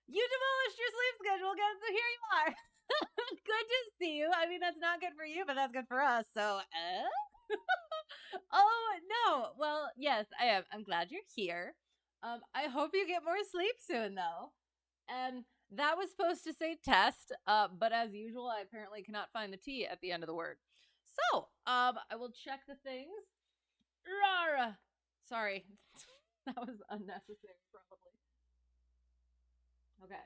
You demolished your sleep schedule again, so here you are. Good to see you. I mean, that's not good for you, but that's good for us. So, oh, no. Well, yes, I am. I'm glad you're here. I hope you get more sleep soon, though. And that was supposed to say test, but as usual, I apparently cannot find the T at the end of the word. So, I will check the things. Rawr. Sorry. That was unnecessary, probably. Okay.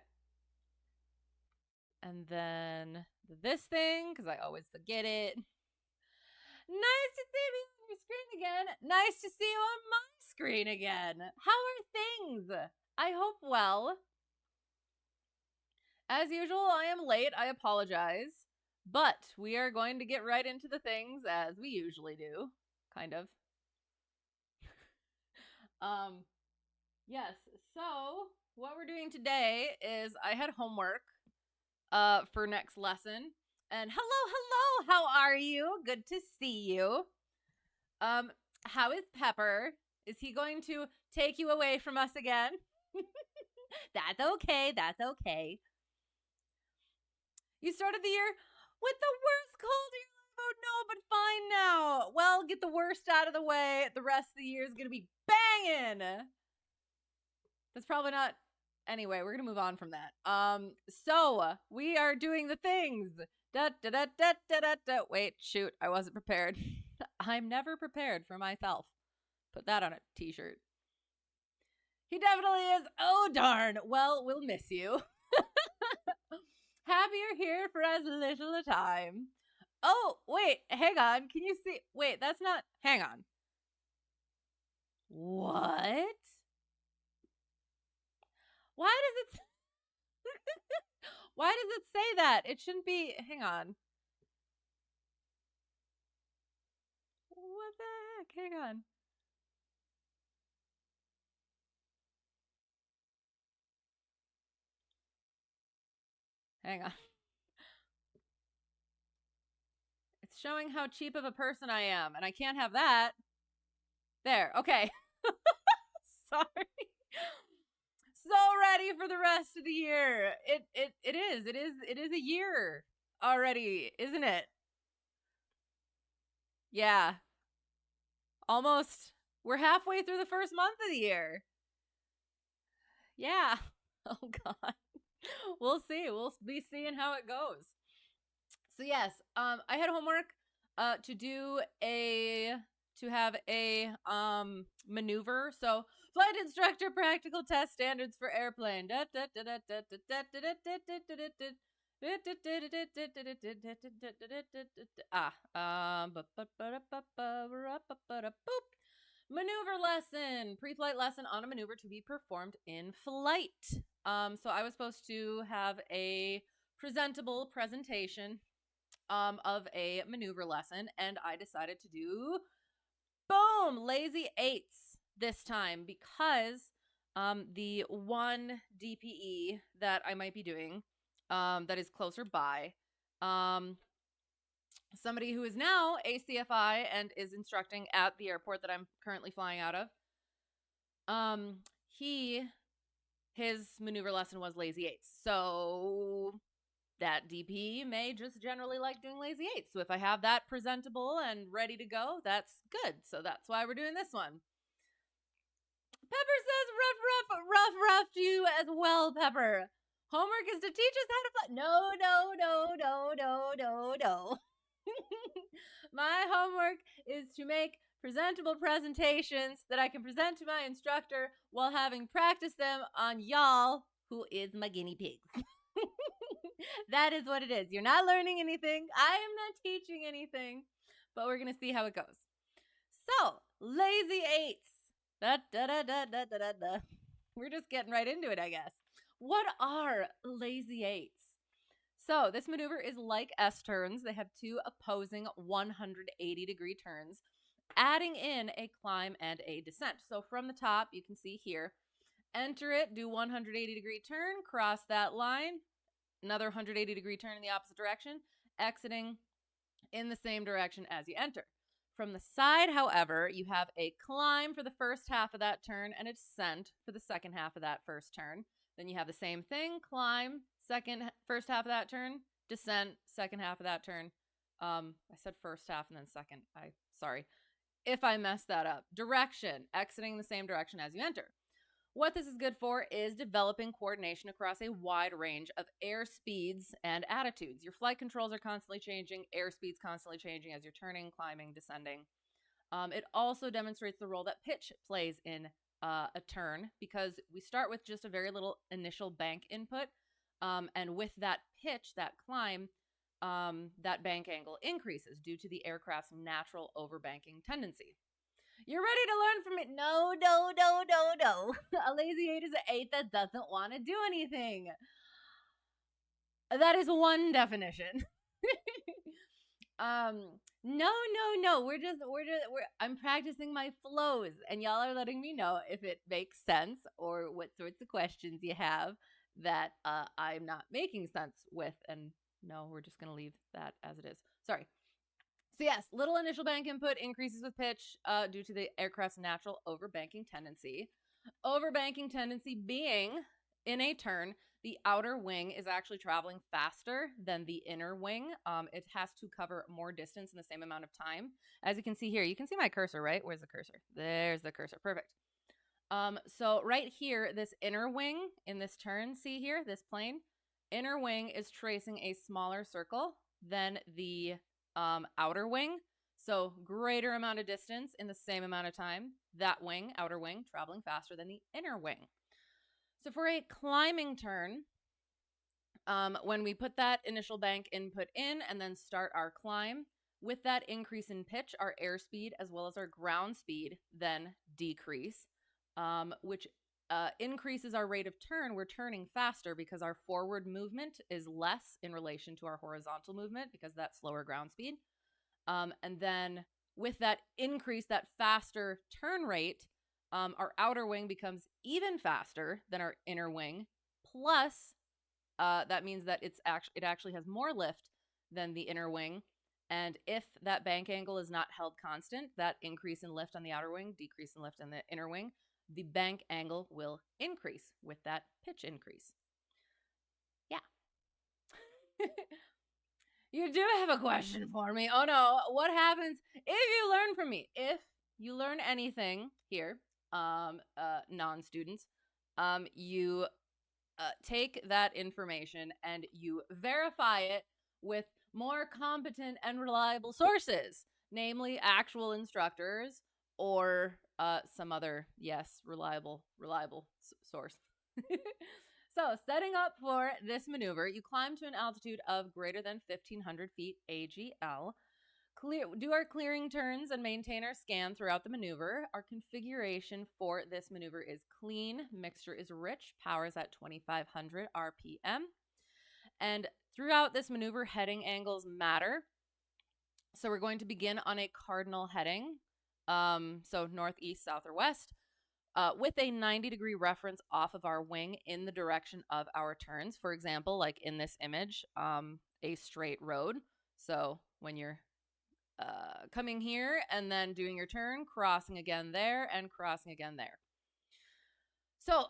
And then this thing, because I always forget it. Nice to see me on your screen again. Nice to see you on my screen again. How are things? I hope well. As usual, I am late. I apologize. But we are going to get right into the things as we usually do. Kind of. Yes. So what we're doing today is I had homework for next lesson. And hello, how are you? Good to see you. How is Pepper? Is he going to take you away from us again? That's okay. You started the year with the worst cold in your life. Oh no, but fine now. Well, get the worst out of the way. The rest of the year is going to be banging. That's probably not. Anyway, we're going to move on from that. So we are doing the things. Wait, shoot. I wasn't prepared. I'm never prepared for myself. Put that on a t-shirt. He definitely is. Oh, darn. Well, we'll miss you. Happy you're here for as little a time. Oh, wait. Hang on. Can you see? Wait, that's not. Hang on. What? Why does it... Why does it say that? It shouldn't be... Hang on. What the heck? Hang on. Hang on. It's showing how cheap of a person I am, and I can't have that. There. Okay. Sorry. So ready for the rest of the year. It is a year already, isn't it? Yeah. Almost. We're halfway through the first month of the year. Yeah. Oh God. We'll see. We'll be seeing how it goes. So yes, I had homework to have a maneuver. So flight instructor practical test standards for airplane. Maneuver lesson, pre-flight lesson on a maneuver to be performed in flight. So I was supposed to have a presentable presentation of a maneuver lesson, and I decided to do, boom, lazy eights this time because the one DPE that I might be doing that is closer by, somebody who is now a CFI and is instructing at the airport that I'm currently flying out of, his maneuver lesson was lazy eights. So that DP may just generally like doing lazy eights. So if I have that presentable and ready to go, that's good. So that's why we're doing this one. Pepper says rough to you as well, Pepper. Homework is to teach us how to fly. No. My homework is to make presentable presentations that I can present to my instructor while having practiced them on y'all, who is my guinea pigs. That is what it is. You're not learning anything. I am not teaching anything, but we're going to see how it goes. So, lazy eights. We're just getting right into it, I guess. What are lazy eights? So, this maneuver is like S turns. They have two opposing 180-degree turns, adding in a climb and a descent. So, from the top, you can see here, enter it, do 180-degree turn, cross that line, another 180-degree turn in the opposite direction, exiting in the same direction as you enter. From the side, however, you have a climb for the first half of that turn and a descent for the second half of that first turn. Then you have the same thing, climb, first half of that turn, descent, second half of that turn. I said first half and then second. Sorry if I messed that up. Direction, exiting the same direction as you enter. What this is good for is developing coordination across a wide range of air speeds and attitudes. Your flight controls are constantly changing, airspeed's constantly changing as you're turning, climbing, descending. It also demonstrates the role that pitch plays in a turn, because we start with just a very little initial bank input, and with that pitch, that climb, that bank angle increases due to the aircraft's natural overbanking tendency. You're ready to learn from it. No. A lazy eight is an eight that doesn't want to do anything. That is one definition. No. I'm practicing my flows, and y'all are letting me know if it makes sense or what sorts of questions you have that I'm not making sense with. And no, we're just going to leave that as it is. Sorry. So yes, little initial bank input increases with pitch due to the aircraft's natural overbanking tendency. Overbanking tendency being, in a turn, the outer wing is actually traveling faster than the inner wing. It has to cover more distance in the same amount of time. As you can see here, you can see my cursor, right? Where's the cursor? There's the cursor. Perfect. So right here, this inner wing in this turn, see here, this plane, inner wing is tracing a smaller circle than the outer wing. So greater amount of distance in the same amount of time. That wing, outer wing, traveling faster than the inner wing. So for a climbing turn, when we put that initial bank input in and then start our climb, with that increase in pitch, our airspeed as well as our ground speed then decrease, which increases our rate of turn. We're turning faster because our forward movement is less in relation to our horizontal movement because of that slower ground speed. And then with that increase, that faster turn rate, our outer wing becomes even faster than our inner wing. Plus, that means that it actually has more lift than the inner wing. And if that bank angle is not held constant, that increase in lift on the outer wing, decrease in lift on the inner wing, the bank angle will increase with that pitch increase. Yeah. You do have a question for me. Oh no, what happens if you learn from me? If you learn anything here, non-students, you take that information and you verify it with more competent and reliable sources, namely actual instructors or some other, yes, reliable source. So, setting up for this maneuver, you climb to an altitude of greater than 1,500 feet AGL. Do our clearing turns and maintain our scan throughout the maneuver. Our configuration for this maneuver is clean, mixture is rich, power is at 2,500 RPM. And throughout this maneuver, heading angles matter. So we're going to begin on a cardinal heading, so northeast, south, or west, with a 90-degree reference off of our wing in the direction of our turns. For example, like in this image, a straight road. So when you're coming here and then doing your turn, crossing again there, and crossing again there. So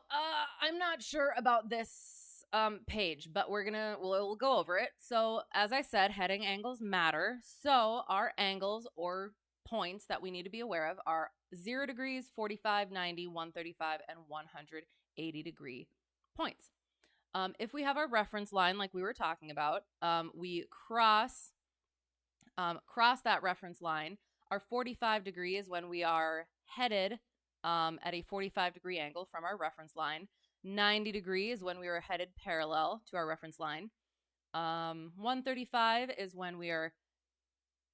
I'm not sure about this page, but we'll go over it. So as I said, heading angles matter. So our angles or points that we need to be aware of are 0 degrees, 45, 90, 135, and 180 degree points. If we have our reference line like we were talking about, we cross that reference line. Our 45 degree is when we are headed at a 45 degree angle from our reference line. 90 degree is when we are headed parallel to our reference line. 135 is when we are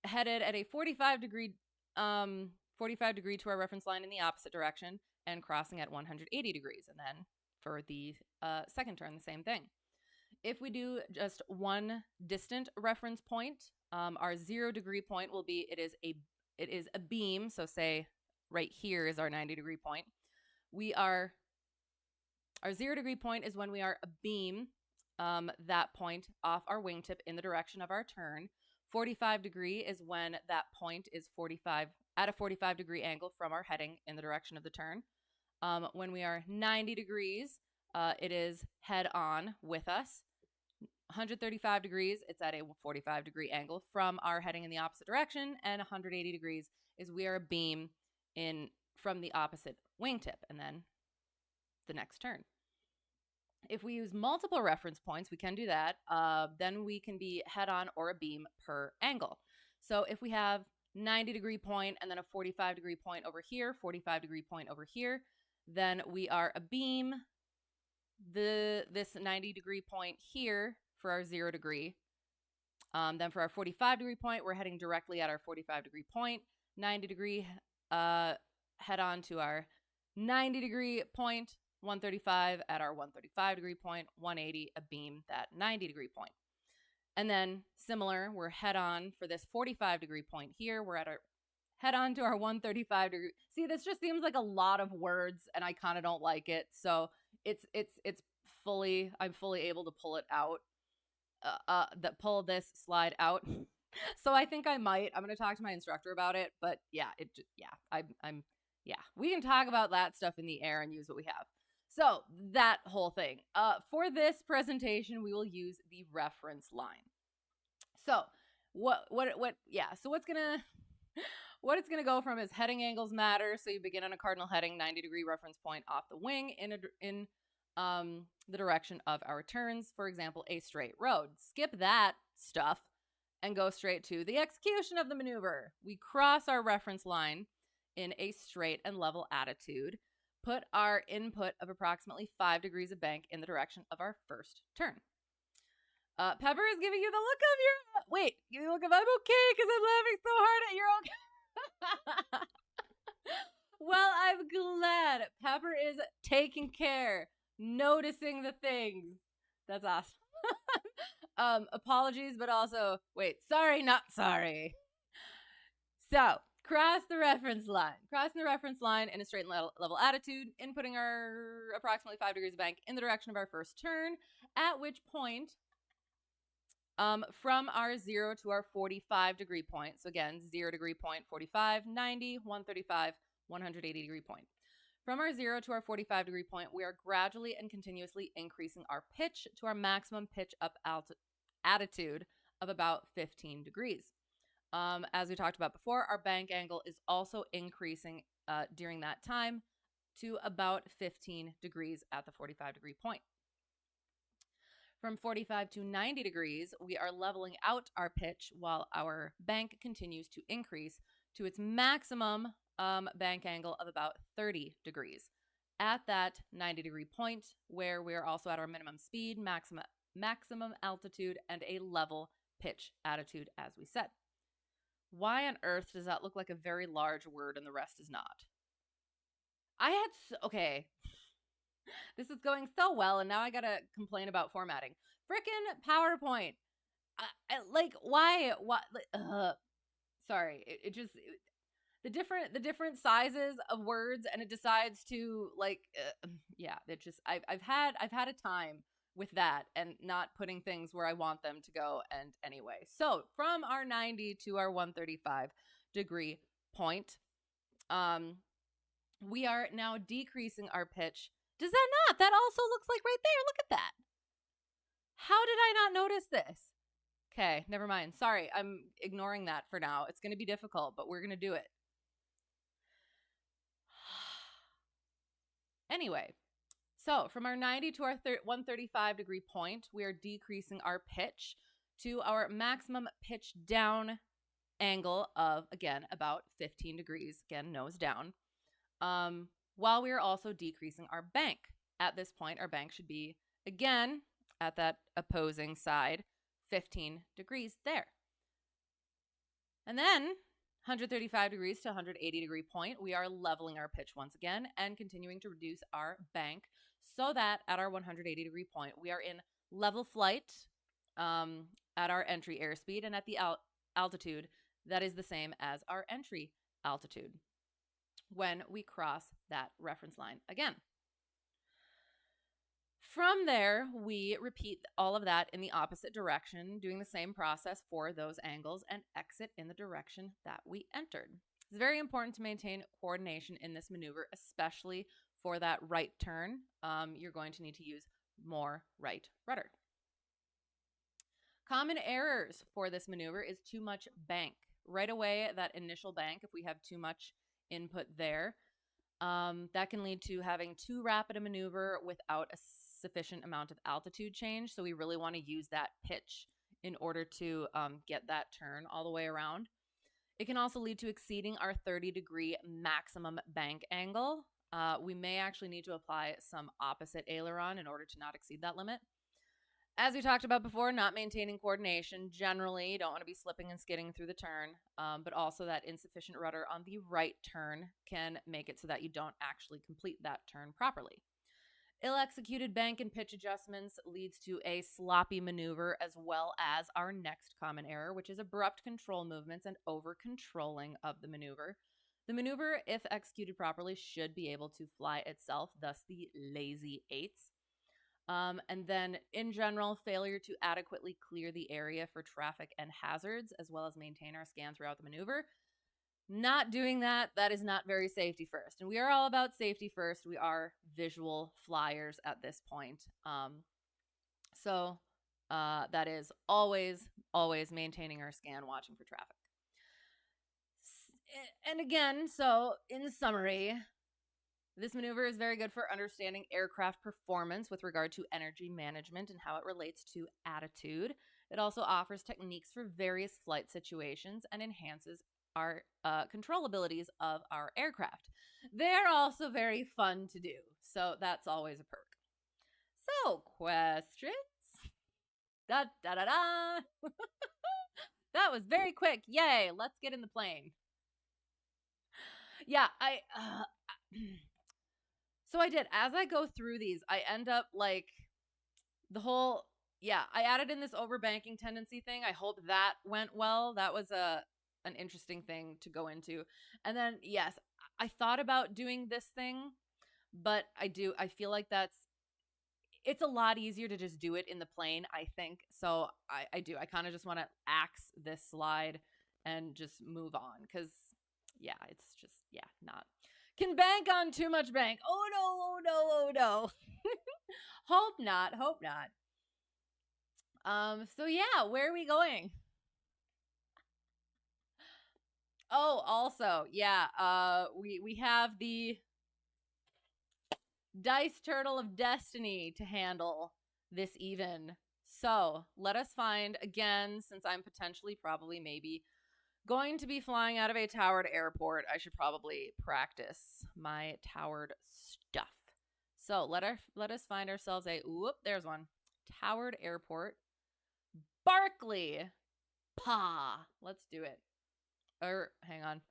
headed at a 45 degree to our reference line in the opposite direction and crossing at 180 degrees. And then for the second turn, the same thing. If we do just one distant reference point, our 0 degree point will be, it is a beam. So say right here is our 90 degree point. Our 0 degree point is when we are a beam that point off our wingtip in the direction of our turn. 45 degree is when that point is at a 45 degree angle from our heading in the direction of the turn. When we are 90 degrees, it is head on with us. 135 degrees, it's at a 45 degree angle from our heading in the opposite direction, and 180 degrees is we are a beam from the opposite wingtip, and then the next turn. If we use multiple reference points, we can do that. Then we can be head on or a beam per angle. So if we have 90 degree point and then a 45 degree point over here, 45 degree point over here, then we are a beam. This 90 degree point here for our 0 degree. Then for our 45 degree point, we're heading directly at our 45 degree point. 90 degree head on to our 90 degree point. 135 at our 135 degree point. 180 a beam that 90 degree point. And then similar, we're head on for this 45 degree point here. We're at our head on to our 135 degree. See, this just seems like a lot of words and I kind of don't like it. So I'm fully able to pull it out, pull this slide out. So I think I'm going to talk to my instructor about it, but yeah, we can talk about that stuff in the air and use what we have. So that whole thing, for this presentation, we will use the reference line. So what it's going to go from is heading angles matter. So you begin on a cardinal heading, 90 degree reference point off the wing in the direction of our turns. For example, a straight road. Skip that stuff and go straight to the execution of the maneuver. We cross our reference line in a straight and level attitude. Put our input of approximately 5 degrees of bank in the direction of our first turn. Pepper is giving you the look of your... Wait, give me the look of I'm okay because I'm laughing so hard at your okay. Well, I'm glad. Pepper is taking care, noticing the things. That's awesome. Apologies, but also, sorry, not sorry. So, cross the reference line. Crossing the reference line in a straight and level attitude, inputting our approximately 5 degrees of bank in the direction of our first turn, at which point, from our 0 to our 45 degree point, so again, 0 degree point, 45, 90, 135, 180 degree point. From our 0 to our 45 degree point, we are gradually and continuously increasing our pitch to our maximum pitch up attitude of about 15 degrees. As we talked about before, our bank angle is also increasing during that time to about 15 degrees at the 45 degree point. From 45 to 90 degrees, we are leveling out our pitch while our bank continues to increase to its maximum bank angle of about 30 degrees. At that 90-degree point, where we're also at our minimum speed, maximum altitude, and a level pitch attitude, as we said. Why on earth does that look like a very large word and the rest is not? Okay. This is going so well, and now I gotta complain about formatting. Frickin' PowerPoint. Why? Sorry. The different sizes of words, and it decides to yeah. It just I've had a time with that and not putting things where I want them to go. And anyway, so from our 90 to our 135 degree point, we are now decreasing our pitch. Does that not? That also looks like right there. Look at that. How did I not notice this? Okay, never mind. Sorry, I'm ignoring that for now. It's going to be difficult, but we're going to do it. Anyway, so from our 90 to our 135 degree point, we are decreasing our pitch to our maximum pitch down angle of, again, about 15 degrees, again, nose down, while we are also decreasing our bank. At this point, our bank should be, again, at that opposing side, 15 degrees there. And then 135 degrees to 180 degree point, we are leveling our pitch once again and continuing to reduce our bank so that at our 180 degree point, we are in level flight at our entry airspeed and at the altitude that is the same as our entry altitude when we cross that reference line again. From there, we repeat all of that in the opposite direction, doing the same process for those angles and exit in the direction that we entered. It's very important to maintain coordination in this maneuver, especially for that right turn. You're going to need to use more right rudder. Common errors for this maneuver is too much bank. Right away, that initial bank, if we have too much input there, that can lead to having too rapid a maneuver without a sufficient amount of altitude change. So we really want to use that pitch in order to get that turn all the way around. It can also lead to exceeding our 30-degree maximum bank angle. We may actually need to apply some opposite aileron in order to not exceed that limit. As we talked about before, not maintaining coordination. Generally, you don't want to be slipping and skidding through the turn, but also that insufficient rudder on the right turn can make it so that you don't actually complete that turn properly. Ill-executed bank and pitch adjustments leads to a sloppy maneuver, as well as our next common error, which is abrupt control movements and over-controlling of the maneuver. The maneuver, if executed properly, should be able to fly itself, thus the lazy eights. And then, in general, failure to adequately clear the area for traffic and hazards, as well as maintain our scan throughout the maneuver. Not doing that is not very safety first. And we are all about safety first. We are visual flyers at this point. So that is always maintaining our scan, watching for traffic. And again, so in summary, this maneuver is very good for understanding aircraft performance with regard to energy management and how it relates to attitude. It also offers techniques for various flight situations and enhances our control abilities of our aircraft. They're also very fun to do, so that's always a perk. So, questions? Da da da da! That was very quick. Yay! Let's get in the plane. Yeah, so I did. As I go through these, I end up like the whole, I added in this overbanking tendency thing. I hope that went well. That was an interesting thing to go into. And then, yes, I thought about doing this thing, but I feel like it's a lot easier to just do it in the plane, I think. So I kind of just want to axe this slide and just move on because, it's just, not. Can bank on too much bank. Oh, no, oh, no, oh, no. Hope not. So, where are we going? Oh, also, we have the Dice Turtle of Destiny to handle this even. So let us find, again, since I'm potentially probably maybe going to be flying out of a towered airport, I should probably practice my towered stuff. So let us find ourselves a, whoop, there's one. Towered airport. Barkley. Let's do it. Hang on.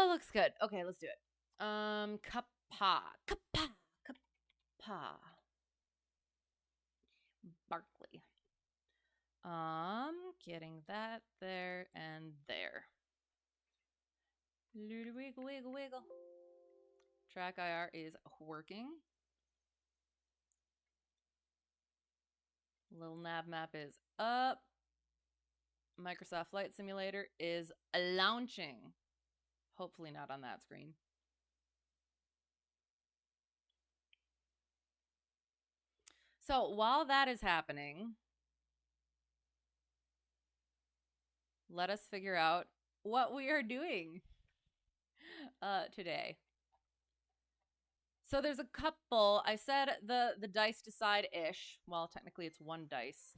Looks good. Okay, let's do it. Kapa. Barkley. Getting that there and there. Wiggle, wiggle, wiggle. Track IR is working. LittleNavMap is up. Microsoft Flight Simulator is launching. Hopefully not on that screen. So while that is happening, let us figure out what we are doing today. So there's a couple. I said the dice decide-ish. Well, technically it's one dice,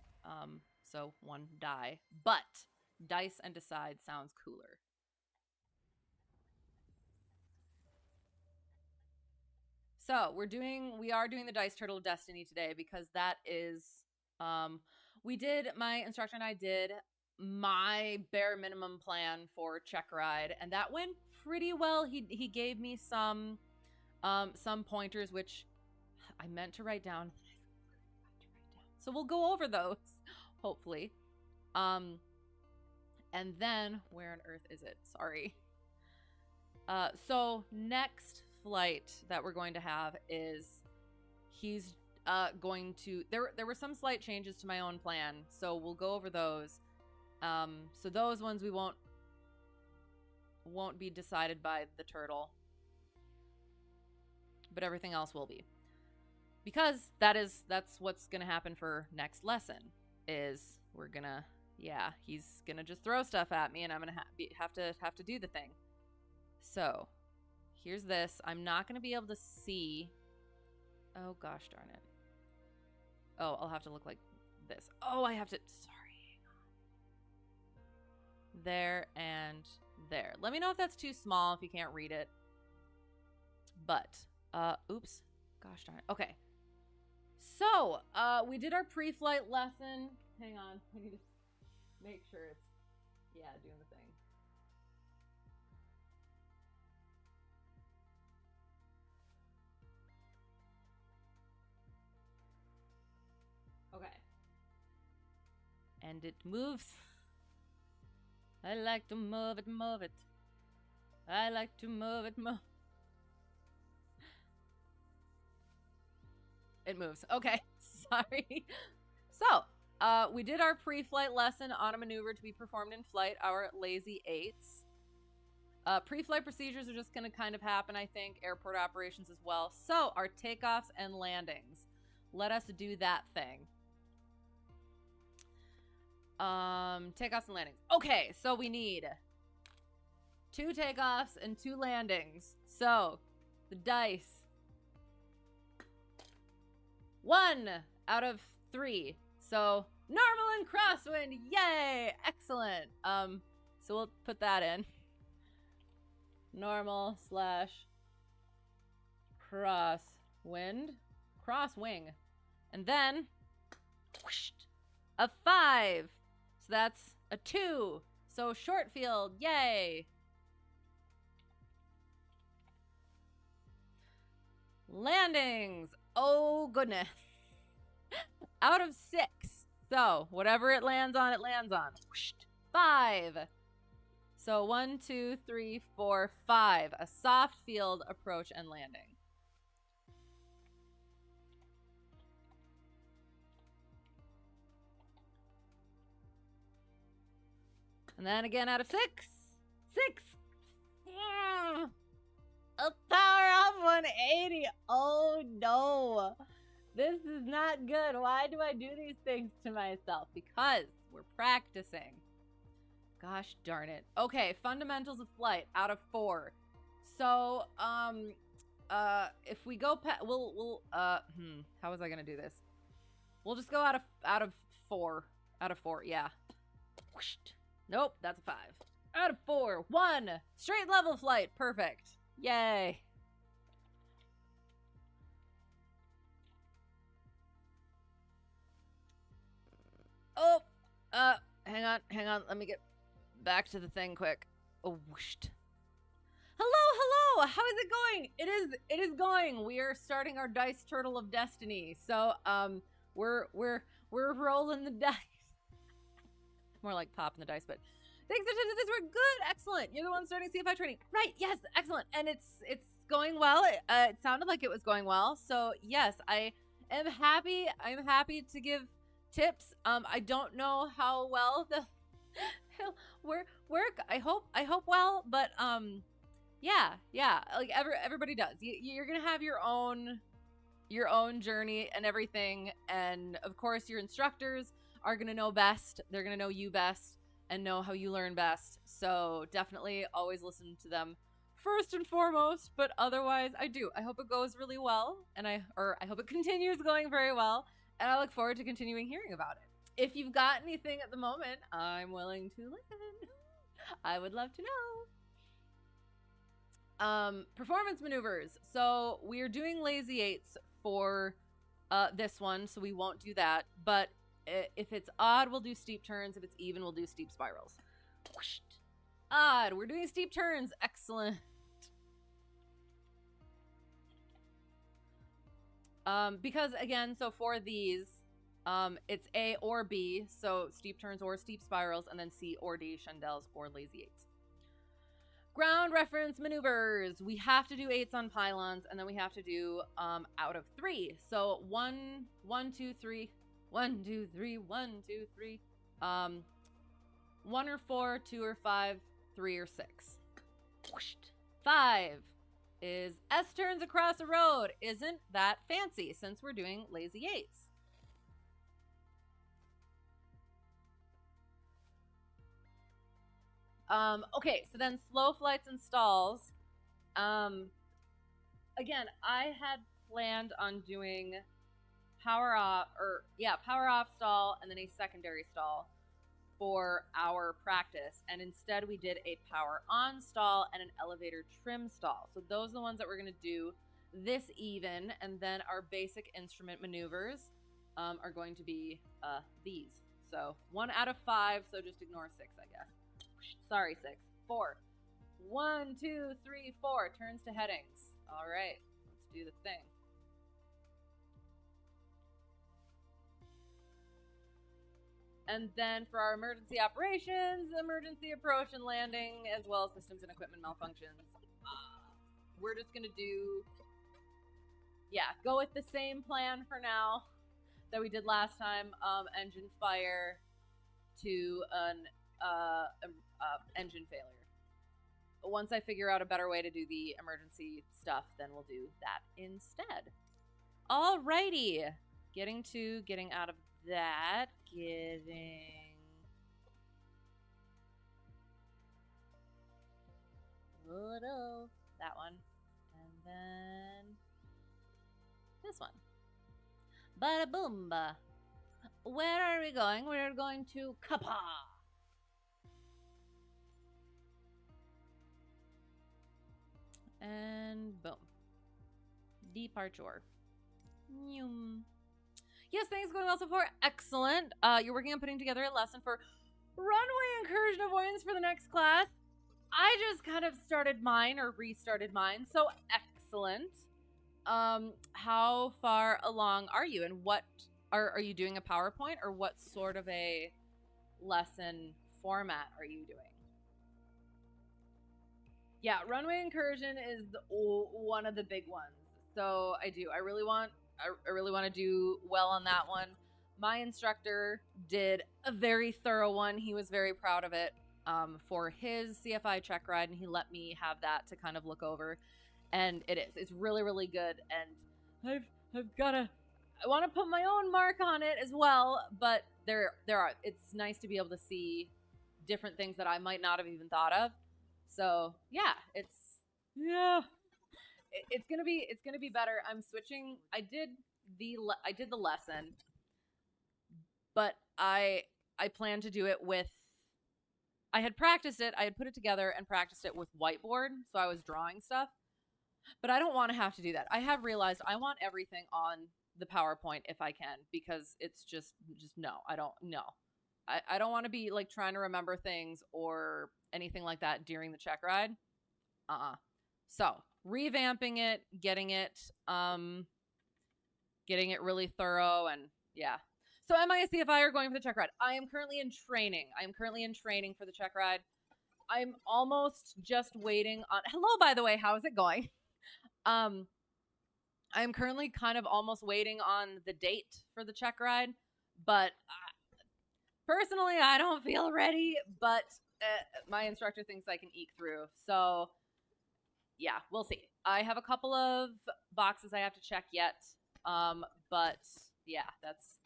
so one die. But dice and decide sounds cooler. So we are doing the Dice Turtle of Destiny today because that is, my instructor and I did my bare minimum plan for Checkride, and that went pretty well. He gave me some pointers, which I meant to write down. So we'll go over those, hopefully. And then, where on earth is it? Sorry. So next flight that we're going to have is he's going to there were some slight changes to my own plan, so we'll go over those. So those ones we won't be decided by the turtle, but everything else will be, because that's what's gonna happen for next lesson. Is he's gonna just throw stuff at me and I'm gonna have to do the thing. So here's this. I'm not going to be able to see. Oh, gosh darn it. Oh, I'll have to look like this. Oh, I have to. Sorry. There and there. Let me know if that's too small, if you can't read it. But, oops. Gosh darn it. Okay. So, we did our pre-flight lesson. Hang on. I need to make sure it's, doing the thing. Okay. And it moves. I like to move it, move it. I like to move it, move. It moves. Okay. Sorry. So, we did our pre-flight lesson on a maneuver to be performed in flight, our lazy eights. Pre-flight procedures are just going to kind of happen, I think. Airport operations as well. So, our takeoffs and landings. Let us do that thing. Takeoffs and landings. Okay, so we need 2 takeoffs and 2 landings. So, the dice. 1 out of 3. So, normal and crosswind. Yay! Excellent. So we'll put that in. Normal / crosswind. Crosswing. And then whoosh, a 5. So that's a 2. So short field. Yay! Landings. Oh, goodness. Out of 6. So whatever it lands on, it lands on. 5. So 1, 2, 3, 4, 5. A soft field approach and landing. And then again out of 6. 6. Yeah. A power off 180. Oh no. This is not good. Why do I do these things to myself? Because we're practicing. Gosh darn it. Okay, fundamentals of flight out of 4. So, if we go how was I gonna do this? We'll just go out of 4. Out of 4, yeah. Nope, that's a 5. Out of 4, 1. Straight level flight, perfect. Yay. Oh, hang on. Let me get back to the thing quick. Oh, whooshed. Hello. How is it going? It is going. We are starting our dice turtle of destiny. So, we're rolling the dice. More like popping the dice, but thanks for this. We're good. Excellent. You're the one starting CFI training. Right. Yes. Excellent. And it's going well. It sounded like it was going well. So, yes, I am happy. I'm happy to give tips. I don't know how well the work. I hope well, but yeah, like everybody does. You're gonna have your own journey and everything, and of course your instructors are gonna know best. They're gonna know you best and know how you learn best. So definitely always listen to them first and foremost. But otherwise, I hope it goes really well, and I hope it continues going very well. And I look forward to continuing hearing about it. If you've got anything at the moment, I'm willing to listen. I would love to know. Performance maneuvers. So we're doing lazy 8s for this one, so we won't do that. But if it's odd, we'll do steep turns. If it's even, we'll do steep spirals. Odd. We're doing steep turns. Excellent. Because again, so for these, it's A or B, so steep turns or steep spirals, and then C or D, chandelles or lazy 8s. Ground reference maneuvers. We have to do 8s on pylons, and then we have to do out of 3. So 1, 2, 3, 1, 2, 3, 1, 2, 3. 1 or 4, 2 or 5, 3 or 6. 5 is S turns across a road. Isn't that fancy since we're doing lazy 8s? Okay, so then slow flights and stalls. Again, I had planned on doing power off stall and then a secondary stall for our practice, and instead we did a power on stall and an elevator trim stall. So those are the ones that we're going to do this even, and then our basic instrument maneuvers are going to be these. So 1 out of 5, so just ignore 6, I guess. Sorry, 6. 4. 1, 2, 3, 4. Turns to headings. All right, let's do the thing. And then for our emergency operations, emergency approach and landing, as well as systems and equipment malfunctions, we're just going to go with the same plan for now that we did last time. Engine fire to an engine failure. Once I figure out a better way to do the emergency stuff, then we'll do that instead. Alrighty. Getting out of that. That one. And then this one. Bada boomba. Where are we going? We're going to KPAH. And boom. Departure. Yes, things going well so far. Excellent. You're working on putting together a lesson for runway incursion avoidance for the next class. I just kind of started mine or restarted mine. So excellent. How far along are you, and what are you doing a PowerPoint, or what sort of a lesson format are you doing? Yeah, runway incursion is one of the big ones. So I really want to do well on that one. My instructor did a very thorough one. He was very proud of it for his CFI Checkride, and he let me have that to kind of look over. And it's really, really good. And I want to put my own mark on it as well. But it's nice to be able to see different things that I might not have even thought of. So yeah, it's gonna be better. I'm switching. I did the lesson. but I plan to do it with, I had practiced it, I had put it together and practiced it with whiteboard, so I was drawing stuff. But I don't want to have to do that. I have realized I want everything on the PowerPoint if I can, because it's just no, I don't know. I don't want to be like trying to remember things or anything like that during the check ride. So revamping it, getting it really thorough, and yeah. So MIS CFI are going for the check ride. I am currently in training. For the check ride. I'm almost just waiting on, hello, by the way, how is it going? I'm currently kind of almost waiting on the date for the check ride, but personally, I don't feel ready, but my instructor thinks I can eke through. So yeah, we'll see. I have a couple of boxes I have to check yet. But yeah, that's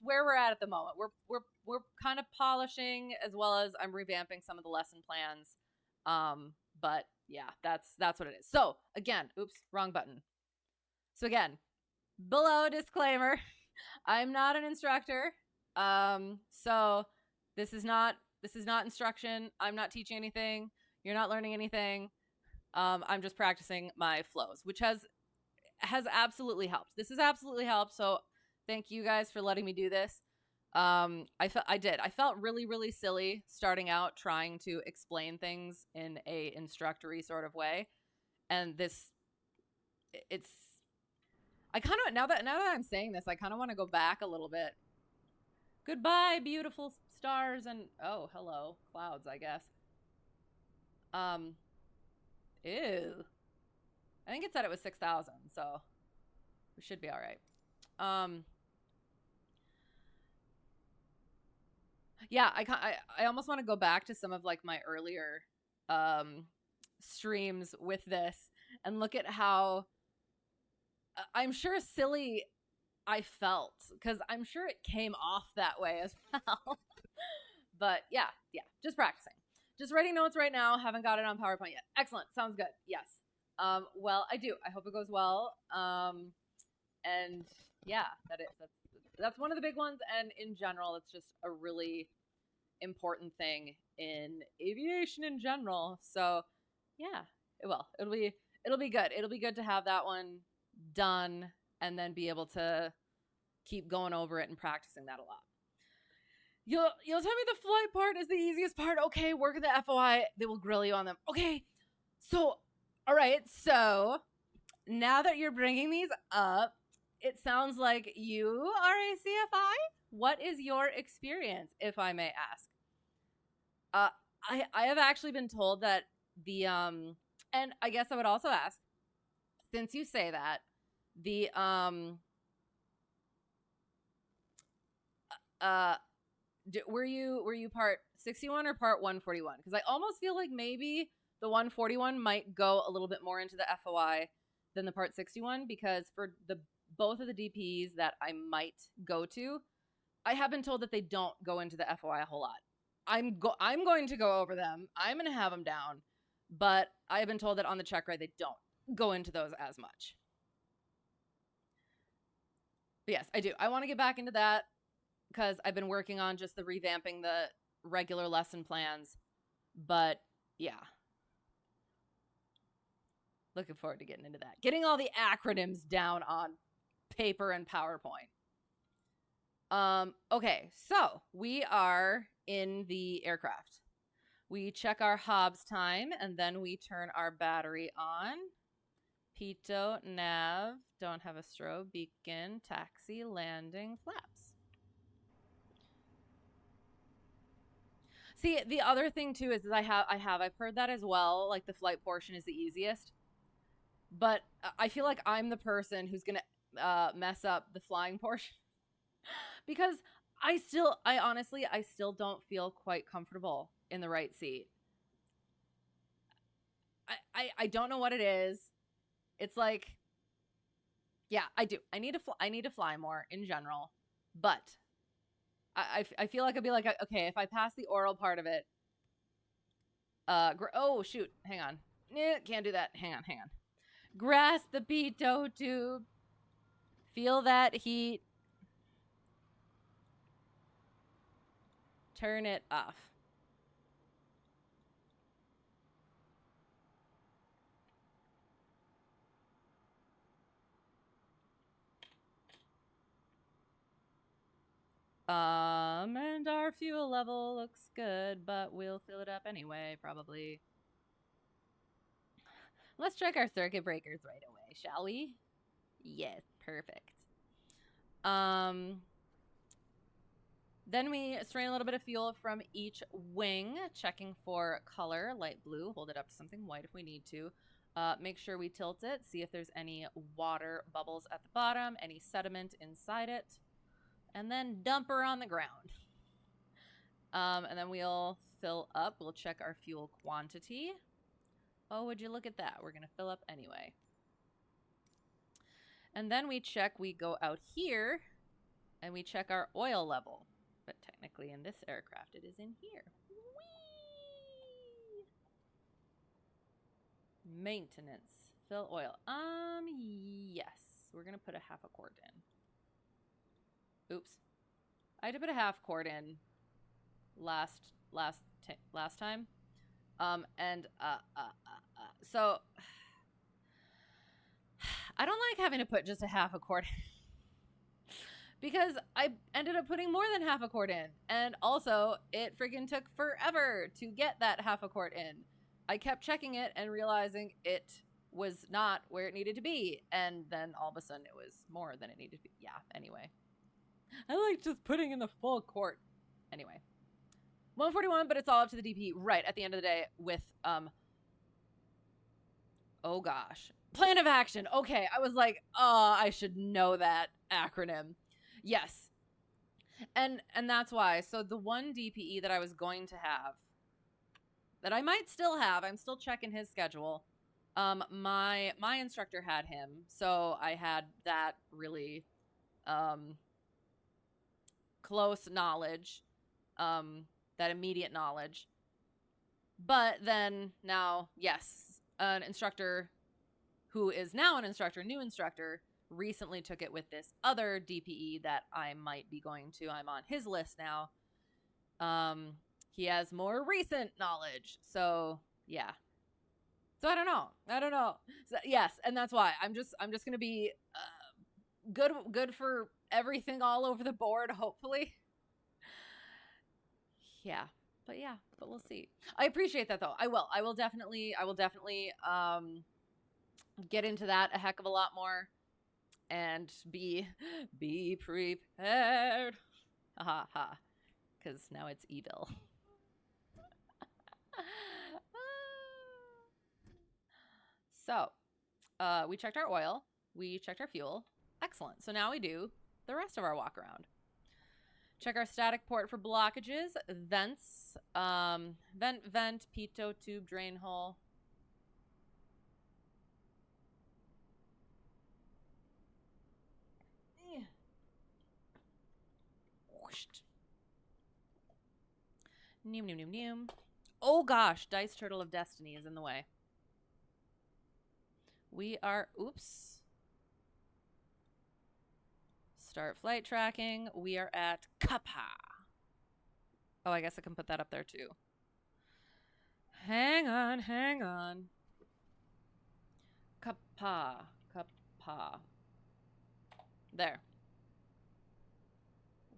where we're at the moment. We're kind of polishing, as well as I'm revamping some of the lesson plans. But yeah, that's what it is. So again, oops, wrong button. So again, below disclaimer, I'm not an instructor. So this is not instruction. I'm not teaching anything. You're not learning anything. I'm just practicing my flows, which has absolutely helped. This has absolutely helped. So thank you guys for letting me do this. I felt really, really silly starting out trying to explain things in a instructory sort of way. And I kind of, now that I'm saying this, I kind of want to go back a little bit. Goodbye, beautiful stars, and oh, hello, clouds, I guess. Ew. I think it said it was 6,000, so we should be all right. Yeah, I almost want to go back to some of like my earlier streams with this and look at how I'm sure silly I felt, because I'm sure it came off that way as well. But yeah, just practicing. Just writing notes right now. Haven't got it on PowerPoint yet. Excellent. Sounds good. Yes. Well, I do. I hope it goes well. And yeah, that's one of the big ones. And in general, it's just a really important thing in aviation in general. So yeah, it'll be good. It'll be good to have that one done and then be able to keep going over it and practicing that a lot. You'll tell me the flight part is the easiest part. Okay, work at the FOI. They will grill you on them. Okay, so, all right. So now that you're bringing these up, it sounds like you are a CFI. What is your experience, if I may ask? I have actually been told that and I guess I would also ask, since you say that, were you part 61 or part 141? Because I almost feel like maybe the 141 might go a little bit more into the FOI than the part 61, because for both of the DPs that I might go to, I have been told that they don't go into the FOI a whole lot. I'm going to go over them. I'm going to have them down, but I have been told that on the check ride they don't go into those as much. But yes, I do. I want to get back into that, because I've been working on just the revamping the regular lesson plans. But yeah, looking forward to getting into that. Getting all the acronyms down on paper and PowerPoint. Okay, so we are in the aircraft. We check our Hobbs time, and then we turn our battery on. Pitot, nav, don't have a strobe, beacon, taxi, landing, flaps. See, the other thing too is I've heard that as well. Like the flight portion is the easiest, but I feel like I'm the person who's gonna mess up the flying portion because I honestly don't feel quite comfortable in the right seat. I don't know what it is. It's like, yeah, I do. I need to fly more in general, but I feel like I'd be like, okay, if I pass the oral part of it, oh shoot, hang on, can't do that. Hang on. Grasp the pitot tube, feel that heat. Turn it off. And our fuel level looks good, but we'll fill it up anyway, probably. Let's check our circuit breakers right away, shall we? Yes, perfect. Then we strain a little bit of fuel from each wing, checking for color, light blue. Hold it up to something white if we need to. Make sure we tilt it, see if there's any water bubbles at the bottom, any sediment inside it, and then dump her on the ground. And then we'll fill up. We'll check our fuel quantity. Oh, would you look at that? We're going to fill up anyway. And then we go out here, and we check our oil level. But technically in this aircraft, it is in here. Whee! Maintenance. Fill oil. Yes. We're going to put a half a quart in. Oops. I had to put a half quart in last time. So I don't like having to put just a half a quart in. Because I ended up putting more than half a quart in. And also, it freaking took forever to get that half a quart in. I kept checking it and realizing it was not where it needed to be. And then all of a sudden, it was more than it needed to be. Yeah, anyway. I like just putting in the full quart. Anyway. 141, but it's all up to the DP right at the end of the day with, oh gosh. Plan of action. Okay, I was like, oh, I should know that acronym. Yes. And that's why. So the one DPE that I was going to have, that I might still have, I'm still checking his schedule. My instructor had him, so I had that really close knowledge, that immediate knowledge. But then now, yes, an instructor who is now an instructor, new instructor, recently took it with this other DPE that I might be going to. I'm on his list now. He has more recent knowledge. So, yeah. So I don't know. So, yes, and that's why I'm just going to be good for everything all over the board, hopefully. Yeah. But we'll see. I appreciate that though. I will definitely get into that a heck of a lot more. And be prepared. Ha ha. Because now it's evil. So, we checked our oil. We checked our fuel. Excellent. So now we do the rest of our walk around. Check our static port for blockages. Vents. Vent, pitot, tube, drain hole. Neum. Oh gosh, Dice Turtle of Destiny is in the way. We are, oops. Start flight tracking. We are at KPAH. Oh, I guess I can put that up there too. Hang on. KPAH. There.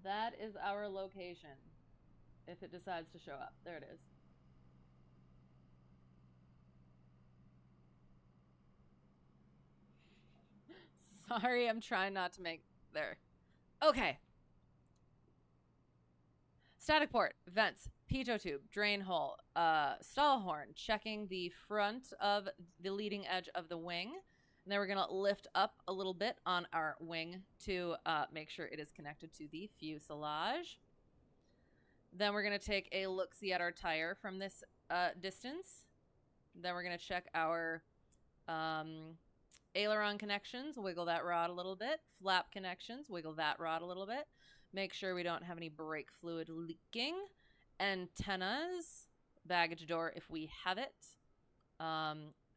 That is our location. If it decides to show up. There it is. Sorry, I'm trying not to make... There. Okay. Static port, vents, pitot tube, drain hole, stall horn, checking the front of the leading edge of the wing. And then we're going to lift up a little bit on our wing to make sure it is connected to the fuselage. Then we're going to take a look-see at our tire from this distance. Then we're going to check our aileron connections, wiggle that rod a little bit. Flap connections, wiggle that rod a little bit. Make sure we don't have any brake fluid leaking. Antennas, baggage door if we have it.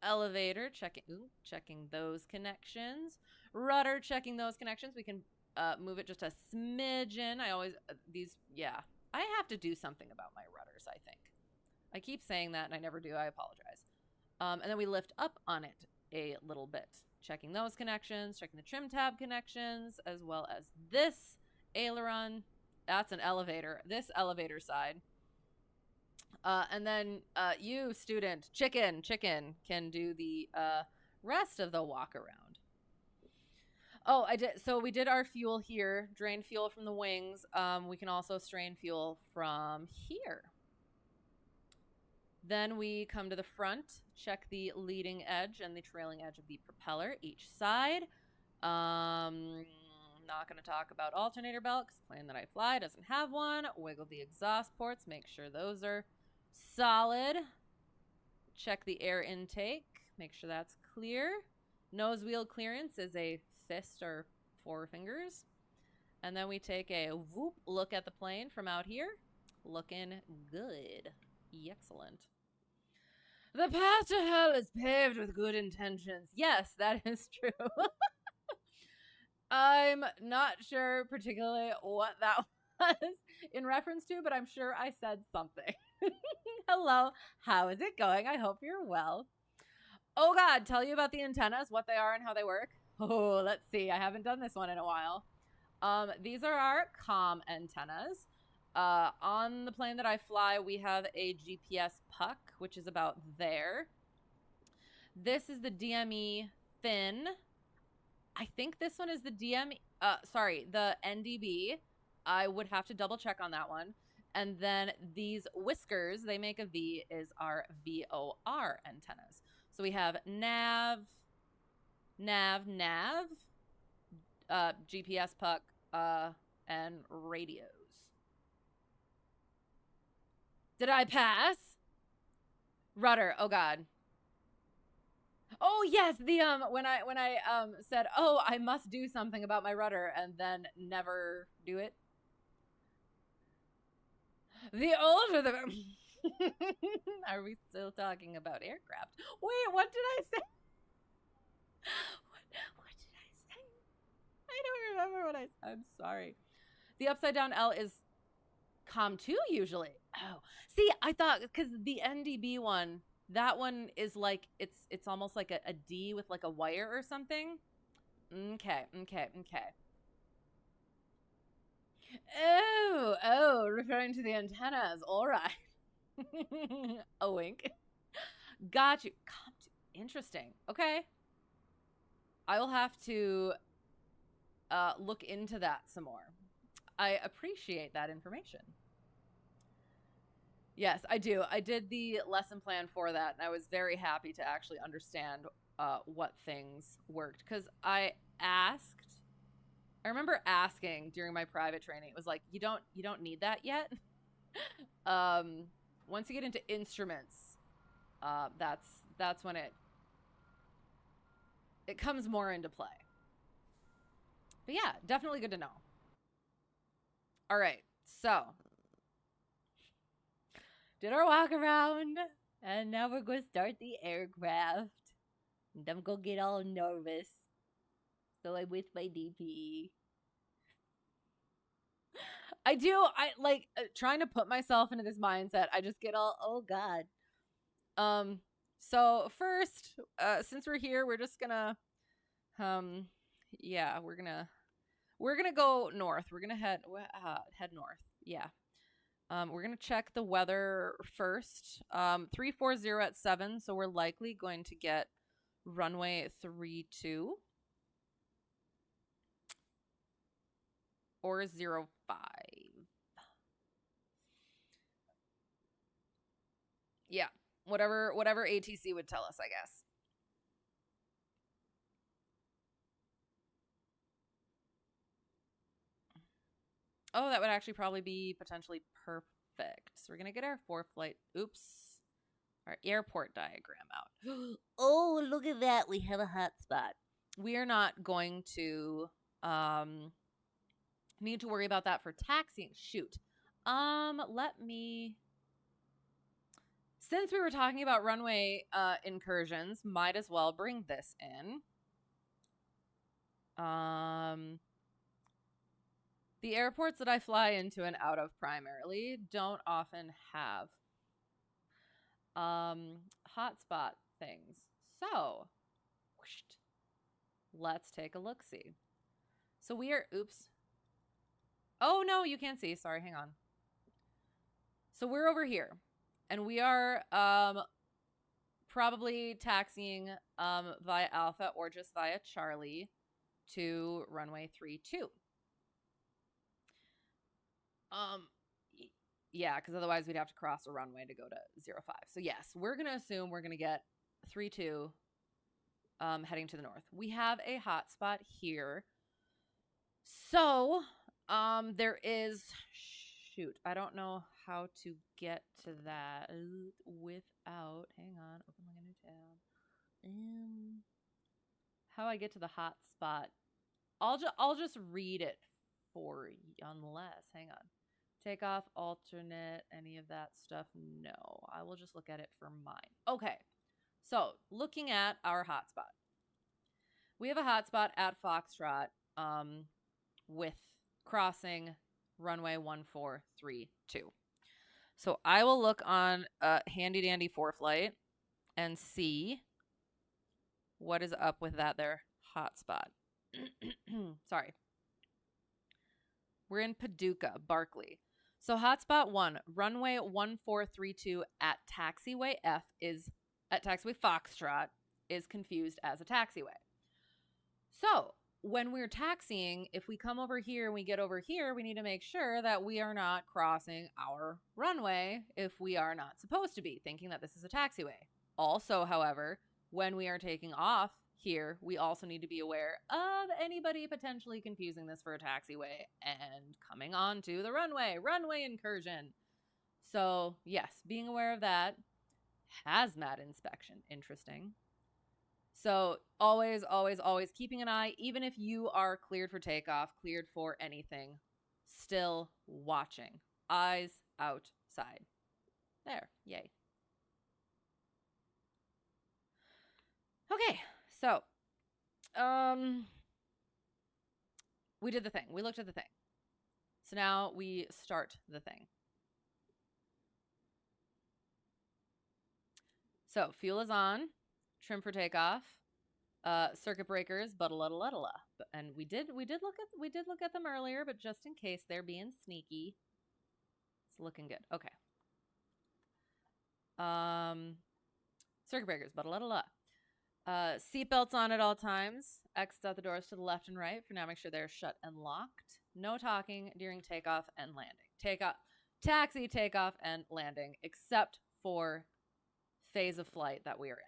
Elevator, checking those connections. Rudder, checking those connections. We can move it just a smidgen. I always, yeah. I have to do something about my rudders, I think. I keep saying that and I never do. I apologize. And then we lift up on it a little bit, checking those connections, checking the trim tab connections, as well as this aileron. That's an elevator. This elevator side. And then you, student, chicken, can do the rest of the walk around. Oh, I did. So we did our fuel here, drain fuel from the wings. We can also strain fuel from here. Then we come to the front, check the leading edge and the trailing edge of the propeller each side. Not going to talk about alternator belt because the plane that I fly doesn't have one. Wiggle the exhaust ports, make sure those are solid. Check the air intake, make sure that's clear. Nose wheel clearance is a fist or 4 fingers. And then we take a whoop look at the plane from out here. Looking good. Excellent. The path to hell is paved with good intentions. Yes, that is true. I'm not sure particularly what that was in reference to, but I'm sure I said something. Hello, how is it going? I hope you're well. Oh God, tell you about the antennas, what they are and how they work. Oh, let's see. I haven't done this one in a while. These are our comm antennas. On the plane that I fly, we have a GPS puck, which is about there. This is the DME fin. I think this one is the the NDB. I would have to double check on that one. And then these whiskers, they make a V, is our VOR antennas. So we have nav, GPS puck, and radios. Did I pass? Rudder. Oh God. Oh yes, the when I said, "Oh, I must do something about my rudder," and then never do it. The older the Are we still talking about aircraft? Wait, what did I say? What did I say? I don't remember what I said. I'm sorry. The upside down L is COM 2 usually. Oh, see, I thought because the NDB one, that one is like it's almost like a D with like a wire or something. Okay. Oh, referring to the antennas. All right. A wink. Got you. Interesting. Okay. I will have to look into that some more. I appreciate that information. Yes, I do. I did the lesson plan for that, and I was very happy to actually understand what things worked. Because I remember asking during my private training, it was like, you don't need that yet. Once you get into instruments, that's when it comes more into play. But yeah, definitely good to know. All right, so did our walk around, and now we're going to start the aircraft. And I'm going to get all nervous. So I'm with my DP. I like trying to put myself into this mindset. I just get all, oh God. So first, since we're here, we're just gonna, yeah, we're gonna go north. We're gonna head north. Yeah. We're going to check the weather first. 340 at 7, so we're likely going to get runway 32 or 05. Yeah, whatever ATC would tell us, I guess. Oh, that would actually probably be potentially perfect. So we're going to get our Foreflight, our airport diagram out. Oh, look at that. We have a hot spot. We are not going to need to worry about that for taxiing. Shoot. Since we were talking about runway incursions, might as well bring this in. The airports that I fly into and out of primarily don't often have hotspot things. So, whoosh, let's take a look-see. So we are, oops. Oh, no, you can't see. Sorry, hang on. So we're over here, and we are probably taxiing via Alpha or just via Charlie to runway 32. Yeah, because otherwise we'd have to cross a runway to go to 05. So yes, we're going to assume we're going to get 32 heading to the north. We have a hotspot here. So there is, shoot, I don't know how to get to that without, hang on, open like a new tab. How I get to the hotspot. I'll just read it for you, unless, hang on. Takeoff, alternate, any of that stuff? No, I will just look at it for mine. Okay, so looking at our hotspot. We have a hotspot at Foxtrot with crossing runway 1432. So I will look on handy dandy Foreflight and see what is up with that there hotspot. Sorry. We're in Paducah, Barkley. So hotspot 1, runway 1432 at taxiway F is, at taxiway Foxtrot, is confused as a taxiway. So when we're taxiing, if we come over here and we get over here, we need to make sure that we are not crossing our runway if we are not supposed to be, thinking that this is a taxiway. Also, however, when we are taking off here, we also need to be aware of anybody potentially confusing this for a taxiway and coming onto the runway incursion. So yes, being aware of that. Hazmat inspection, interesting. So always, always, always keeping an eye, even if you are cleared for takeoff, cleared for anything, still watching. Eyes outside. There, yay. Okay, so we did the thing. We looked at the thing. So now we start the thing. So fuel is on, trim for takeoff, circuit breakers, but-a-la-la-la-la. And we did look at them earlier, but just in case they're being sneaky, it's looking good. Okay. Circuit breakers, but-a-la-la-la. Seatbelts on at all times. Exit out the doors to the left and right. For now, make sure they're shut and locked. No talking during takeoff and landing. Taxi, takeoff, and landing, except for phase of flight that we are in.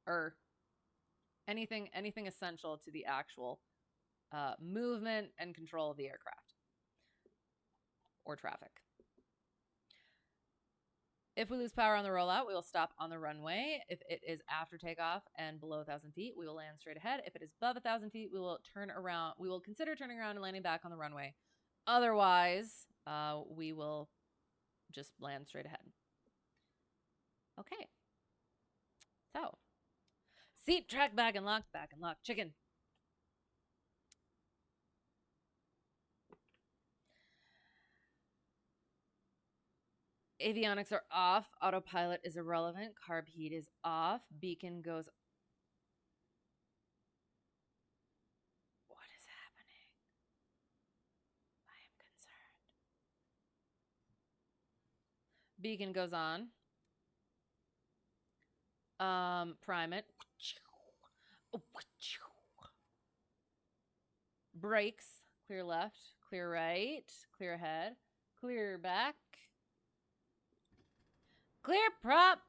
Or anything essential to the actual movement and control of the aircraft or traffic. If we lose power on the rollout, we will stop on the runway. If it is after takeoff and below 1,000 feet, we will land straight ahead. If it is above 1,000 feet, we will turn around. We will consider turning around and landing back on the runway. Otherwise, we will just land straight ahead. Okay. So, seat, track, back and lock, chicken. Avionics are off. Autopilot is irrelevant. Carb heat is off. Beacon goes. What is happening? I am concerned. Beacon goes on. Prime it. Brakes. Clear left. Clear right. Clear ahead. Clear back. Clear prop.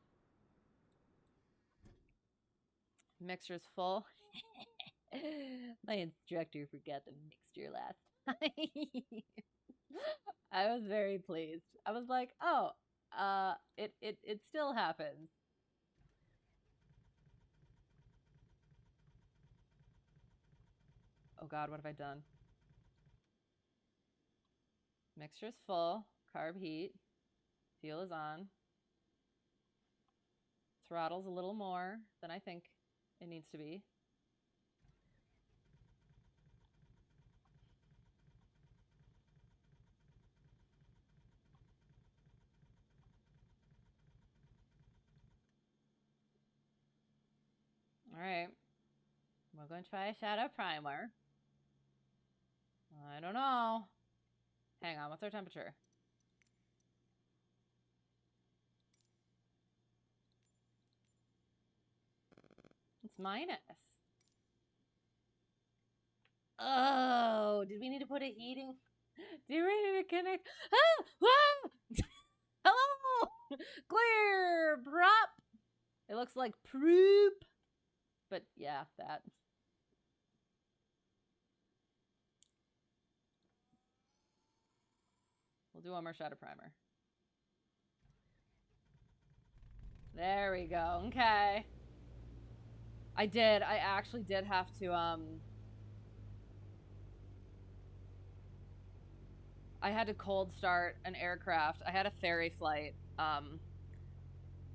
Mixture's full. My instructor forgot the mixture last time. I was very pleased. I was like, oh, it still happens. Oh God, what have I done? Mixture's full. Carb heat. Fuel is on. Throttle's a little more than I think it needs to be. Alright. We're going to try a shadow primer. I don't know. Hang on, what's our temperature? It's minus. Oh, did we need to put a heating? Do we need to connect? Ah! Ah! Hello! Clear! Prop! It looks like poop. But yeah, that. We'll do one more shot of primer. There we go. Okay. I actually did have to, I had to cold start an aircraft. I had a ferry flight.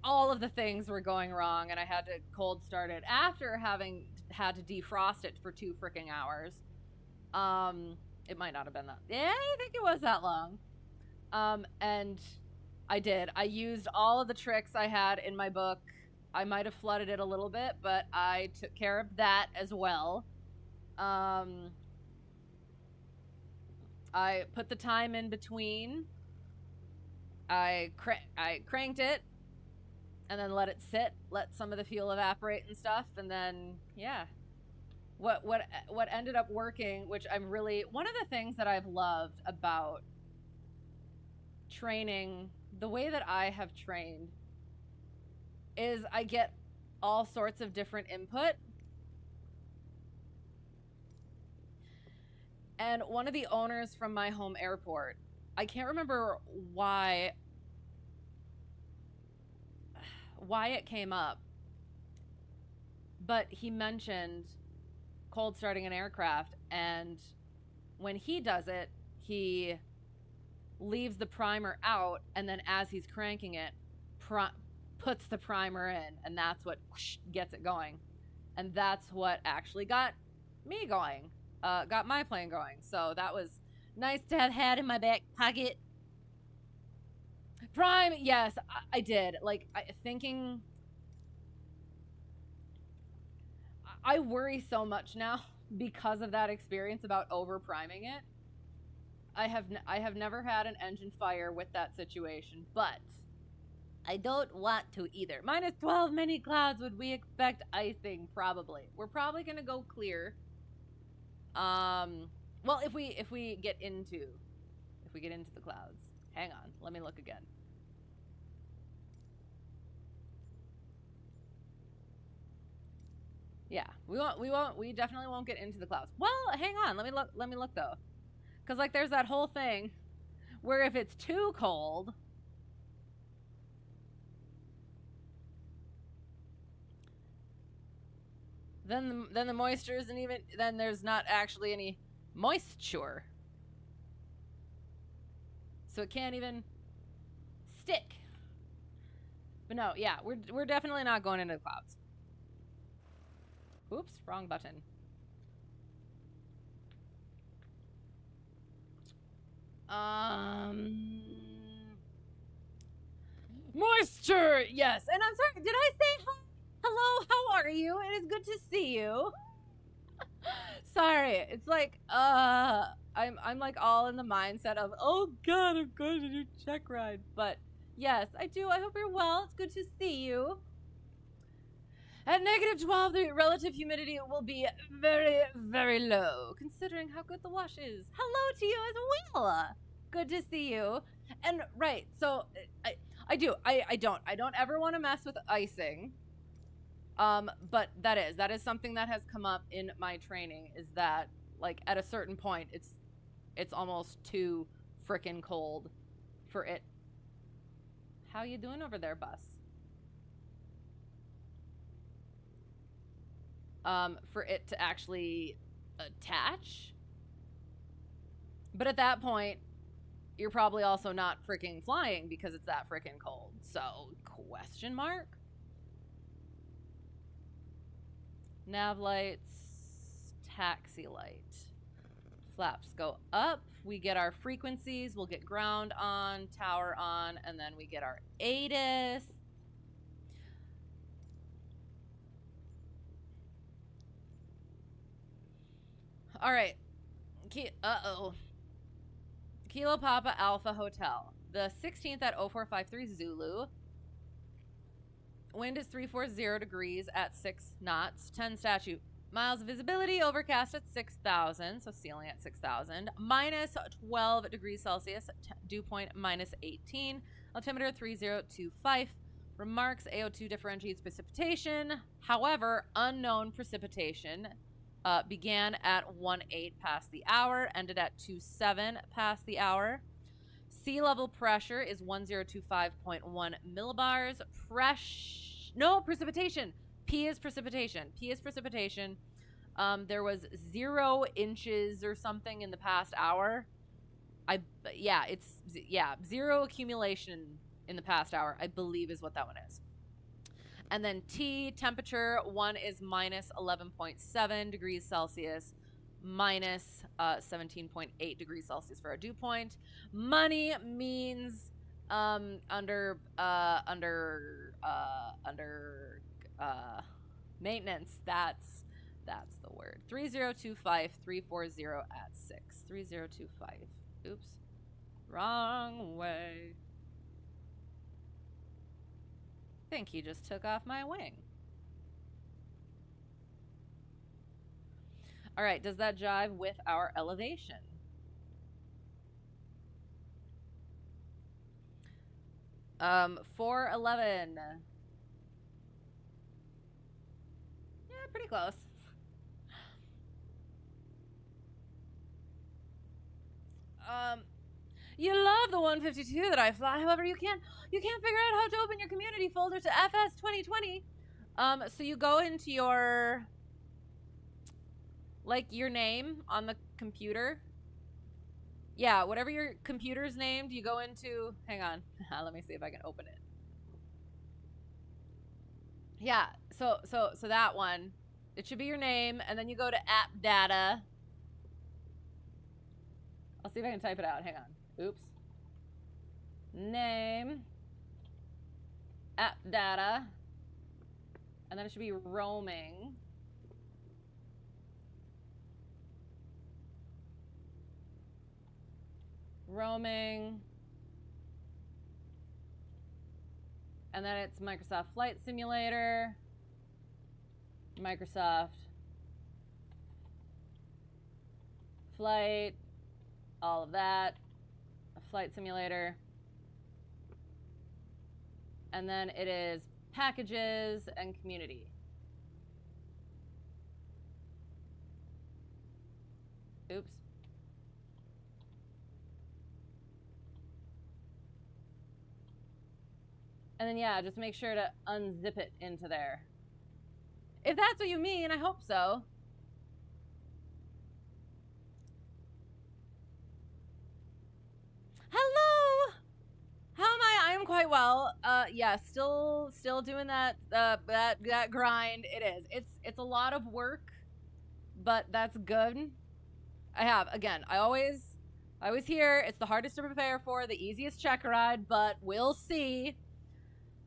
All of the things were going wrong, and I had to cold start it after having had to defrost it for 2 freaking hours. It might not have been that. Yeah, I think it was that long. And I did. I used all of the tricks I had in my book. I might have flooded it a little bit, but I took care of that as well. I put the time in between. I cranked it, and then let it sit, let some of the fuel evaporate and stuff, and then yeah. What ended up working, which I'm really, one of the things that I've loved about training, the way that I have trained, is I get all sorts of different input. And one of the owners from my home airport, I can't remember why it came up, but he mentioned cold starting an aircraft, and when he does it, he leaves the primer out, and then as he's cranking it, puts the primer in, and that's what gets it going. And that's what actually got me going. Got my plane going. So that was nice to have had in my back pocket. Prime, yes, I did. Like, thinking, I worry so much now because of that experience about over priming it. I have never had an engine fire with that situation, but I don't want to either. Minus 12 mini clouds. Would we expect icing? Probably. We're probably gonna go clear. Well, if we get into the clouds. Hang on, let me look again. Yeah, we definitely won't get into the clouds. Well, hang on, let me look though. Cause like there's that whole thing where if it's too cold, then the moisture isn't even, then there's not actually any moisture. So it can't even stick. But no, yeah, we're definitely not going into the clouds. Oops, wrong button. Moisture, yes. And I'm sorry, did I say hello? How are you? It is good to see you. Sorry, it's like I'm like all in the mindset of, oh god, I'm going to do Checkride. But yes, I do. I hope you're well. It's good to see you. At -12, the relative humidity will be very, very low, considering how good the wash is. Hello to you as well. Good to see you. And right, so I don't ever want to mess with icing. But that is something that has come up in my training, is that like at a certain point it's almost too frickin' cold for it. How you doing over there, bus? For it to actually attach. But at that point, you're probably also not freaking flying because it's that freaking cold. So, question mark? Nav lights, taxi light. Flaps go up. We get our frequencies. We'll get ground on, tower on, and then we get our ATIS. All right. Kilo Papa Alpha Hotel. The 16th at 0453 Zulu. Wind is 340 degrees at 6 knots. 10 statute miles of visibility. Overcast at 6,000. So ceiling at 6,000. Minus 12 degrees Celsius. Dew point minus 18. Altimeter 3025. Remarks AO2 differentiates precipitation. However, unknown precipitation began at 1:08 past the hour, ended at 2:07 past the hour. Sea level pressure is 1025.1 millibars. No, precipitation. P is precipitation. P is precipitation. There was 0 inches or something in the past hour. Zero accumulation in the past hour, I believe is what that one is. And then T, temperature, 1 is minus 11.7 degrees Celsius, minus 17.8 degrees Celsius for our dew point. Money means under maintenance. That's the word. 3025-340 at 6. 3025. Oops. Wrong way. I think he just took off my wing. All right, does that jive with our elevation? Um, 411. Yeah, pretty close. You love the 152 that I fly. However, you can't figure out how to open your community folder to FS 2020. So you go into your, like, your name on the computer. Yeah, whatever your computer's named, you go into, hang on. Let me see if I can open it. Yeah, so that one, it should be your name, and then you go to app data. I'll see if I can type it out. Hang on. Oops. Name, app data, and then it should be roaming. Roaming. And then it's Microsoft Flight Simulator, Microsoft Flight, all of that, a Flight Simulator. And then it is packages and community. Oops. And then, yeah, just make sure to unzip it into there. If that's what you mean, I hope so. Hello! How am I? I am quite well. Yeah, still doing that that grind. It is. It's a lot of work, but that's good. I always hear it's the hardest to prepare for, the easiest checkride, but we'll see.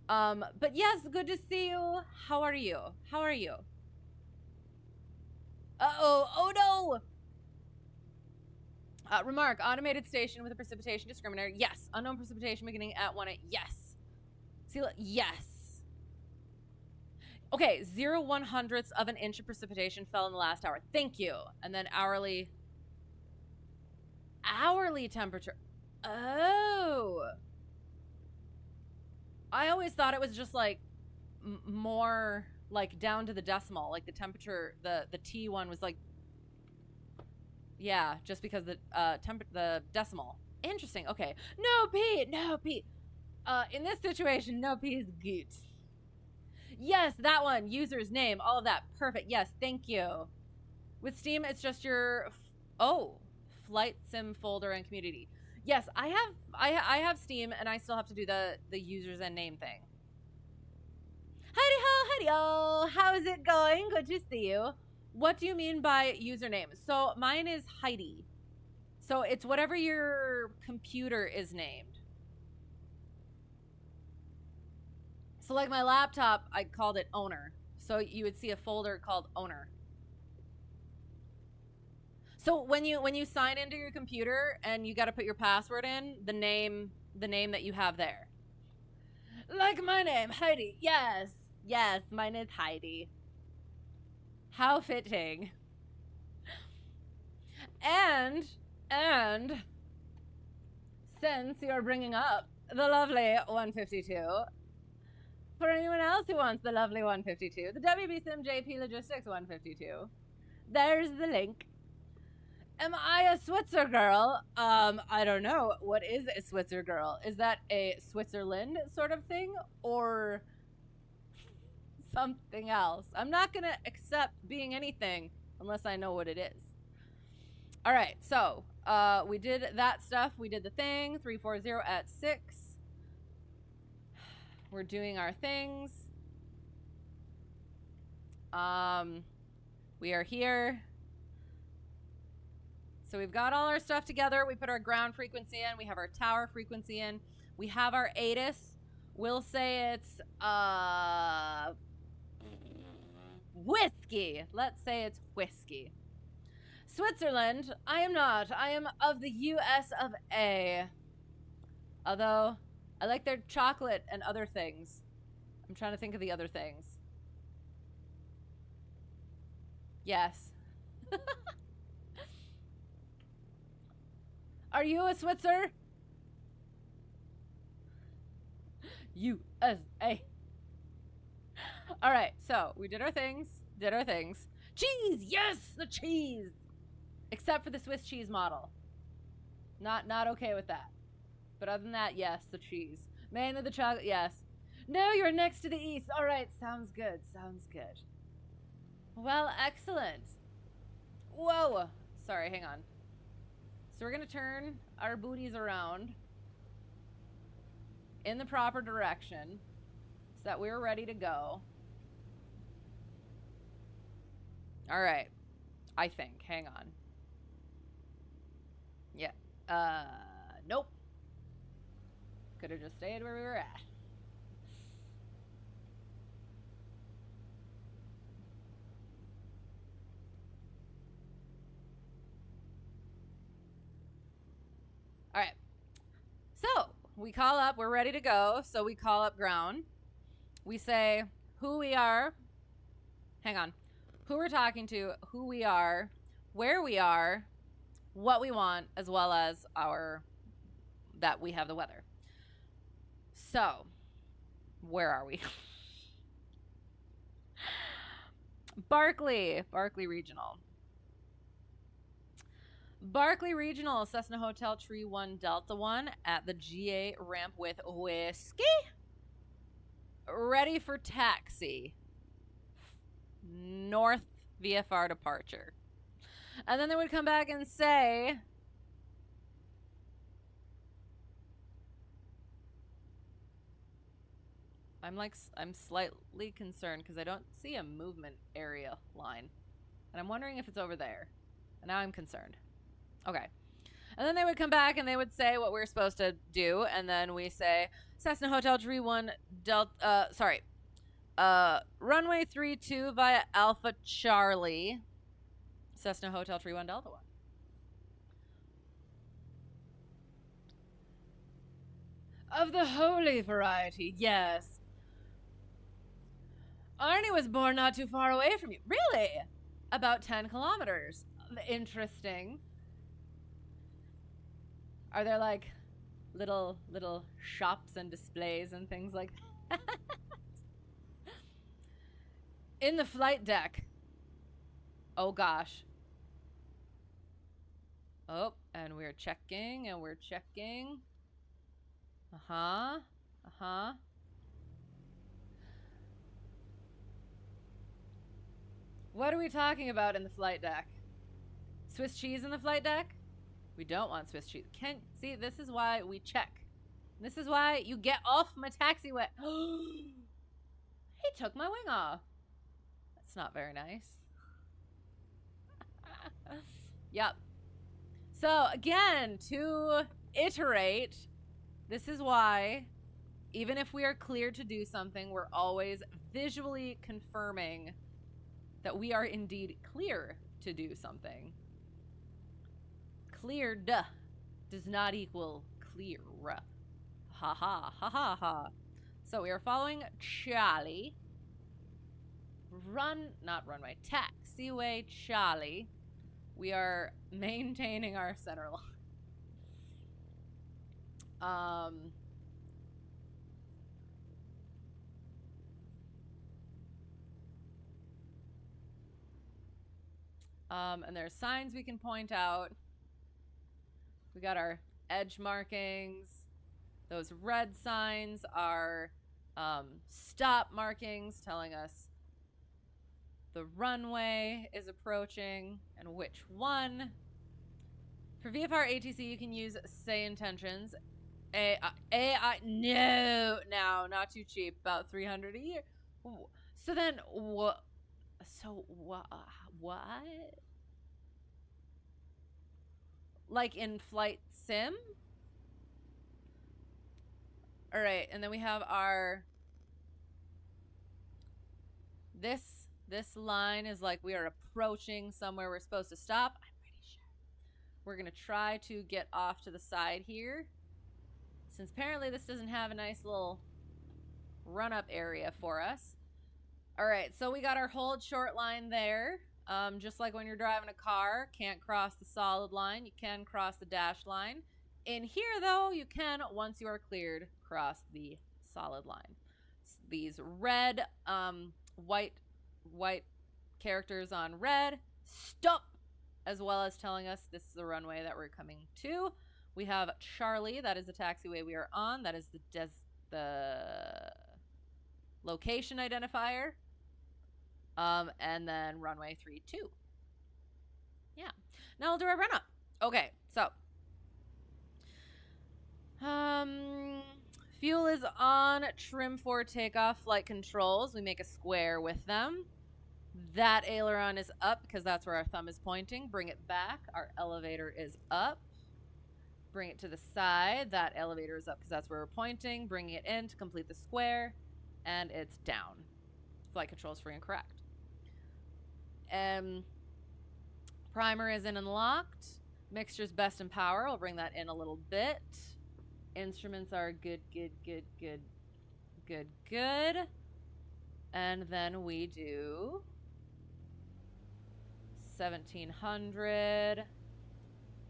But yes, good to see you. How are you? How are you? Oh no! Remark, automated station with a precipitation discriminator. Yes. Unknown precipitation beginning at 1 8. Yes. See, yes. Okay, 0.01 of an inch of precipitation fell in the last hour. Thank you. And then hourly temperature. Oh. I always thought it was just like more like down to the decimal, like the temperature, the T one was like, yeah, just because the decimal. Interesting. Okay. No P. In this situation, no P is good. Yes, that one. User's name, all of that. Perfect. Yes, thank you. With Steam, it's just your flight sim folder and community. Yes, I have Steam, and I still have to do the users and name thing. Howdy ho. How is it going? Good to see you. What do you mean by username? So mine is Heidi. So it's whatever your computer is named. So like my laptop, I called it owner. So you would see a folder called owner. So when you sign into your computer and you got to put your password in, the name that you have there. Like my name, Heidi. Yes. Yes, mine is Heidi. How fitting. And since you're bringing up the lovely 152, for anyone else who wants the lovely 152, the WB Sim JP Logistics 152, there's the link. Am I a Switzer girl? I don't know. What is a Switzer girl? Is that a Switzerland sort of thing or something else? I'm not gonna accept being anything unless I know what it is. All right, so we did that stuff. We did the thing, 340 at 6. We're doing our things. We are here. So we've got all our stuff together. We put our ground frequency in. We have our tower frequency in. We have our ATIS. We'll say it's whiskey. Let's say it's whiskey. Switzerland, I am not. I am of the US of A. Although, I like their chocolate and other things. I'm trying to think of the other things. Yes. Are you a Switzer? USA. All right, so we did our things. Cheese, yes, the cheese. Except for the Swiss cheese model. Not okay with that. But other than that, yes, the cheese. Mainly the chocolate, yes. No, you're next to the east. All right, sounds good. Well, excellent. Whoa. Sorry, hang on. So we're going to turn our booties around in the proper direction so that we're ready to go. All right. I think. Hang on. Yeah. Nope. Could have just stayed where we were at. All right. So we call up, we're ready to go. So we call up ground. We say who we are. Hang on. Who we're talking to, who we are, where we are, what we want, as well as that we have the weather. So, where are we? Barkley Regional. Barkley Regional, Cessna Hotel Tree 1 Delta 1 at the GA ramp with whiskey. Ready for taxi. North VFR departure. And then they would come back and say, I'm slightly concerned because I don't see a movement area line. And I'm wondering if it's over there. And now I'm concerned. Okay. And then they would come back and they would say what we're supposed to do. And then we say, Cessna Hotel Tree 1 Delta, runway 32 via Alpha Charlie. Cessna Hotel Tree 1 Delta 1. Of the holy variety, yes. Arnie was born not too far away from you. Really? About 10 kilometers. Interesting. Are there like little shops and displays and things like that? In the flight deck. Oh gosh. Oh, and we're checking and we're checking. Uh-huh. Uh-huh. What are we talking about in the flight deck? Swiss cheese in the flight deck? We don't want Swiss cheese. See, this is why we check. This is why you get off my taxiway. He took my wing off. That's not very nice. Yep. So again, to iterate, this is why even if we are cleared to do something, we're always visually confirming that we are indeed clear to do something. cleared does not equal clear. Ha ha ha ha ha. So we are following Charlie. Not runway, taxiway Charlie. We are maintaining our center line. And there's signs we can point out. We got our edge markings. Those red signs are stop markings telling us the runway is approaching and which one. For VFR ATC, you can use say intentions. No, not too cheap. About $300 a year. So then what? So what? Like in flight sim? All right, and then we have our this line is like we are approaching somewhere we're supposed to stop. I'm pretty sure. We're gonna try to get off to the side here. Since apparently this doesn't have a nice little run-up area for us. All right, so we got our hold short line there. Just like when you're driving a car, can't cross the solid line. You can cross the dash line. In here, though, you can, once you are cleared, cross the solid line. These red, white characters on red, stop, as well as telling us this is the runway that we're coming to. We have Charlie, that is the taxiway we are on. That is the location identifier. And then runway 32. Yeah. Now we'll do our run up. Okay, so fuel is on, trim for takeoff, flight controls. We make a square with them. That aileron is up because that's where our thumb is pointing. Bring it back. Our elevator is up. Bring it to the side. That elevator is up because that's where we're pointing. Bring it in to complete the square. And it's down. Flight controls free and correct. Primer is in and locked. Mixture's best in power. I'll bring that in a little bit. Instruments are good. And then we do 1700.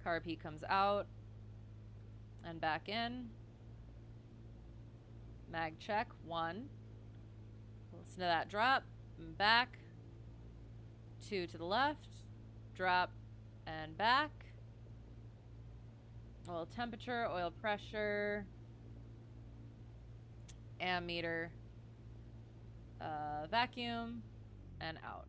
Car P comes out and back in. Mag check 1. Listen to that drop. Back. 2 to the left. Drop and back. Oil temperature, oil pressure, ammeter, vacuum, and out.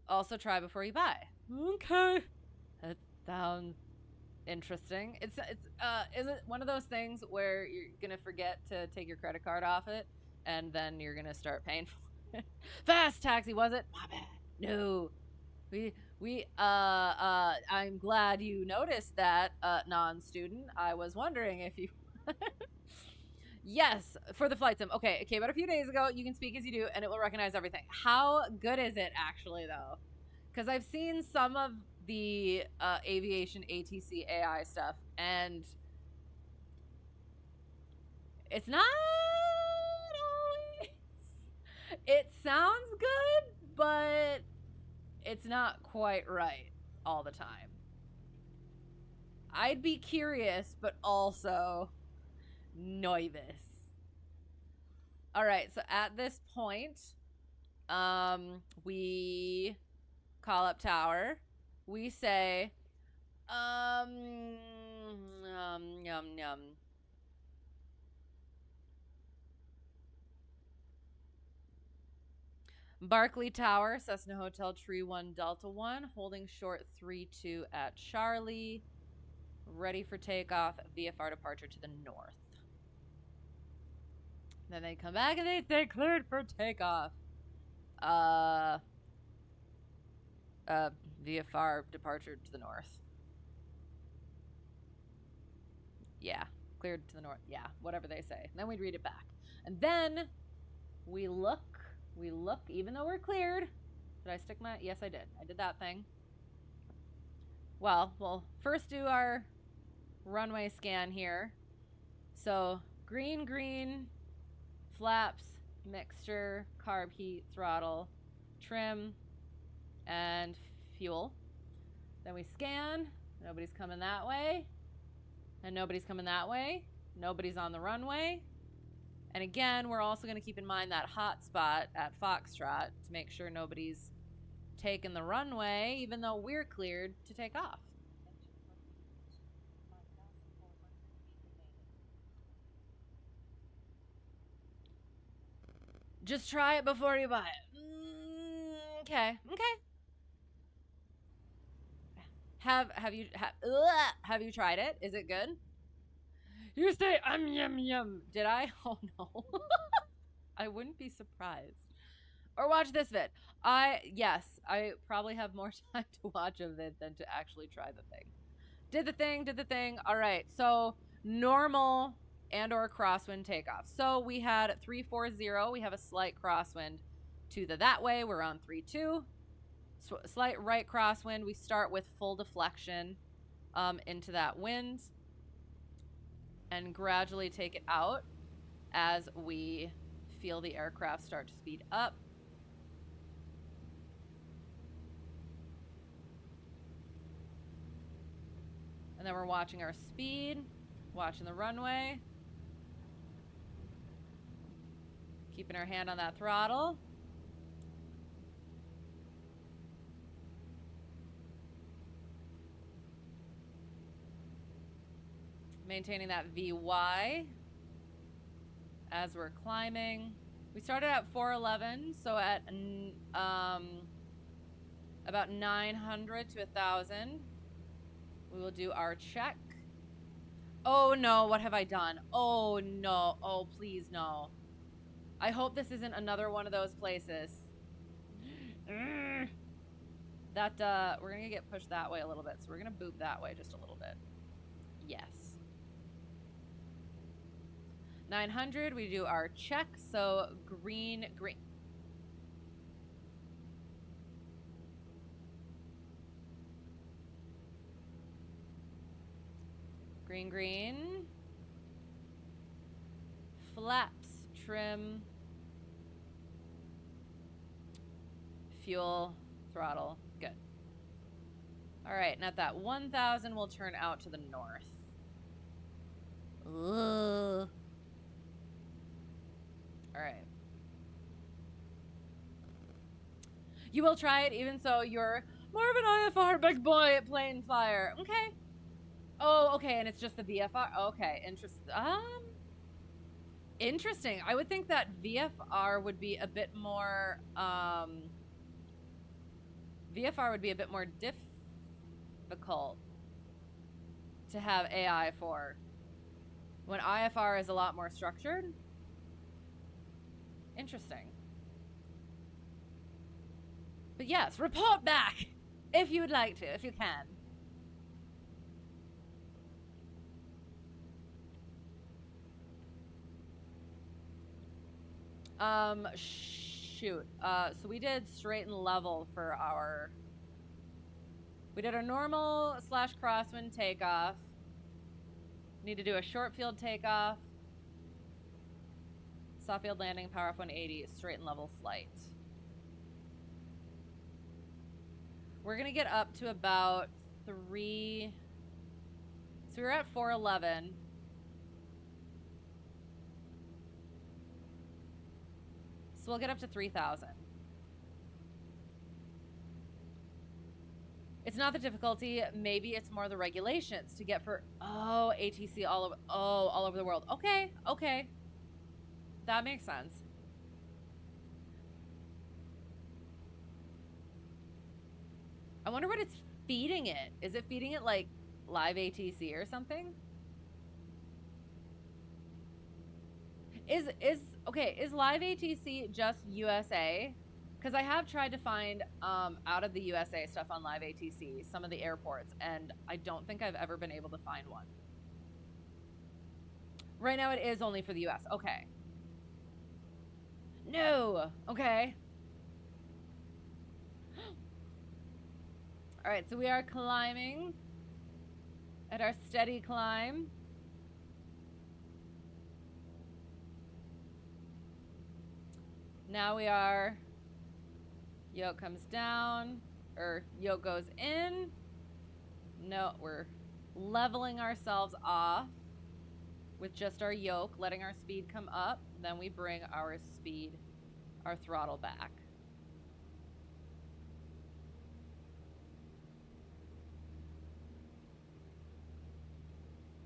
Also try before you buy. Okay. That sounds interesting. Is it one of those things where you're gonna forget to take your credit card off it and then you're gonna start paying for it? Fast taxi, was it? My bad. No. I'm glad you noticed that, non-student. I was wondering if you Yes, for the flight sim. Okay, it came out a few days ago. You can speak as you do, and it will recognize everything. How good is it, actually, though? Because I've seen some of the aviation ATC AI stuff, and it's not always. It sounds good, but it's not quite right all the time. I'd be curious, but also nervous. All right, so at this point, we call up tower. We say, Barclay Tower, Cessna Hotel, Tree 1, Delta 1, holding short 3-2 at Charlie. Ready for takeoff, VFR departure to the north. Then they come back and they say cleared for takeoff. VFR departure to the north. Yeah, cleared to the north. Yeah, whatever they say. And then we'd read it back. And then we look, even though we're cleared, Did I stick my? Yes, I did. I did that thing. Well, we'll first do our runway scan here. So green, green, flaps, mixture, carb heat, throttle, trim, and fuel. Then we scan. Nobody's coming that way. And nobody's coming that way. Nobody's on the runway. And again, we're also going to keep in mind that hot spot at Foxtrot to make sure nobody's taken the runway, even though we're cleared to take off. Just try it before you buy it. Okay. Have you tried it? Is it good? You say yum. Did I? Oh no. I wouldn't be surprised. Or watch this vid. Yes, I probably have more time to watch a vid than to actually try the thing. Did the thing. All right, so normal and or crosswind takeoff. So we had 340. We have a slight crosswind to that way. We're on 32. So slight right crosswind. We start with full deflection into that wind and gradually take it out as we feel the aircraft start to speed up. And then we're watching our speed, watching the runway, keeping our hand on that throttle. Maintaining that VY as we're climbing. We started at 411, so at about 900 to 1,000, we will do our check. Oh no, what have I done? Oh no, oh please no. I hope this isn't another one of those places. That, we're gonna get pushed that way a little bit, so we're gonna boop that way just a little bit. Yes. 900, we do our check, so green. Green. Flaps, trim, fuel, throttle, good. All right, and at that 1,000, we'll turn out to the north. Ugh. All right. You will try it, even so you're more of an IFR big boy at plane flyer. Okay. Oh, okay, and it's just the VFR. Okay, interesting. I would think that VFR would be a bit more difficult to have AI for, when IFR is a lot more structured. Interesting. But yes, report back if you would like to, if you can. Shoot. So we did straight and level for our... We did our normal / crosswind takeoff. Need to do a short field takeoff. Soft field landing, power off 180, straight and level flight. We're gonna get up to about 3... So we were at 411. So we'll get up to 3,000. It's not the difficulty. Maybe it's more the regulations to get for... Oh, ATC all over the world. Okay. That makes sense. I wonder what it's feeding it. Is it feeding it like live ATC or something? Is live ATC just USA? Because I have tried to find out of the USA stuff on live ATC, some of the airports, and I don't think I've ever been able to find one. Right now it is only for the US. Okay. No. Okay. All right, so we are climbing at our steady climb. Now we are, yoke comes down, or yoke goes in. No, we're leveling ourselves off with just our yoke, letting our speed come up. Then we bring our speed, our throttle back.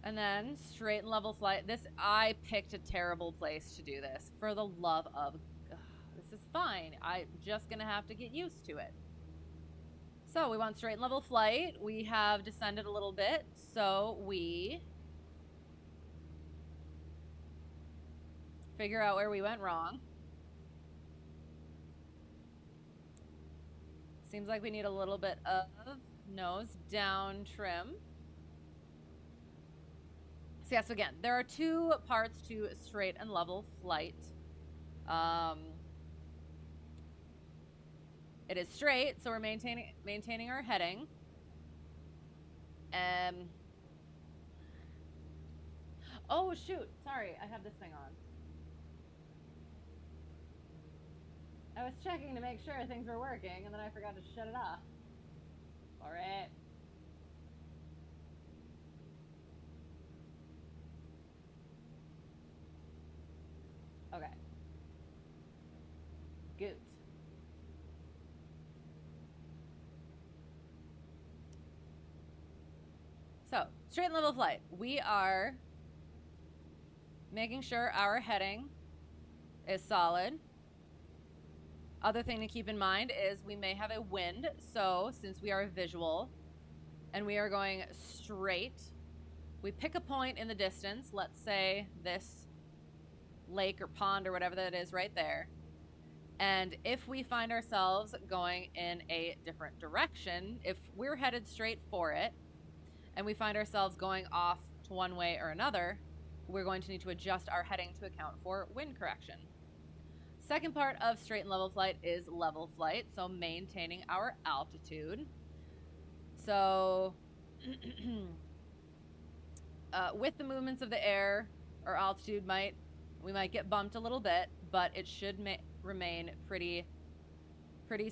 And then straight and level flight. I picked a terrible place to do this. For the love of, this is fine. I'm just gonna have to get used to it. So we want straight and level flight. We have descended a little bit, so we figure out where we went wrong. Seems like we need a little bit of nose down trim. So yes, again, there are two parts to straight and level flight. It is straight, so we're maintaining our heading. Oh shoot, sorry, I have this thing on. I was checking to make sure things were working, and then I forgot to shut it off. All right. Okay. Good. So, straight and level flight. We are making sure our heading is solid. Other thing to keep in mind is we may have a wind. So, since we are visual and we are going straight, we pick a point in the distance. Let's say this lake or pond or whatever that is right there. And if we find ourselves going in a different direction, if we're headed straight for it and we find ourselves going off to one way or another, we're going to need to adjust our heading to account for wind correction. Second part of straight and level flight is level flight, so maintaining our altitude. So with the movements of the air, our altitude we might get bumped a little bit, but it should remain pretty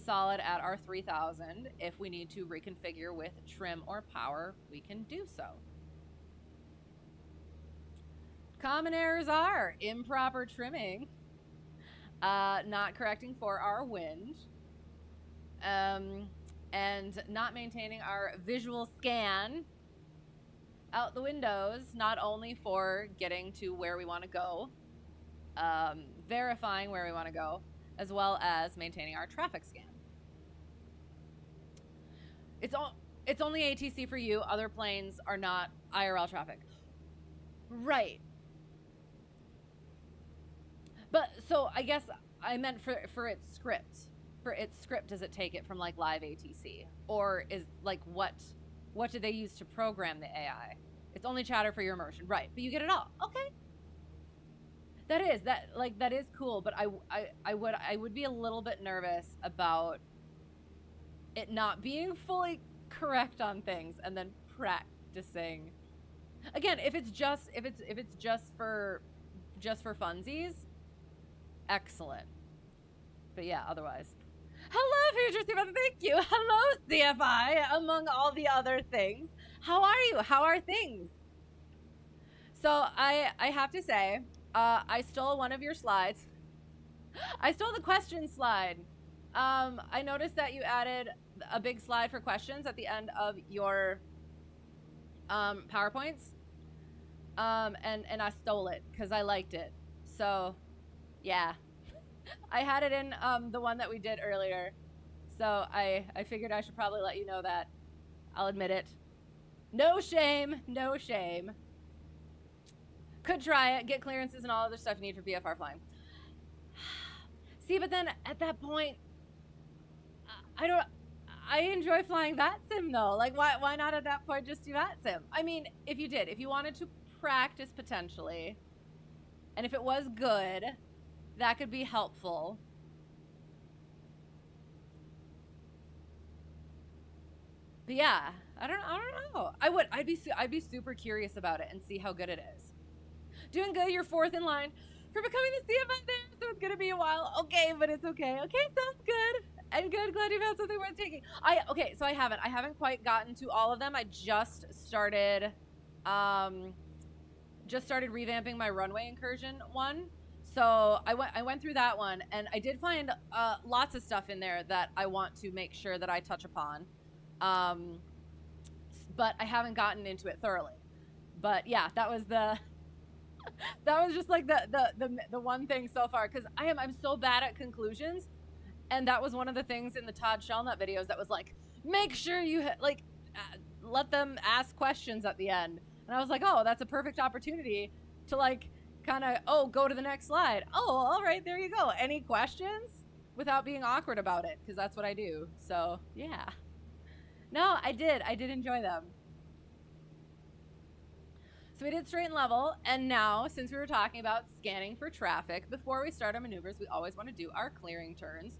solid at our 3000. If we need to reconfigure with trim or power, we can do so. Common errors are improper trimming, not correcting for our wind, and not maintaining our visual scan out the windows, not only for getting to where we want to go, verifying where we want to go, as well as maintaining our traffic scan. It's only ATC for you. Other planes are not IRL traffic. Right. But so I guess I meant for its script. For its script, does it take it from like live ATC, or is like what do they use to program the AI? It's only chatter for your immersion, right? But you get it all. Okay. That is cool, but I would be a little bit nervous about it not being fully correct on things and then practicing. Again, if it's just for funsies, excellent. But yeah, otherwise. Hello, Future CFI. Thank you. Hello, CFI. Among all the other things, how are you? How are things? So I have to say, I stole one of your slides. I stole the question slide. I noticed that you added a big slide for questions at the end of your PowerPoints. And I stole it because I liked it. So yeah, I had it in the one that we did earlier. So I figured I should probably let you know that. I'll admit it. No shame, no shame. Could try it, get clearances and all other stuff you need for BFR flying. See, but then at that point, I enjoy flying that sim though. Like why not at that point just do that sim? I mean, if you wanted to practice potentially, and if it was good, that could be helpful. But yeah, I don't know. I'd be super curious about it and see how good it is. Doing good. You're fourth in line for becoming the CFI there, so it's gonna be a while. Okay, but it's okay. Okay, sounds good. And good. Glad you found something worth taking. So I haven't quite gotten to all of them. I just started revamping my runway incursion one. So I went through that one, and I did find lots of stuff in there that I want to make sure that I touch upon. But I haven't gotten into it thoroughly. But yeah, that was just like the one thing so far, because I'm so bad at conclusions, and that was one of the things in the Todd Shellnut videos that was like, make sure you let them ask questions at the end. And I was like, oh, that's a perfect opportunity to like kind of go to the next slide. Oh, all right, there you go. Any questions? Without being awkward about it, because that's what I do. So yeah. No, I did enjoy them. So we did straight and level, and now, since we were talking about scanning for traffic, before we start our maneuvers, we always want to do our clearing turns.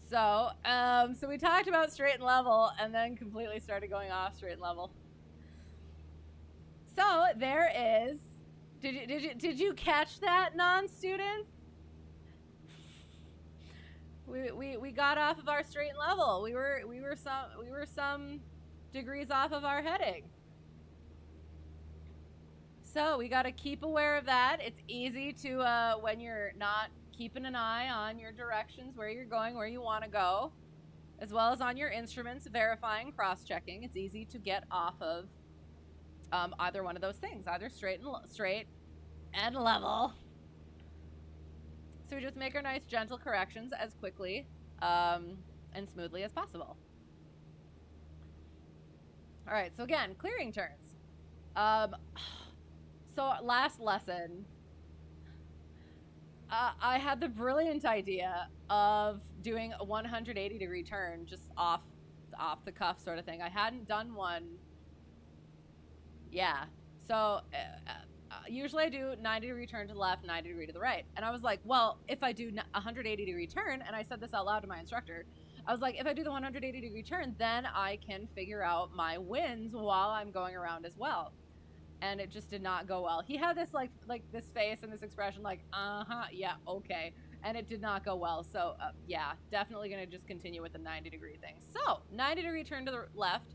So, so we talked about straight and level, and then completely started going off straight and level. So there is. Did you catch that, non-students? We got off of our straight and level. We were some degrees off of our heading. So we got to keep aware of that. It's easy to, when you're not keeping an eye on your directions, where you're going, where you want to go, as well as on your instruments, verifying, cross-checking. It's easy to get off of either one of those things, either straight and level. So we just make our nice, gentle corrections as quickly and smoothly as possible. All right, so again, clearing turns. So last lesson, I had the brilliant idea of doing a 180-degree turn, just off the cuff sort of thing. I hadn't done one. Yeah. So usually I do 90-degree turn to the left, 90-degree to the right. And I was like, well, if I do a 180-degree turn, and I said this out loud to my instructor, I was like, if I do the 180-degree turn, then I can figure out my winds while I'm going around as well. And it just did not go well. He had this like this face and this expression like, yeah, okay. And it did not go well. So yeah, definitely gonna just continue with the 90-degree thing. So 90-degree turn to the left.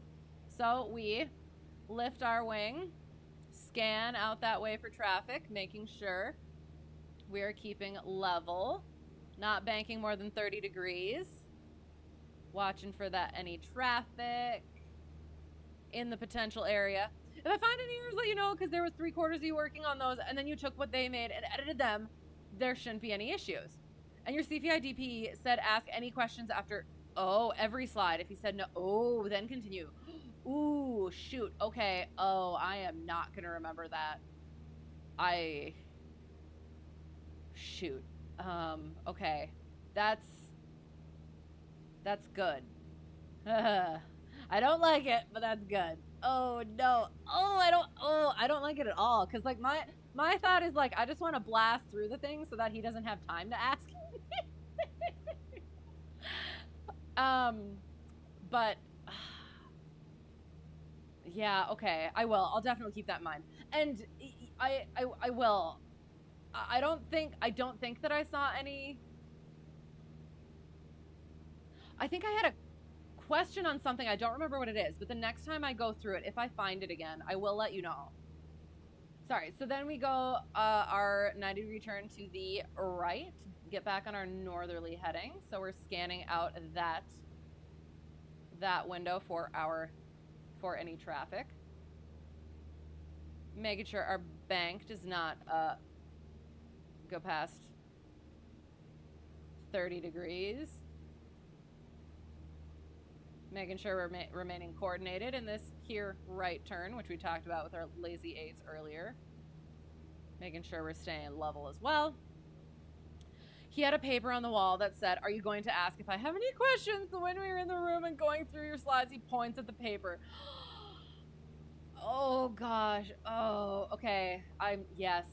So we lift our wing, scan out that way for traffic, making sure we are keeping level, not banking more than 30 degrees, watching for that any traffic in the potential area. If I find any errors, let you know, because there was 3/4 of you working on those, and then you took what they made and edited them, there shouldn't be any issues. And your CFI DP said ask any questions after, every slide. If he said no, then continue. Ooh, shoot. Okay. Oh, I am not going to remember that. Shoot. Okay. That's good. I don't like it, but that's good. Oh no. I don't like it at all. Cause like my thought is like, I just want to blast through the thing so that he doesn't have time to ask. But yeah, okay. I'll definitely keep that in mind. And I will. I don't think that I saw any. I think I had a question on something. I don't remember what it is, but the next time I go through it, if I find it again, I will let you know. Sorry. So then we go our 90-degree turn to the right, get back on our northerly heading. So we're scanning out that window for any traffic, making sure our bank does not go past 30 degrees. Making sure we're remaining coordinated in this here right turn, which we talked about with our lazy 8s earlier. Making sure we're staying level as well. He had a paper on the wall that said, are you going to ask if I have any questions? So when we were in the room and going through your slides, he points at the paper. Oh gosh. Oh, okay. Yes.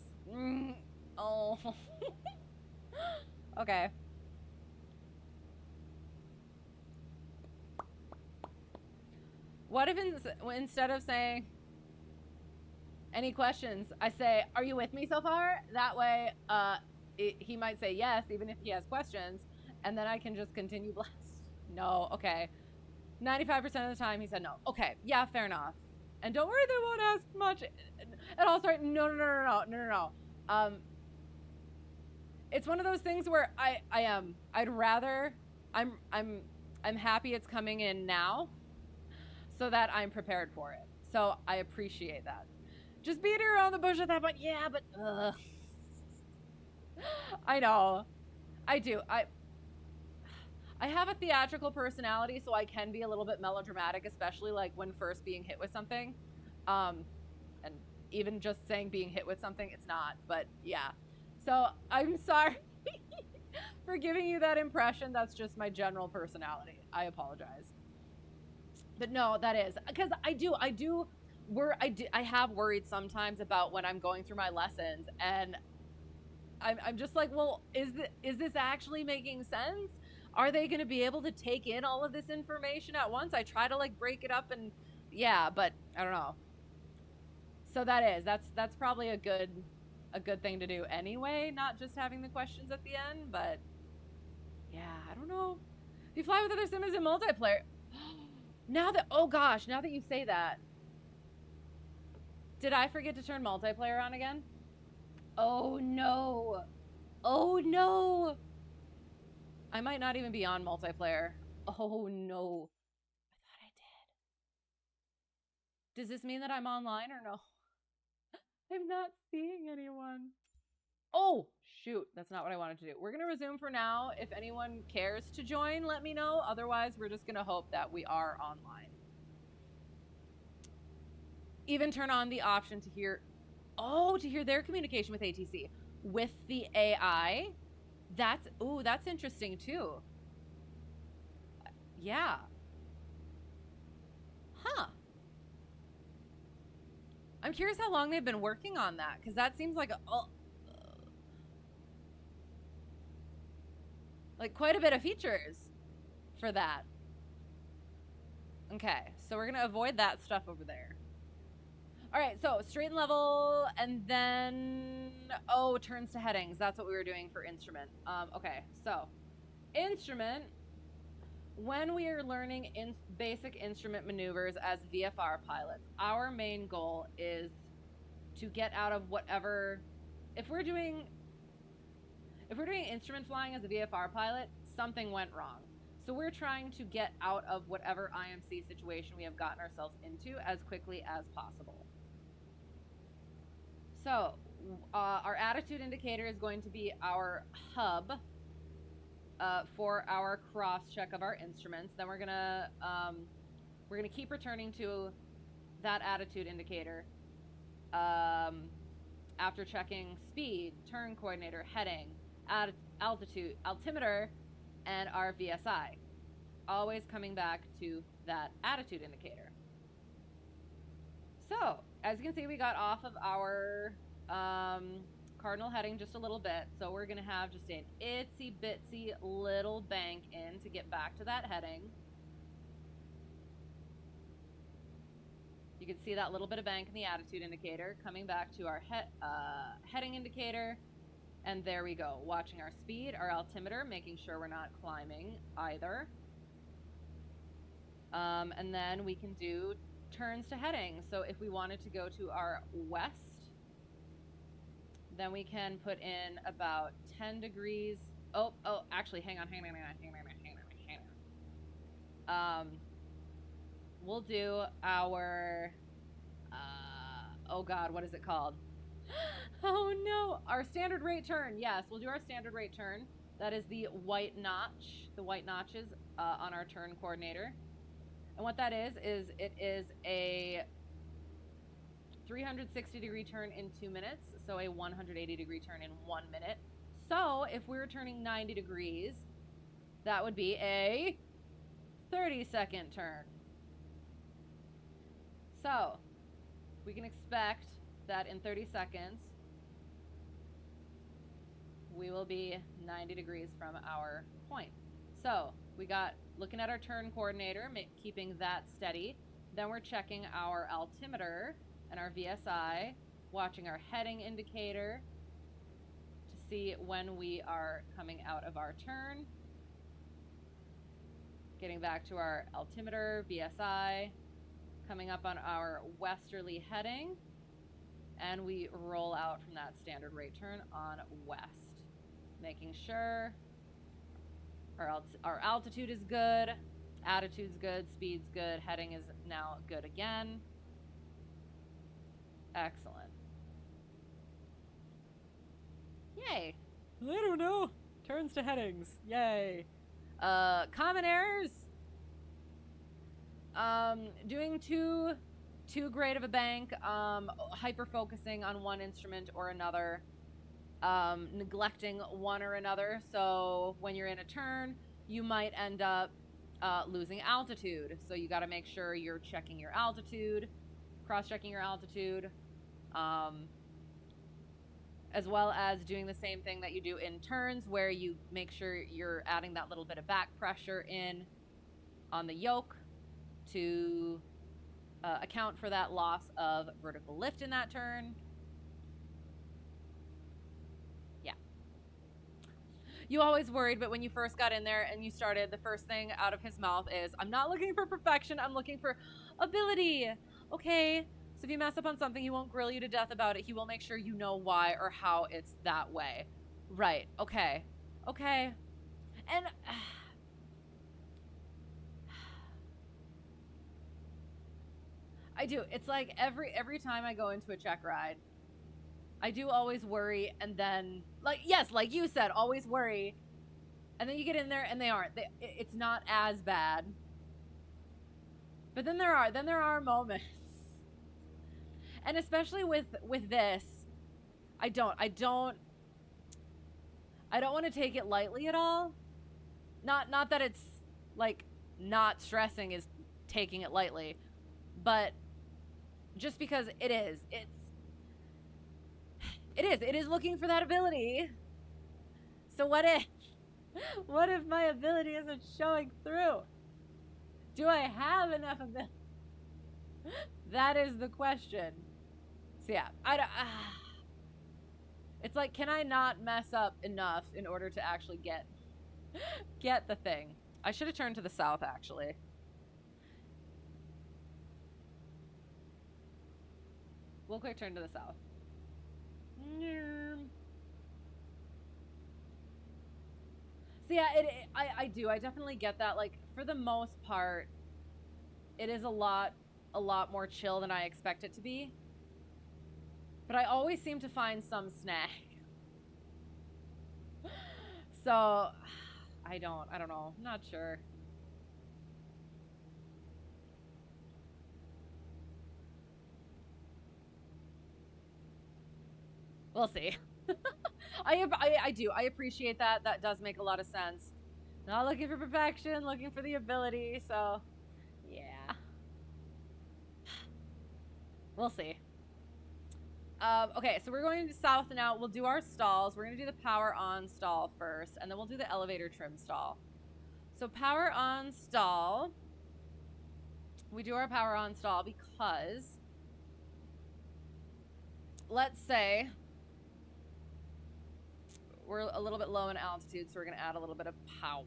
Oh. Okay. What if instead of saying, any questions, I say, are you with me so far? That way, he might say yes, even if he has questions, and then I can just continue blast. No, okay. 95% of the time he said no. Okay, yeah, fair enough. And don't worry, they won't ask much. And I'll start, no. It's one of those things where I'd rather, I'm happy it's coming in now so that I'm prepared for it. So I appreciate that. Just beating around the bush at that point, yeah, but I know. I do. I have a theatrical personality, so I can be a little bit melodramatic, especially like when first being hit with something. And even just saying being hit with something, it's not, but yeah. So I'm sorry for giving you that impression. That's just my general personality. I apologize. But no, that is because I have worried sometimes about when I'm going through my lessons, and I'm just like, well, is this actually making sense? Are they going to be able to take in all of this information at once? I try to like break it up, and yeah, but I don't know. So that's probably a good thing to do anyway, not just having the questions at the end, but yeah, I don't know. If you fly with other sims in multiplayer, now that you say that, did I forget to turn multiplayer on again? Oh no. Oh no. I might not even be on multiplayer. Oh no. I thought I did. Does this mean that I'm online or no? I'm not seeing anyone. Oh, shoot. That's not what I wanted to do. We're going to resume for now. If anyone cares to join, let me know. Otherwise, we're just going to hope that we are online. Even turn on the option to hear their communication with ATC. With the AI. That's interesting too. Yeah. Huh. I'm curious how long they've been working on that, because that seems like like quite a bit of features for that. Okay, so we're gonna avoid that stuff over there. All right, so straighten level, and then turns to headings. That's what we were doing for instrument. Okay, so instrument. When we are learning basic instrument maneuvers as VFR pilots, our main goal is to get out of whatever. If we're doing instrument flying as a VFR pilot, something went wrong. So we're trying to get out of whatever IMC situation we have gotten ourselves into as quickly as possible. So our attitude indicator is going to be our hub for our cross check of our instruments. Then we're gonna keep returning to that attitude indicator after checking speed, turn coordinator, heading, altitude, altimeter, and our VSI. Always coming back to that attitude indicator. So as you can see, we got off of our cardinal heading just a little bit, so we're gonna have just an itsy bitsy little bank in to get back to that heading. You can see that little bit of bank in the attitude indicator, coming back to our heading indicator, and there we go. Watching our speed, our altimeter, making sure we're not climbing either. And then we can do turns to heading. So if we wanted to go to our west, then we can put in about 10 degrees. Actually, hang on. We'll do our, what is it called? Oh no, our standard rate turn. Yes, we'll do our standard rate turn. That is the white notches on our turn coordinator. And what that is it is a 360-degree turn in 2 minutes, so a 180-degree turn in 1 minute. So if we were turning 90 degrees, that would be a 30-second turn. So we can expect that in 30 seconds, we will be 90 degrees from our point. So we got, looking at our turn coordinator, keeping that steady. Then we're checking our altimeter and our VSI, watching our heading indicator to see when we are coming out of our turn. Getting back to our altimeter, VSI, coming up on our westerly heading, and we roll out from that standard rate turn on west, making sure our altitude is good, attitude's good, speed's good, heading is now good again. Excellent. Yay. I don't know. Turns to headings. Yay. Common errors. Doing too great of a bank, hyper focusing on one instrument or another, neglecting one or another. So when you're in a turn, you might end up losing altitude. So you got to make sure you're checking your altitude, cross-checking your altitude, as well as doing the same thing that you do in turns, where you make sure you're adding that little bit of back pressure in on the yoke to account for that loss of vertical lift in that turn. Yeah. You always worried, but when you first got in there and you started, the first thing out of his mouth is, I'm not looking for perfection, I'm looking for ability. Okay. So if you mess up on something, he won't grill you to death about it. He will make sure you know why or how it's that way. Right. Okay. Okay. And I do. It's like every time I go into a check ride, I do always worry, and then, like, yes, like you said, always worry, and then you get in there and they aren't. It's not as bad. But then there are moments. And especially with this, I don't want to take it lightly at all. Not that it's like not stressing is taking it lightly, but just because it is looking for that ability. So what if my ability isn't showing through? Do I have enough ability? That is the question. So yeah, it's like, can I not mess up enough in order to actually get the thing? I should have turned to the south, actually. We'll quick turn to the south. So yeah, I definitely get that. Like, for the most part, it is a lot more chill than I expect it to be. But I always seem to find some snag. So, I don't know. I'm not sure. We'll see. I do. I appreciate that. That does make a lot of sense. Not looking for perfection, looking for the ability. So, yeah. We'll see. Okay, so we're going south now. We'll do our stalls. We're going to do the power on stall first, and then we'll do the elevator trim stall. So power on stall. We do our power on stall because, let's say we're a little bit low in altitude, so we're going to add a little bit of power.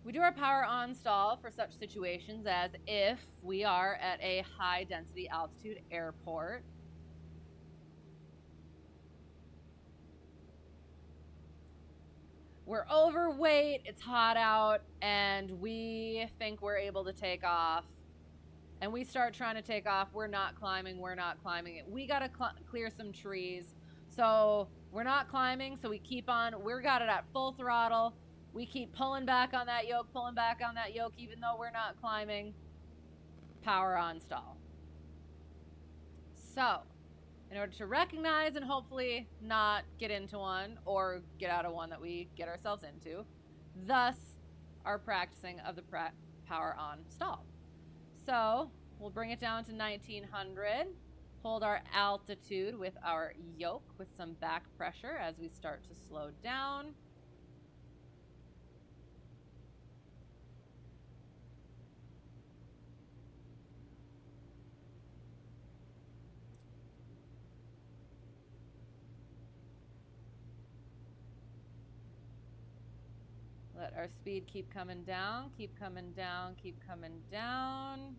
We do our power on stall for such situations as if we are at a high density altitude airport. We're overweight, it's hot out, and we think we're able to take off. And we start trying to take off. We're not climbing it. We got to clear some trees. So we're not climbing, so we keep on. We've got it at full throttle. We keep pulling back on that yoke, even though we're not climbing. Power on stall. So, in order to recognize and hopefully not get into one or get out of one that we get ourselves into, thus our practicing of the power on stall. So, we'll bring it down to 1900. Hold our altitude with our yoke with some back pressure as we start to slow down. Let our speed keep coming down, keep coming down, keep coming down.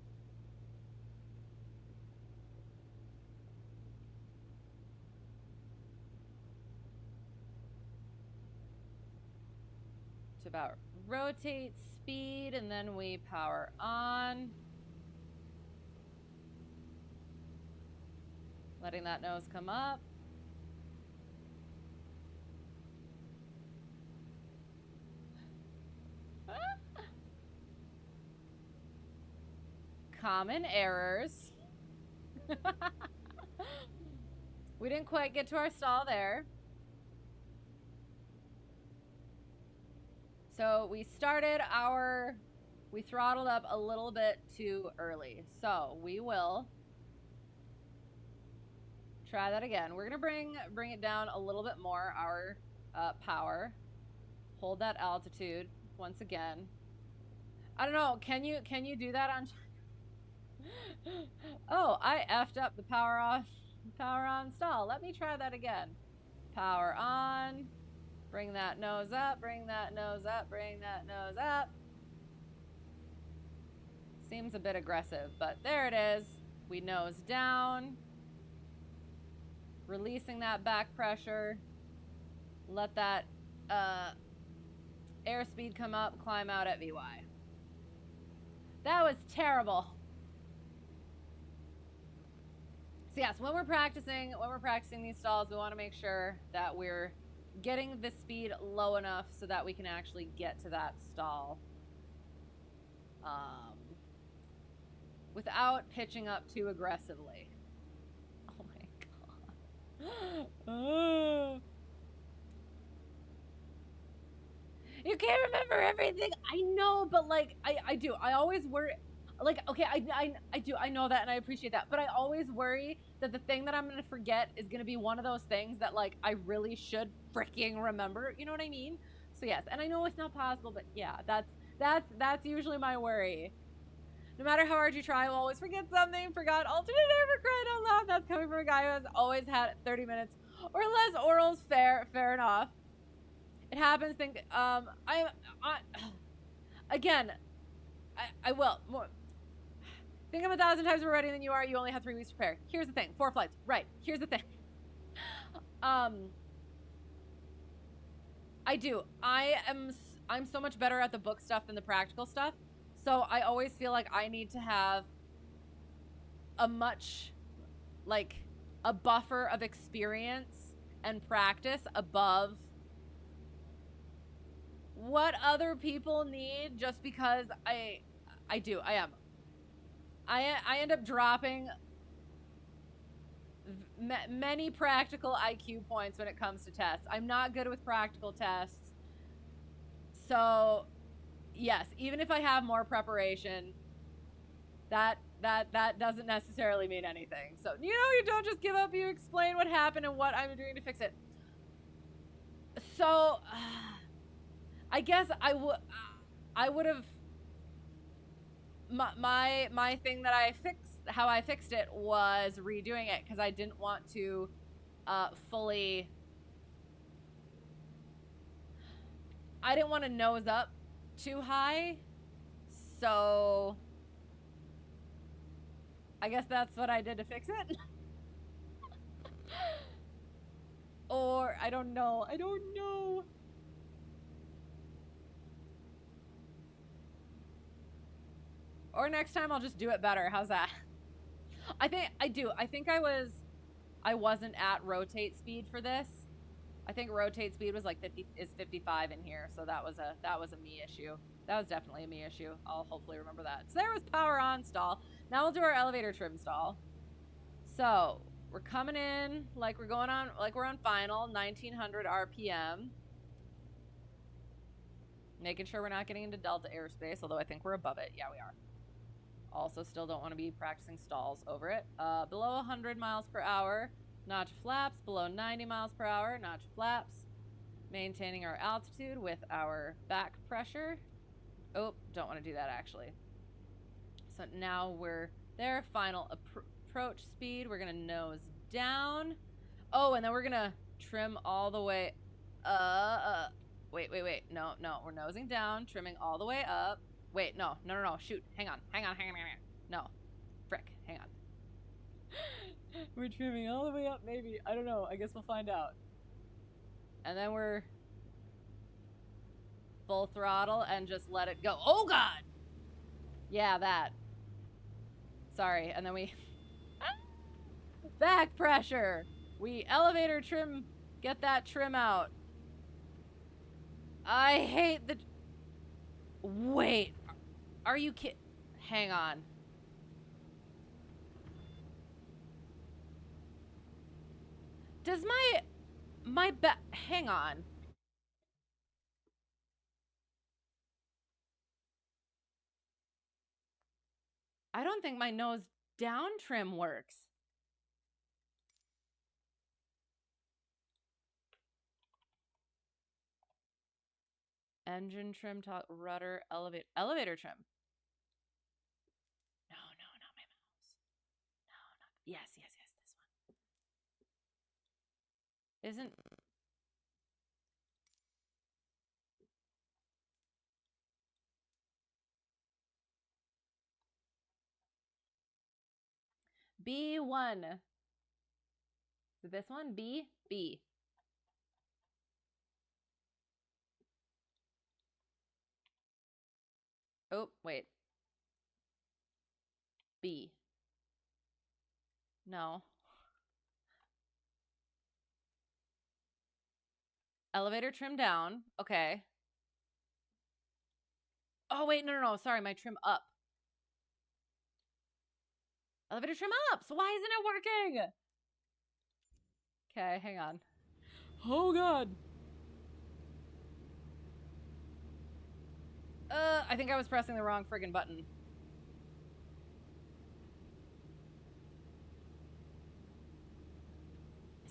To about rotate speed, and then we power on. Letting that nose come up. Common errors. We didn't quite get to our stall there. So we throttled up a little bit too early. So we will try that again. We're gonna bring it down a little bit more, our power. Hold that altitude once again. I don't know, can you do that on Oh, I effed up the power on stall. Let me try that again. Power on. Bring that nose up, bring that nose up, bring that nose up. Seems a bit aggressive, but there it is. We nose down. Releasing that back pressure. Let that airspeed come up, climb out at VY. That was terrible. So yes, when we're practicing these stalls, we want to make sure that we're getting the speed low enough so that we can actually get to that stall without pitching up too aggressively. Oh my god. You can't remember everything. I know, but like I do. I always worry. Like, okay, I do. I know that and I appreciate that. But I always worry that the thing that I'm going to forget is going to be one of those things that like I really should freaking remember. You know what I mean? So yes, and I know it's not possible, but yeah, that's usually my worry. No matter how hard you try, you'll always forget something. Forgot alternate air for crying out loud. That's coming from a guy who has always had 30 minutes or less orals. Fair enough. It happens. Again, I will. Think I'm 1,000 times more ready than you are. You only have 3 weeks to prepare. Here's the thing. 4 flights. Right. Here's the thing. I do. I'm so much better at the book stuff than the practical stuff. So I always feel like I need to have a buffer of experience and practice above what other people need, just because I end up dropping many practical IQ points when it comes to tests. I'm not good with practical tests. So yes, even if I have more preparation, that doesn't necessarily mean anything. So, you don't just give up, you explain what happened and what I'm doing to fix it. So I guess I would have, my thing that how I fixed it was redoing it, because I didn't want to I didn't want to nose up too high, so I guess that's what I did to fix it. Or I don't know. Or next time I'll just do it better. How's that? I think I wasn't at rotate speed for this. I think rotate speed was like 55 in here, so that was a me issue. That was definitely a me issue. I'll hopefully remember that. So there was power on stall. Now we'll do our elevator trim stall. So we're coming in like we're on final, 1900 RPM. Making sure we're not getting into delta airspace, although I think we're above it. Yeah, we are. Also still don't want to be practicing stalls over it. Below 100 miles per hour, notch flaps. Below 90 miles per hour, notch flaps. Maintaining our altitude with our back pressure. Oh, don't want to do that actually. So now we're there. Final approach speed. We're going to nose down. Oh, and then we're going to trim all the way. Wait. No. We're nosing down, trimming all the way up. Wait, no. Shoot. Hang on. No. Frick. Hang on. We're trimming all the way up, maybe. I don't know. I guess we'll find out. And then we're full throttle and just let it go. Oh, God! Yeah, that. Sorry. And then we... back pressure! We elevator trim... Get that trim out. I hate the... Wait. Are you kidding? Hang on. Does my back... Hang on. I don't think my nose down trim works. Engine trim, rudder, elevator trim. No, not my mouse. No, not... Yes, this one. Isn't... B1. Is it this one? B? B. Oh, wait. B. No. Elevator trim down. Okay. Oh, wait, no. Sorry, my trim up. Elevator trim up. So why isn't it working? Okay, hang on. Oh, God. I think I was pressing the wrong friggin' button.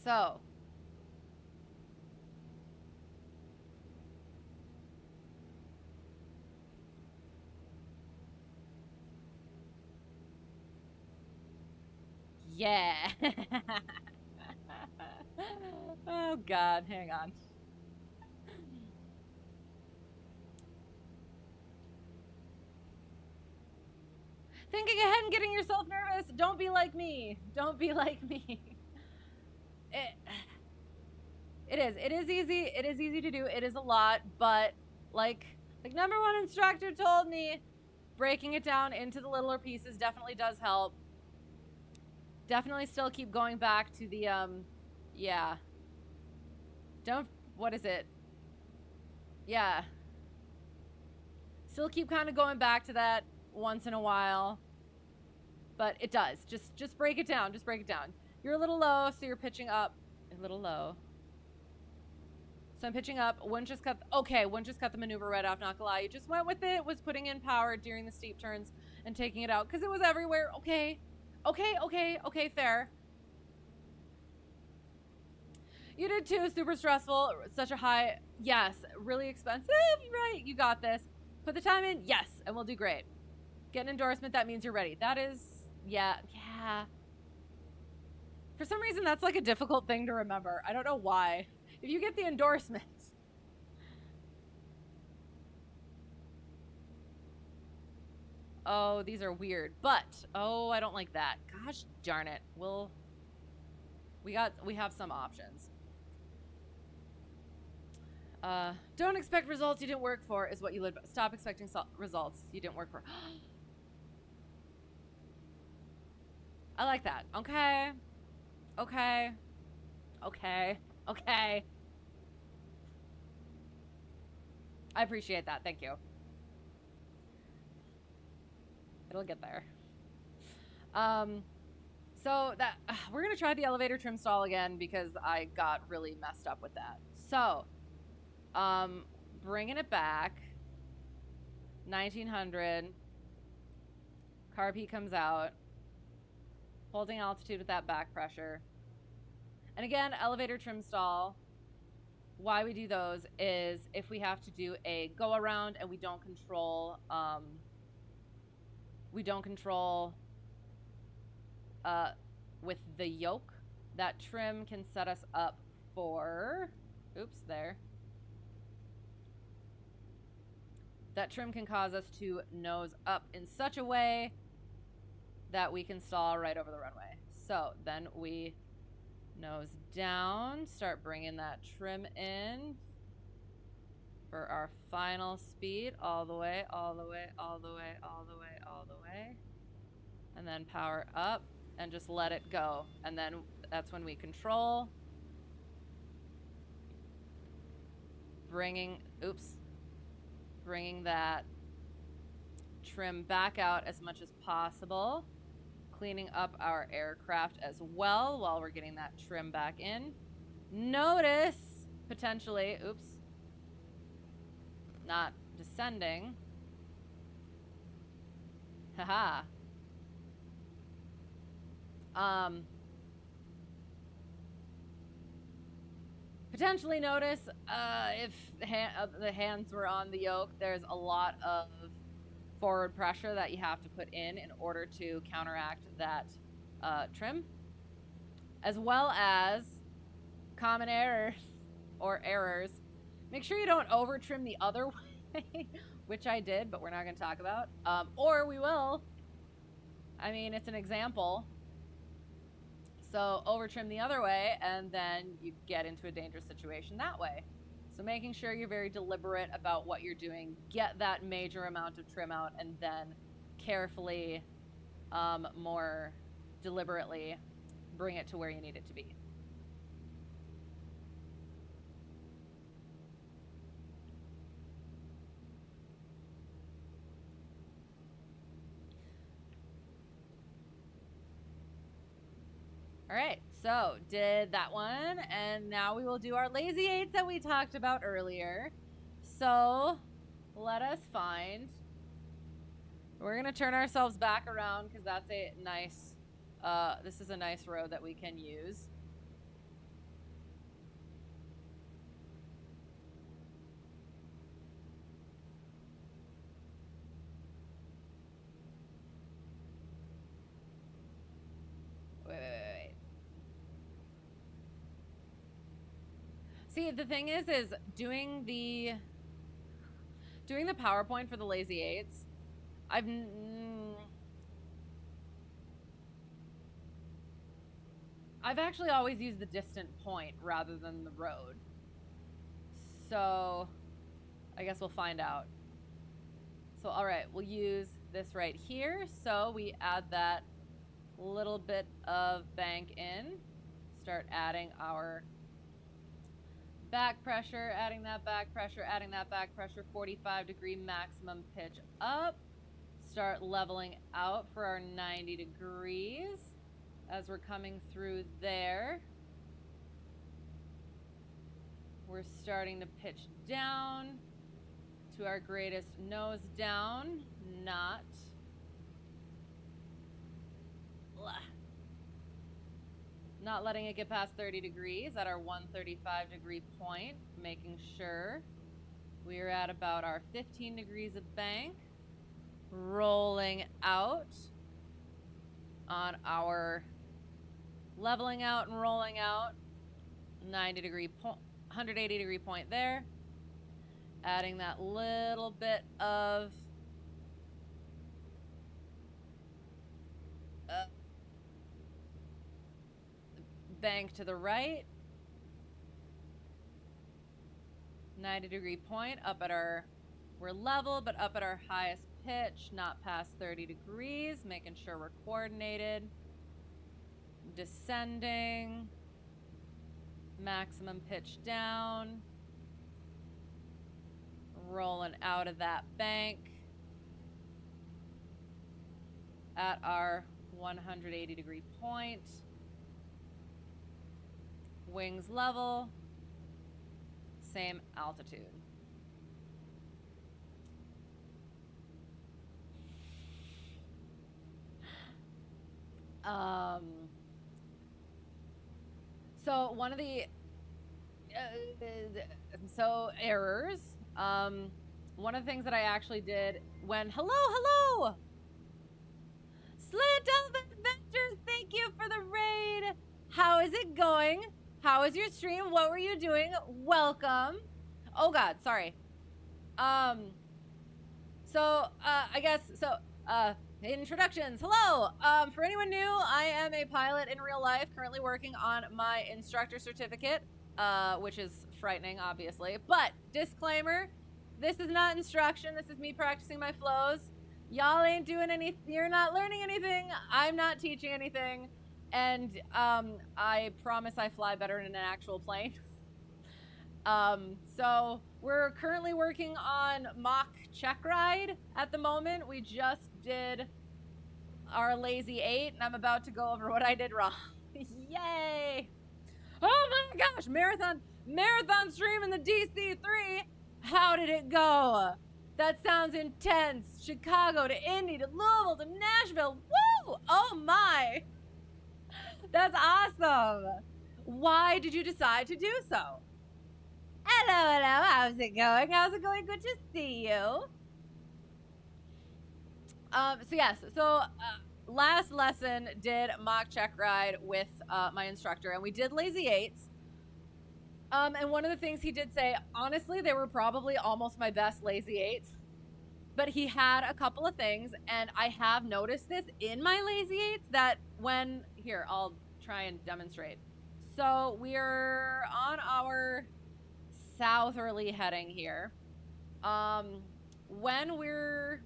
So. Yeah. Oh, God. Hang on. Thinking ahead and getting yourself nervous. Don't be like me. Don't be like me. It is. It is easy. It is easy to do. It is a lot, but like number one instructor told me, breaking it down into the littler pieces definitely does help. Definitely still keep going back to the, yeah. Don't, what is it? Yeah. Still keep kind of going back to that once in a while. But it does. Just break it down. Just break it down. You're a little low, so you're pitching up. A little low. So I'm pitching up. Wouldn't just cut the maneuver right off, not gonna lie. You just went with it, was putting in power during the steep turns and taking it out because it was everywhere. Okay, fair. You did too, super stressful, such a high, yes, really expensive, right, you got this. Put the time in, yes, and we'll do great. Get an endorsement, that means you're ready. That is, yeah. For some reason, that's like a difficult thing to remember. I don't know why. If you get the endorsement. Oh, these are weird, but, oh, I don't like that. Gosh darn it. We have some options. Don't expect results you didn't work for is what you live by. Stop expecting results you didn't work for. I like that. Okay. I appreciate that. Thank you. It'll get there. So that we're gonna try the elevator trim stall again because I got really messed up with that. So, bringing it back, 1900. Carb heat comes out. Holding altitude with that back pressure. And again, elevator trim stall. Why we do those is if we have to do a go around and we don't control with the yoke, that trim can set us up for, oops, there. That trim can cause us to nose up in such a way that we can stall right over the runway. So then we nose down, start bringing that trim in for our final speed, all the way, all the way, all the way, all the way, all the way. And then power up and just let it go. And then that's when we control. Bringing that trim back out as much as possible. Cleaning up our aircraft as well while we're getting that trim back in. Notice, potentially, oops, not descending. Haha. Potentially notice if the hands were on the yoke, there's a lot of forward pressure that you have to put in order to counteract that trim, as well as common errors or errors. Make sure you don't over trim the other way, which I did, but we're not going to talk about, or we will. I mean, it's an example. So over trim the other way, and then you get into a dangerous situation that way. So making sure you're very deliberate about what you're doing, get that major amount of trim out, and then carefully, more deliberately bring it to where you need it to be. All right, so did that one, and now we will do our lazy 8s that we talked about earlier. So let us find, we're gonna turn ourselves back around because that's a nice, this is a nice road that we can use. Wait. See, the thing is doing the PowerPoint for the lazy 8s, I've actually always used the distant point rather than the road. So I guess we'll find out. So all right, we'll use this right here. So we add that little bit of bank in, start adding our back pressure, adding that back pressure, 45-degree maximum pitch up. Start leveling out for our 90 degrees as we're coming through there. We're starting to pitch down to our greatest nose down, not letting it get past 30 degrees at our 135-degree point, making sure we're at about our 15 degrees of bank, rolling out on our leveling out and rolling out 180-degree point there, adding that little bit of bank to the right, 90-degree point up at our, we're level but up at our highest pitch, not past 30 degrees, making sure we're coordinated, descending, maximum pitch down, rolling out of that bank at our 180-degree point, wings level, same altitude. So one of the errors. One of the things that I actually did when hello, Slant Elf Adventures, thank you for the raid. How is it going? How is your stream? What were you doing? Welcome. Oh God, sorry. Introductions. Hello. For anyone new, I am a pilot in real life, currently working on my instructor certificate, which is frightening, obviously. But disclaimer, this is not instruction. This is me practicing my flows. Y'all ain't doing anything. You're not learning anything. I'm not teaching anything. And I promise I fly better in an actual plane. So we're currently working on MockISH Checkride at the moment. We just did our lazy 8, and I'm about to go over what I did wrong. Yay! Oh my gosh, marathon stream in the DC3. How did it go? That sounds intense. Chicago to Indy to Louisville to Nashville. Woo! Oh my! That's awesome. Why did you decide to do so? Hello. How's it going? How's it going? Good to see you. Last lesson did MockISH Checkride with my instructor, and we did lazy 8s. And one of the things he did say, honestly, they were probably almost my best lazy 8s. But he had a couple of things, and I have noticed this in my lazy 8s that when... Here, I'll try and demonstrate. So we're on our southerly heading here. When we're...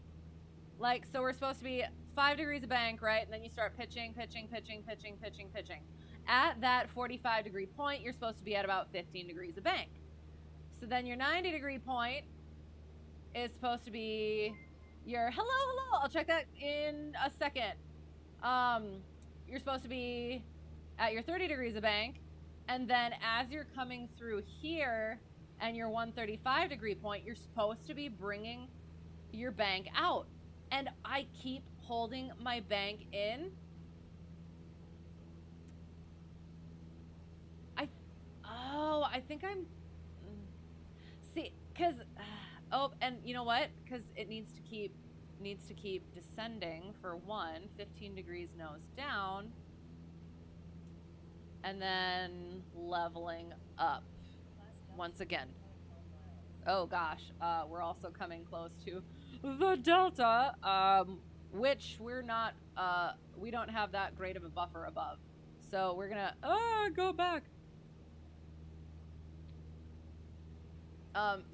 so we're supposed to be 5 degrees of bank, right? And then you start pitching. At that 45-degree point, you're supposed to be at about 15 degrees of bank. So then your 90-degree point is supposed to be your hello. I'll check that in a second. You're supposed to be at your 30 degrees of bank. And then as you're coming through here and your 135-degree point, you're supposed to be bringing your bank out. And I keep holding my bank in. I think I'm... See, because... and you know what? Because it needs to keep descending for 15 degrees nose down. And then leveling up once again. Oh gosh, we're also coming close to the Delta, which we're not, we don't have that great of a buffer above. So we're gonna, go back.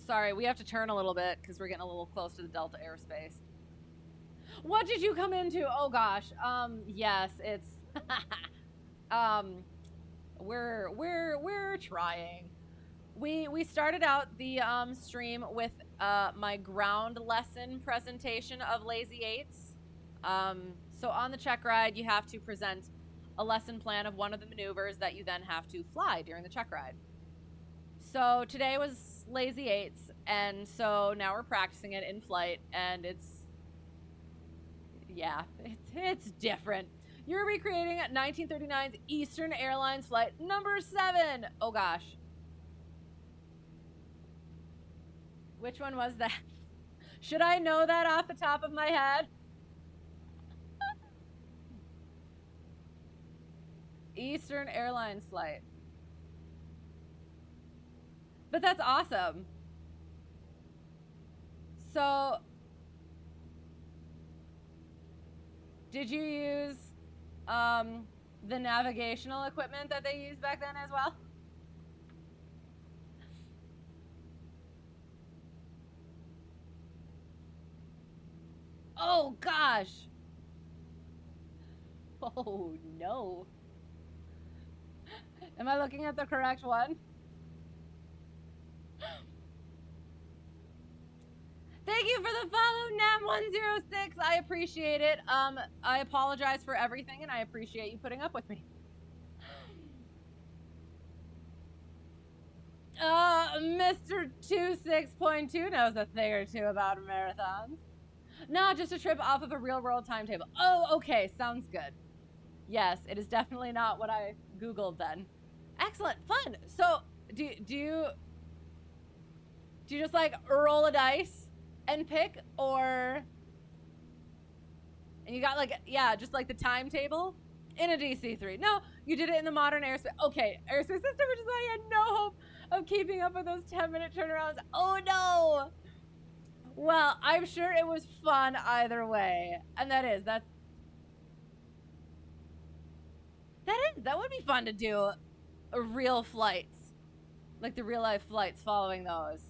Sorry, we have to turn a little bit because we're getting a little close to the Delta airspace. What did you come into? Oh gosh, yes, it's, we're trying. We started out the stream with my ground lesson presentation of lazy 8s. So on the check ride, you have to present a lesson plan of one of the maneuvers that you then have to fly during the check ride. So today was lazy 8s, and so now we're practicing it in flight, and it's different. You're recreating 1939's Eastern Airlines flight number 7. Oh gosh. Which one was that? Should I know that off the top of my head? Eastern Airlines flight. But that's awesome. So, did you use the navigational equipment that they used back then as well? Oh gosh. Oh no. Am I looking at the correct one? Thank you for the follow, Nam106. I appreciate it. I apologize for everything, and I appreciate you putting up with me. Mr. 26.2 knows a thing or two about marathons. No, just a trip off of a real-world timetable. Oh, okay. Sounds good. Yes, it is definitely not what I Googled then. Excellent, fun. So do you just like roll a dice and pick, or and you got like, yeah, just like the timetable in a DC-3? No, you did it in the modern airspace. Okay, airspace system, which is why I had no hope of keeping up with those 10-minute turnarounds. Oh no. Well, I'm sure it was fun either way, and that would be fun to do. Real flights, like the real life flights following those.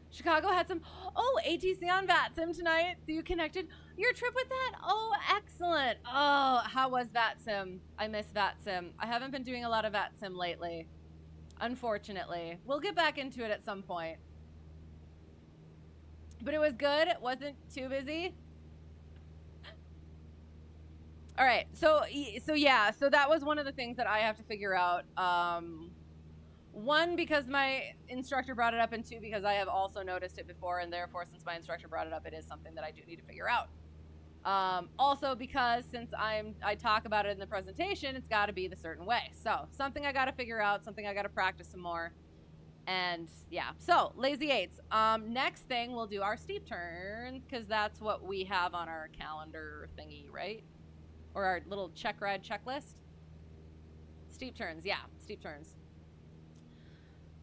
Chicago had some, oh, ATC on VATSIM tonight. So you connected your trip with that? Oh, excellent. Oh, how was VATSIM? I miss VATSIM. I haven't been doing a lot of VATSIM lately, unfortunately. We'll get back into it at some point. But it was good. It wasn't too busy. All right. So yeah, so that was one of the things that I have to figure out. One, because my instructor brought it up, and two, because I have also noticed it before, and therefore, since my instructor brought it up, it is something that I do need to figure out. Also, because since I talk about it in the presentation, it's got to be the certain way. So something I got to figure out, something I got to practice some more. And yeah, so lazy eights. Next thing, we'll do our steep turns, because that's what we have on our calendar thingy, right? Or our little Checkride checklist. Steep turns, yeah, steep turns.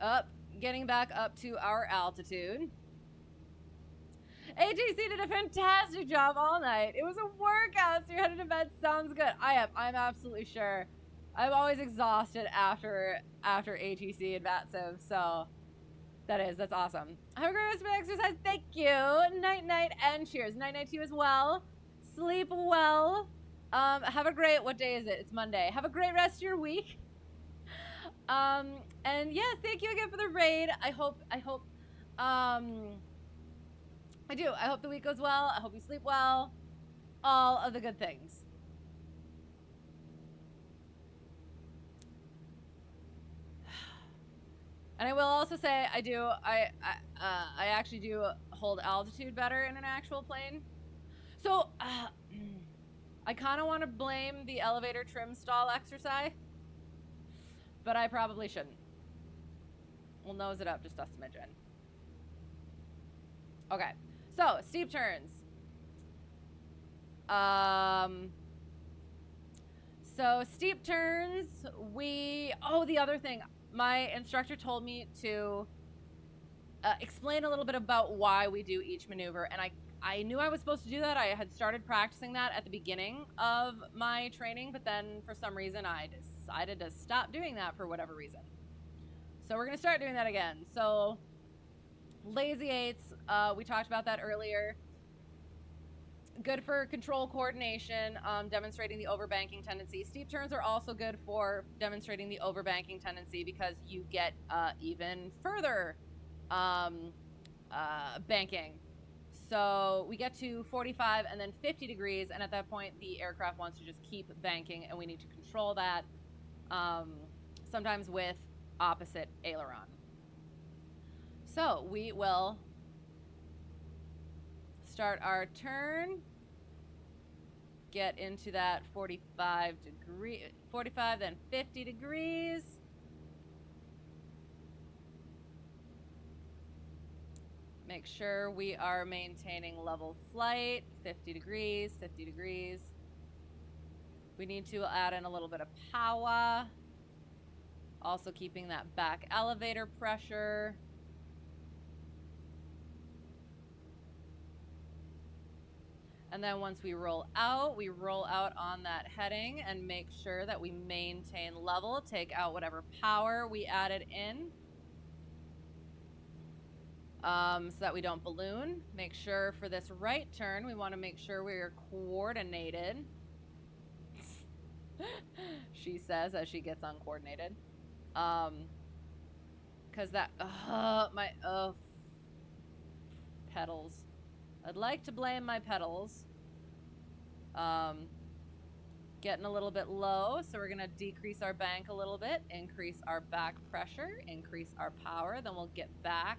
Up, getting back up to our altitude. ATC did a fantastic job all night. It was a workout, so you're headed to bed. Sounds good. I'm absolutely sure. I'm always exhausted after ATC and VATSIM, so that's awesome. Have a great rest of your exercise. Thank you. Night, night, and cheers. Night, night to you as well. Sleep well. Have a great, what day is it? It's Monday. Have a great rest of your week. And yes, thank you again for the raid. I hope, I hope the week goes well. I hope you sleep well. All of the good things. And I will also say, I actually do hold altitude better in an actual plane. So, I kind of want to blame the elevator trim stall exercise, but I probably shouldn't. We'll nose it up just a smidgen. Okay, so steep turns. So steep turns, the other thing, my instructor told me to explain a little bit about why we do each maneuver, and I knew I was supposed to do that. I had started practicing that at the beginning of my training, but then for some reason I decided to stop doing that for whatever reason. So we're gonna start doing that again. So lazy eights, we talked about that earlier. Good for control coordination, demonstrating the overbanking tendency. Steep turns are also good for demonstrating the overbanking tendency because you get even further banking. So we get to 45 and then 50 degrees, and at that point the aircraft wants to just keep banking, and we need to control that, sometimes with opposite aileron. So we will start our turn, get into that 45, then 50 degrees. Make sure we are maintaining level flight, 50 degrees, 50 degrees. We need to add in a little bit of power. Also keeping that back elevator pressure. And then once we roll out on that heading and make sure that we maintain level, take out whatever power we added in, so that we don't balloon. Make sure for this right turn, we want to make sure we're coordinated. She says as she gets uncoordinated. Because that, pedals. I'd like to blame my pedals. Getting a little bit low, so we're gonna decrease our bank a little bit, increase our back pressure, increase our power, then we'll get back.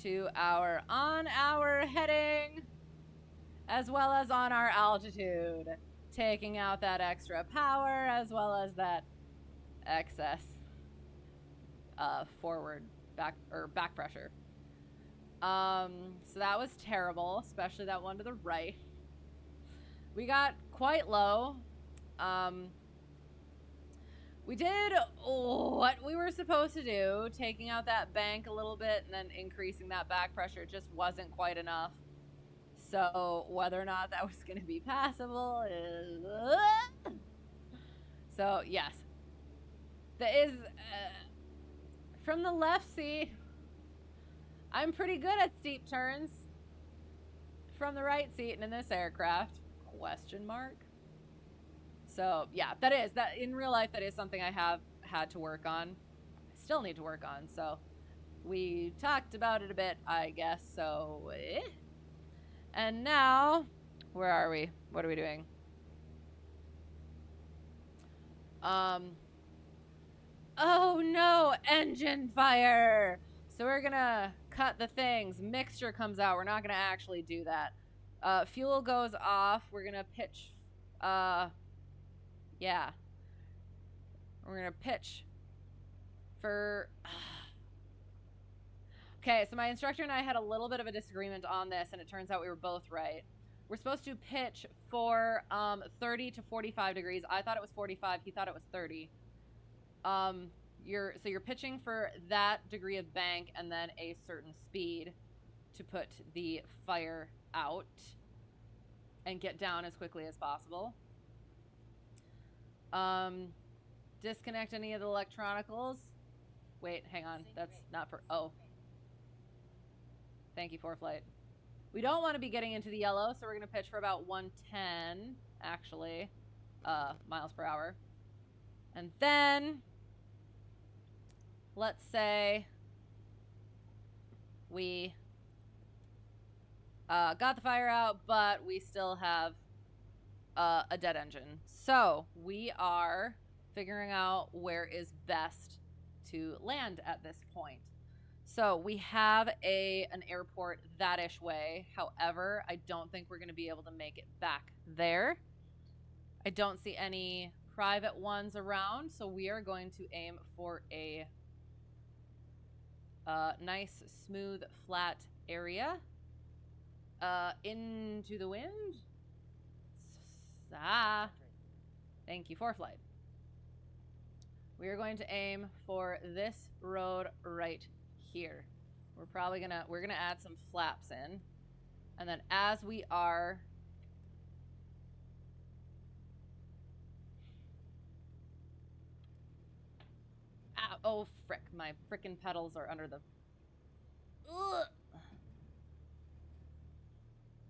to our on our heading, as well as on our altitude, taking out that extra power as well as that excess forward back pressure. So that was terrible, especially that one to the right. We got quite low. We did what we were supposed to do, taking out that bank a little bit and then increasing that back pressure just wasn't quite enough. So whether or not that was going to be passable is... So yes, that is... from the left seat, I'm pretty good at steep turns. From the right seat and in this aircraft, question mark. So yeah, that in real life, that is something I have had to work on. I still need to work on. So we talked about it a bit, I guess. So, and now, where are we? What are we doing? Oh no, engine fire. So we're gonna cut the things. Mixture comes out. We're not gonna actually do that. Fuel goes off. We're gonna pitch, yeah. We're gonna pitch for... Okay, so my instructor and I had a little bit of a disagreement on this, and it turns out we were both right. We're supposed to pitch for 30 to 45 degrees. I thought it was 45. He thought it was 30. You're pitching for that degree of bank and then a certain speed to put the fire out and get down as quickly as possible. Disconnect any of the electronicals. Wait, hang on. That's not for... Oh. Thank you, Foreflight. We don't want to be getting into the yellow, so we're going to pitch for about 110, actually, miles per hour. And then, let's say we got the fire out, but we still have a dead engine. So we are figuring out where is best to land at this point. So we have an airport that-ish way. However, I don't think we're going to be able to make it back there. I don't see any private ones around, so we are going to aim for a nice, smooth, flat area. Into the wind. Thank you, Foreflight. We are going to aim for this road right here. We're gonna add some flaps in, and then as we are oh frick, my frickin' pedals are under the...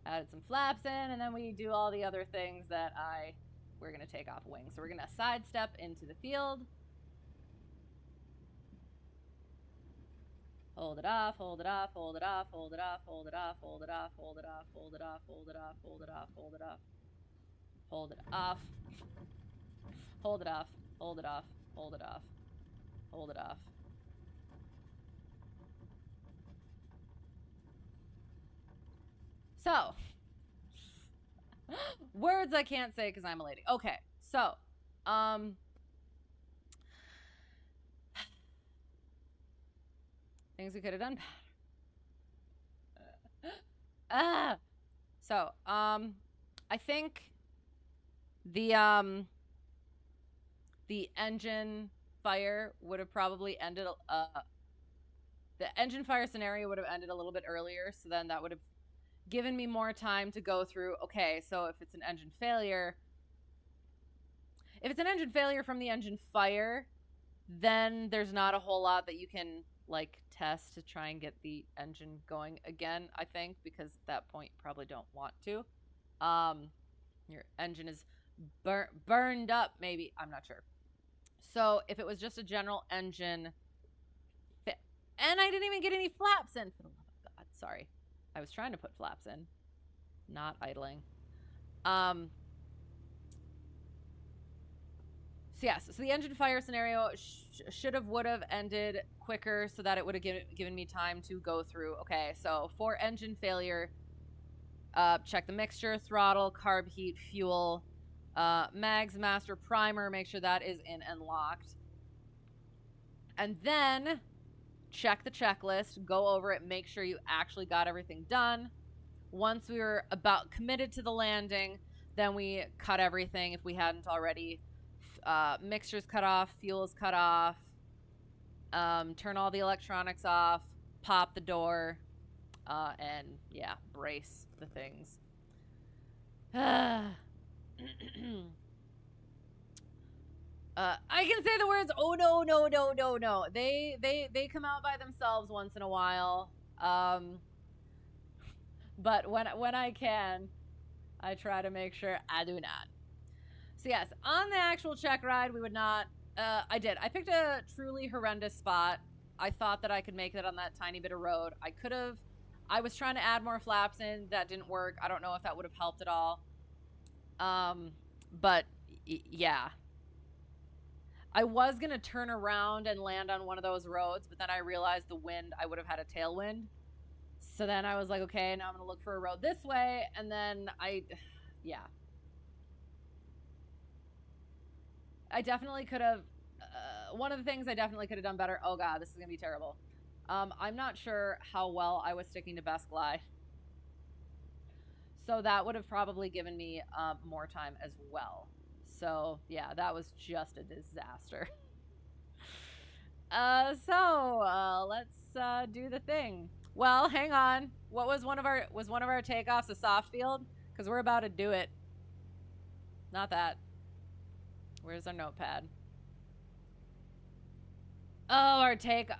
Added some flaps in, and then we do all the other things that we're gonna take off wings. So we're gonna sidestep into the field. Hold it off, hold it off, hold it off, hold it off, hold it off, hold it off, hold it off, hold it off, hold it off, hold it off, hold it off, hold it off, hold it off, hold it off, hold it off, hold it off. So, words I can't say because I'm a lady. Okay, so, things we could have done better. So, I think the engine fire would have probably ended, the engine fire scenario would have ended a little bit earlier, so then that would have given me more time to go through, okay, so if it's an engine failure from the engine fire, then there's not a whole lot that you can, like, test to try and get the engine going again, I think, because at that point you probably don't want to. Your engine is burned up, maybe. I'm not sure. So if it was just a general engine... And I didn't even get any flaps in. For the love of God, sorry. I was trying to put flaps in. Not idling. So yes, so the engine fire scenario should have, would have ended quicker so that it would have given me time to go through. Okay, so for engine failure, check the mixture, throttle, carb heat, fuel, mags, master, primer, make sure that is in and locked. And then check the checklist, go over it, make sure you actually got everything done. Once we were about committed to the landing, then we cut everything if we hadn't already. Mixtures cut off, fuels cut off, turn all the electronics off, pop the door, and yeah, brace the things. I can say the words, oh no, no, no, no, no. They come out by themselves once in a while. But when I can, I try to make sure I do not. So yes, on the actual check ride, we would not, I did. I picked a truly horrendous spot. I thought that I could make it on that tiny bit of road. I could have, I was trying to add more flaps in. That didn't work. I don't know if that would have helped at all. But yeah. I was going to turn around and land on one of those roads, but then I realized the wind, I would have had a tailwind. So then I was like, okay, now I'm going to look for a road this way. And then yeah. I definitely could have, one of the things I definitely could have done better. Oh God, this is going to be terrible. I'm not sure how well I was sticking to best glide. So that would have probably given me more time as well. So yeah, that was just a disaster. Let's do the thing. Well, hang on. What was one of our takeoffs a soft field? Because we're about to do it. Not that. Where's our notepad? Oh,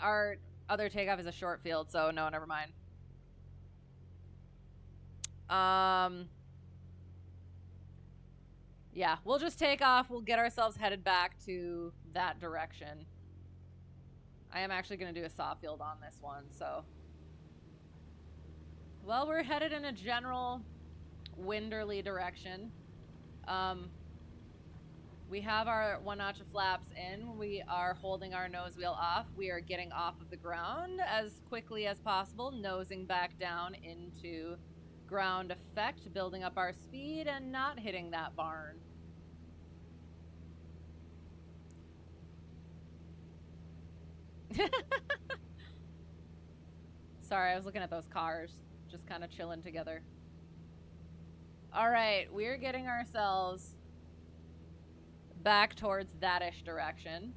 our other takeoff is a short field, so no, never mind. Yeah, we'll just take off. We'll get ourselves headed back to that direction. I am actually going to do a soft field on this one, so. Well, we're headed in a general winderly direction. We have our 1 notch of flaps in. We are holding our nose wheel off. We are getting off of the ground as quickly as possible, nosing back down into ground effect, building up our speed and not hitting that barn. Sorry, I was looking at those cars, just kind of chilling together. All right, we're getting ourselves back towards that-ish direction.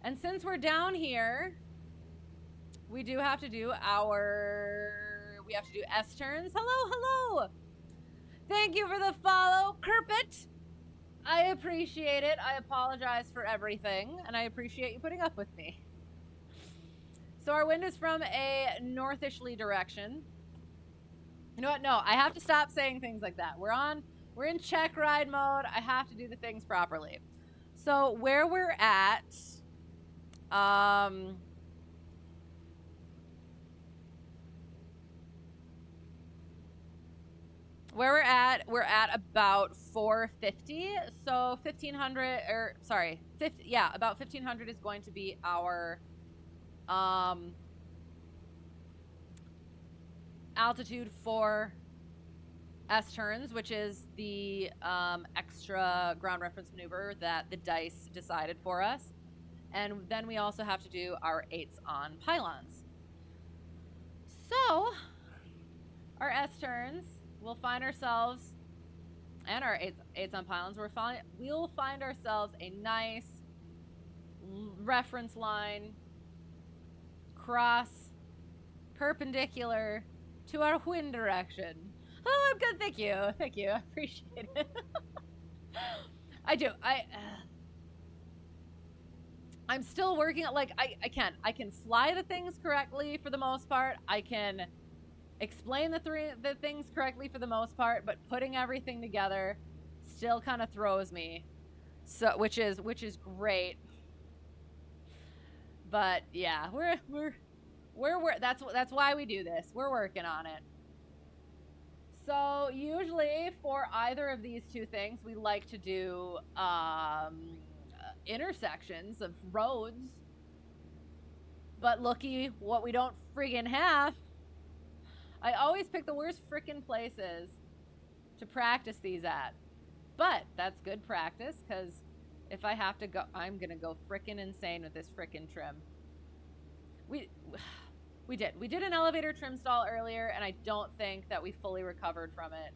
And since we're down here, we do have to do S-turns. Hello, hello. Thank you for the follow, Kerpit. I appreciate it. I apologize for everything, and I appreciate you putting up with me. So our wind is from a northishly direction. You know what? No, I have to stop saying things like that. We're in check ride mode. I have to do the things properly. So where we're at, we're at about 450. So 1500, or sorry, 50, yeah, about 1500 is going to be our altitude for S-turns, which is the extra ground reference maneuver that the dice decided for us. And then we also have to do our 8s on pylons. So, our S-turns, we'll find ourselves, and our 8s on pylons, we'll find ourselves a nice reference line, cross, perpendicular to our wind direction. Oh, I'm good. Thank you. Thank you. I appreciate it. I do. I'm still working at, like, I can fly the things correctly for the most part. I can explain the things correctly for the most part, but putting everything together still kind of throws me. So, which is great. But yeah, that's why we do this. We're working on it. So usually for either of these two things, we like to do intersections of roads. But looky what we don't friggin' have. I always pick the worst frickin' places to practice these at. But that's good practice, because if I have to go, I'm gonna go frickin' insane with this frickin' trim. We did an elevator trim stall earlier, and I don't think that we fully recovered from it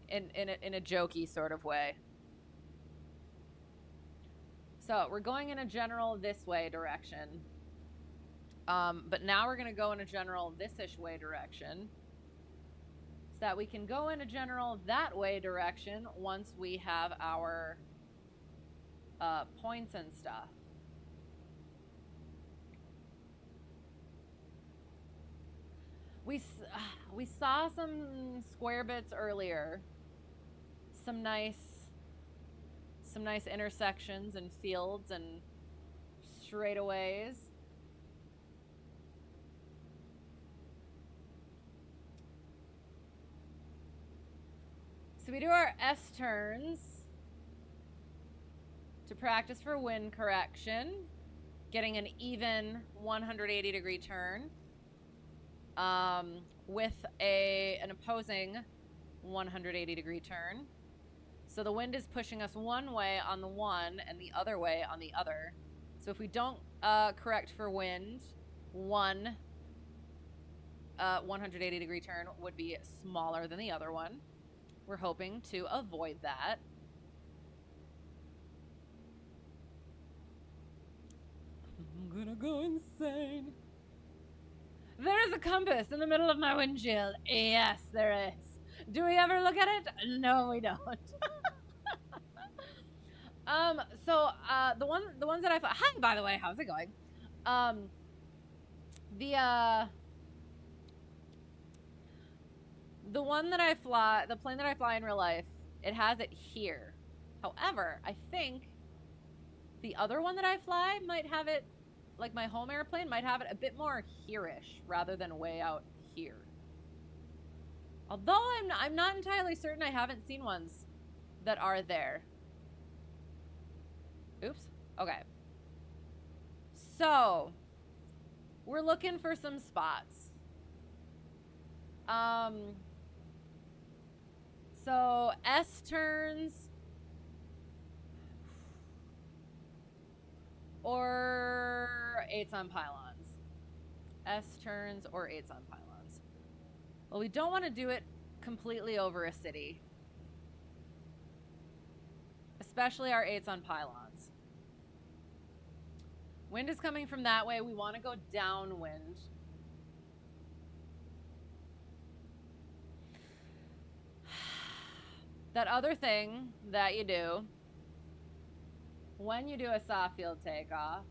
in a jokey sort of way. So we're going in a general this way direction. But now we're going to go in a general this-ish way direction. So that we can go in a general that way direction once we have our points and stuff. We saw some square bits earlier. Some nice intersections and fields and straightaways. So we do our S turns to practice for wind correction, getting an even 180-degree turn with an opposing 180-degree turn. So the wind is pushing us one way on the one and the other way on the other. So if we don't correct for wind, one 180-degree turn would be smaller than the other one. We're hoping to avoid that. I'm gonna go insane. There is a compass in the middle of my windshield. Yes, there is. Do we ever look at it? No, we don't. So the ones that I fly. Hi, by the way, how's it going? The one that I fly, the plane that I fly in real life, it has it here. However, I think the other one that I fly might have it, like my home airplane might have it a bit more here-ish rather than way out here. Although I'm not entirely certain. I haven't seen ones that are there. Oops. Okay. So, we're looking for some spots. So S turns or 8s on pylons. S turns or 8s on pylons. Well, we don't want to do it completely over a city, especially our 8s on pylons. Wind is coming from that way. We want to go downwind. That other thing that you do when you do a soft field takeoff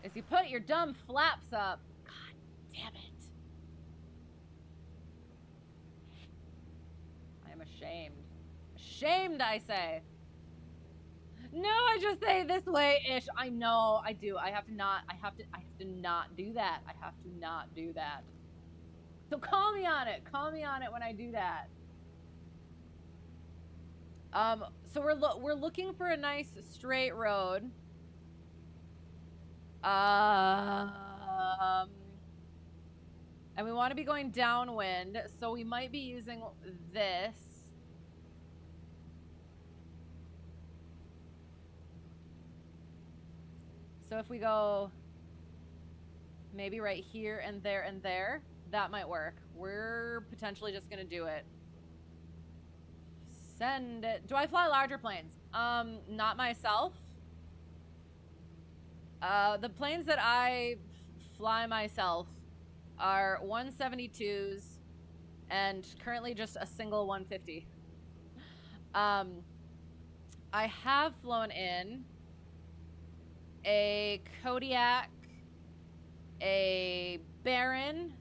is you put your dumb flaps up. God damn it. I am ashamed. Ashamed, I say. No, I just say this way-ish. I know, I do. I have to not do that. I have to not do that. So call me on it. Call me on it when I do that. So we're looking for a nice straight road. And we want to be going downwind, so we might be using this. So if we go maybe right here and there, that might work. We're potentially just gonna do it. Send it. Do I fly larger planes? Not myself. The planes that I fly myself are 172s and currently just a single 150. I have flown in a Kodiak, a Baron,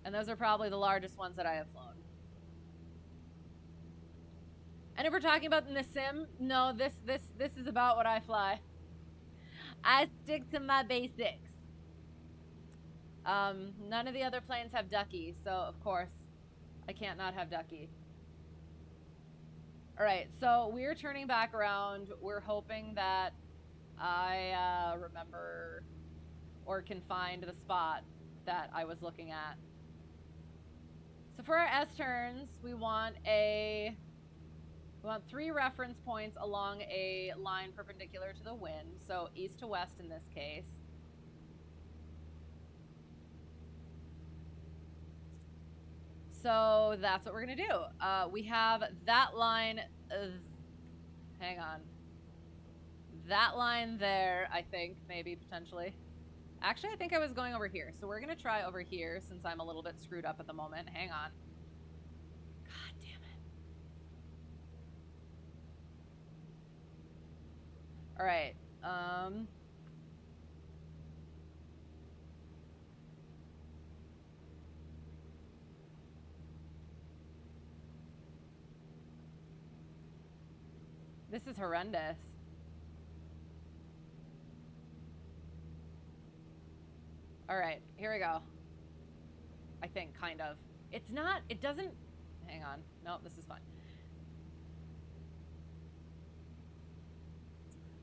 and those are probably the largest ones that I have flown. And if we're talking about in the sim, no, this is about what I fly. I stick to my basics. None of the other planes have ducky, so of course I can't not have ducky. All right, so we're turning back around. We're hoping that I remember or can find the spot that I was looking at. So for our S turns, we want 3 reference points along a line perpendicular to the wind, so east to west in this case. So that's what we're gonna do. We have that line, hang on. That line there, I think, maybe, potentially. Actually, I think I was going over here. So we're gonna try over here since I'm a little bit screwed up at the moment. Hang on. God damn it. All right. This is horrendous. All right, here we go. I think, kind of. It's not, it doesn't, hang on. No, this is fine.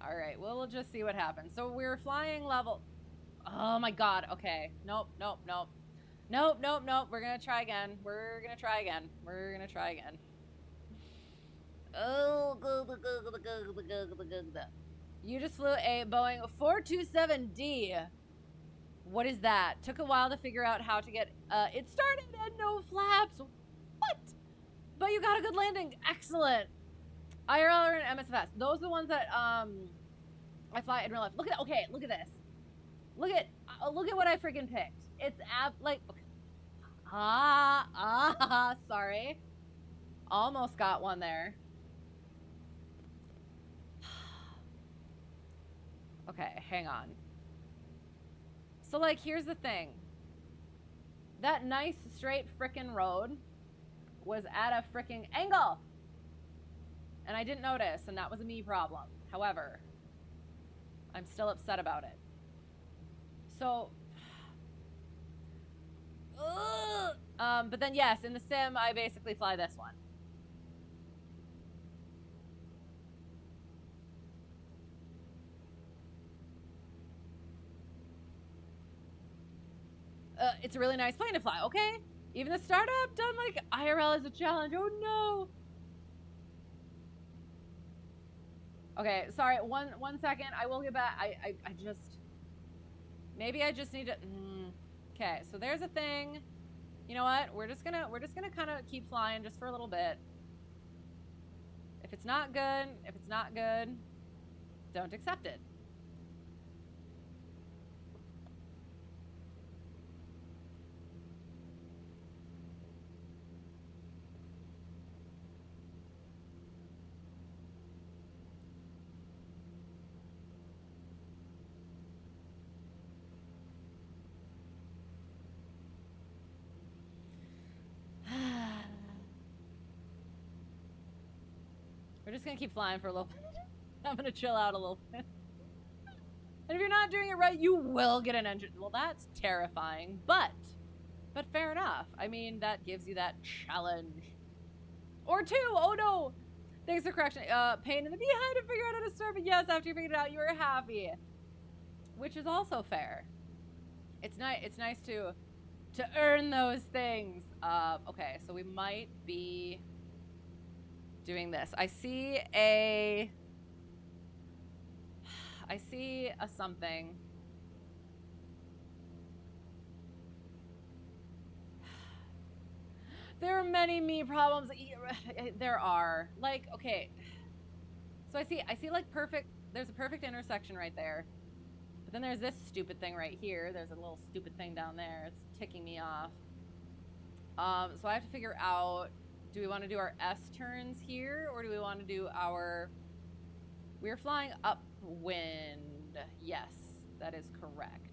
All right, well, we'll just see what happens. So we're flying level, oh my God, okay. Nope, nope, nope. Nope, nope, nope, we're gonna try again. We're gonna try again. We're gonna try again. Oh, you just flew a Boeing 427D. What is that? Took a while to figure out how to get it started and no flaps. What? But you got a good landing. Excellent. IRL and MSFS. Those are the ones that I fly in real life. Look at, okay, look at this. Look at what I freaking picked. It's like, okay. Sorry. Almost got one there. Okay, hang on. So, like, here's the thing. That nice, straight frickin' road was at a frickin' angle. And I didn't notice, and that was a me problem. However, I'm still upset about it. So, but then, yes, in the sim, I basically fly this one. It's a really nice plane to fly. Okay. Even the startup done like IRL is a challenge. Oh no. Okay, sorry. One second. I will get back. I just, maybe I just need to. Okay, so there's a thing. You know what? We're just gonna kind of keep flying just for a little bit. If it's not good, don't accept it. We're just gonna keep flying for a little bit. I'm gonna chill out a little bit. And if you're not doing it right, you will get an engine. Well, that's terrifying, but fair enough. I mean, that gives you that challenge. Or 2. Oh no. Thanks for correction. Pain in the behind to figure out how to start, but yes, after you figured it out, you were happy. Which is also fair. It's nice to earn those things. Okay, so we might be doing this. I see a something. There are many me problems. There are. Like, okay. So I see like there's a perfect intersection right there. But then there's this stupid thing right here. There's a little stupid thing down there. It's ticking me off. So I have to figure out, do we want to do our S turns here, or do we want to do our... We're flying upwind. Yes, that is correct.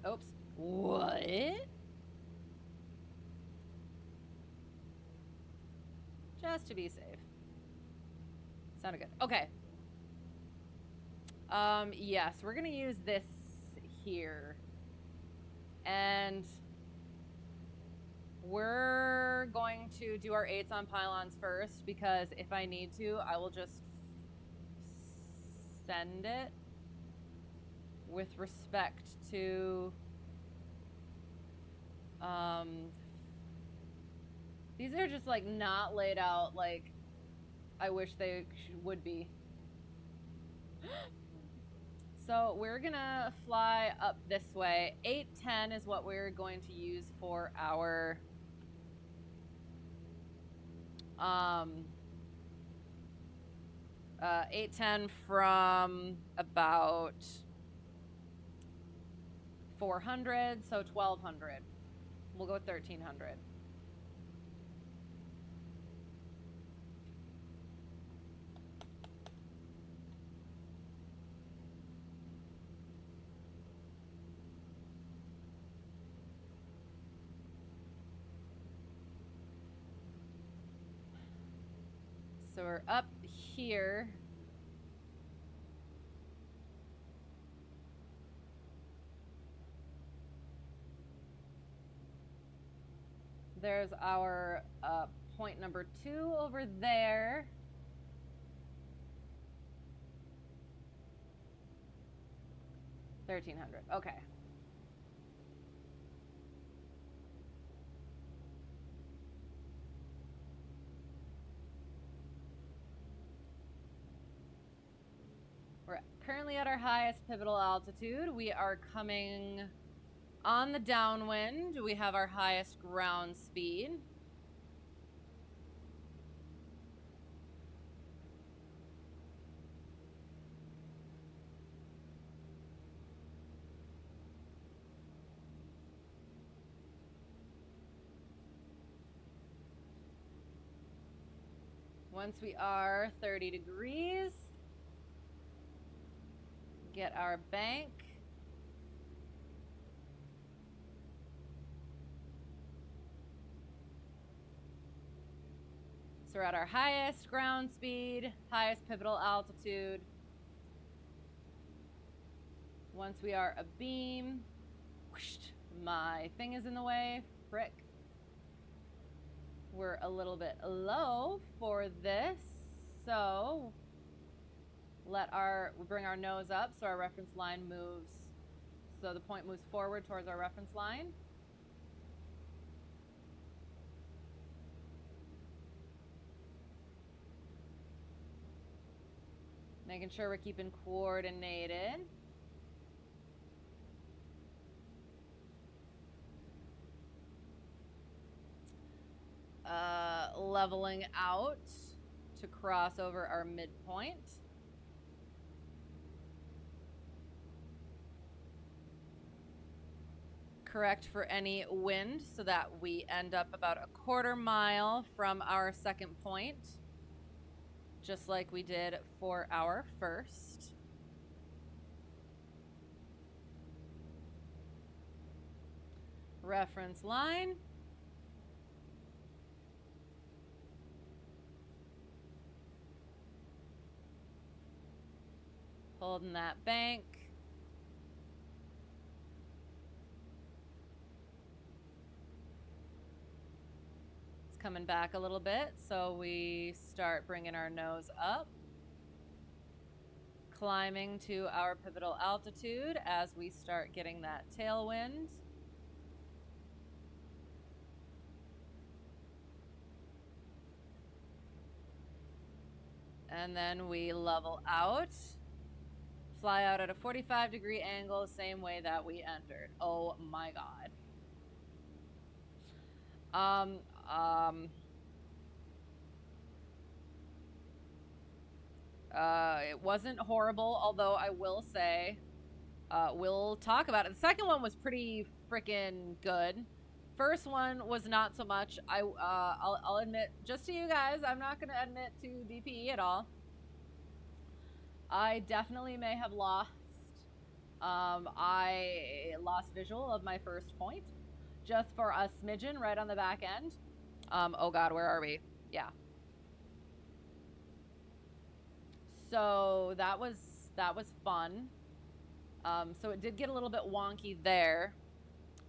Oops. What? Just to be safe. Sounded good. Okay. Yes, we're gonna use this here. And we're going to do our 8s on pylons first, because if I need to, I will just send it with respect to these are just like not laid out like I wish they would be. So we're gonna fly up this way. 810 is what we're going to use for our 810 from about 400, so 1200. We'll go with 1300. So we're up here. There's our point number 2 over there. $1,300. Okay. We're currently at our highest pivotal altitude. We are coming on the downwind. We have our highest ground speed. Once we are 30 degrees, get our bank. So we're at our highest ground speed, highest pivotal altitude. Once we are abeam, whoosh, my thing is in the way, frick. We're a little bit low for this, so we bring our nose up so our reference line moves, so the point moves forward towards our reference line. Making sure we're keeping coordinated. Leveling out to cross over our midpoint. Correct for any wind so that we end up about a quarter mile from our second point, just like we did for our first. Reference line. Holding that bank. It's coming back a little bit, so we start bringing our nose up. Climbing to our pivotal altitude as we start getting that tailwind. And then we level out. Fly out at a 45-degree angle, same way that we entered. Oh my god. It wasn't horrible, although I will say, we'll talk about it. The second one was pretty freaking good. First one was not so much. I'll admit, just to you guys, I'm not going to admit to DPE at all. I definitely may have lost. I lost visual of my first point, just for a smidgen right on the back end. Oh god, where are we? Yeah. So that was fun. So it did get a little bit wonky there.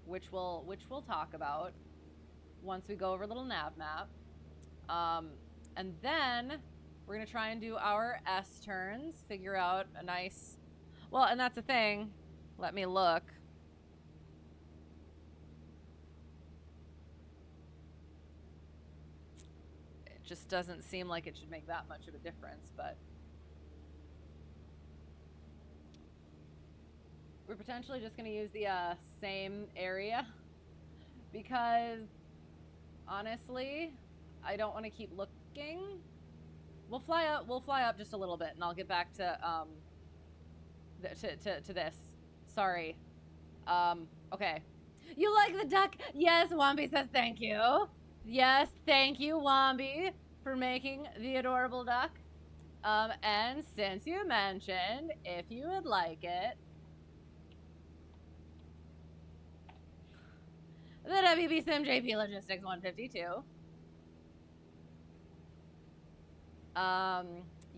which we'll talk about once we go over LittleNavMap. And then we're gonna try and do our S turns, figure out a nice, well, and that's the thing. Let me look. It just doesn't seem like it should make that much of a difference, but we're potentially just gonna use the same area because honestly, I don't want to keep looking. We'll fly up just a little bit, and I'll get back to to this. Sorry. Okay. You like the duck? Yes, Wombi says thank you. Yes, thank you, Wombi, for making the adorable duck. And since you mentioned, if you would like it, the WB Sim JP Logistics 152.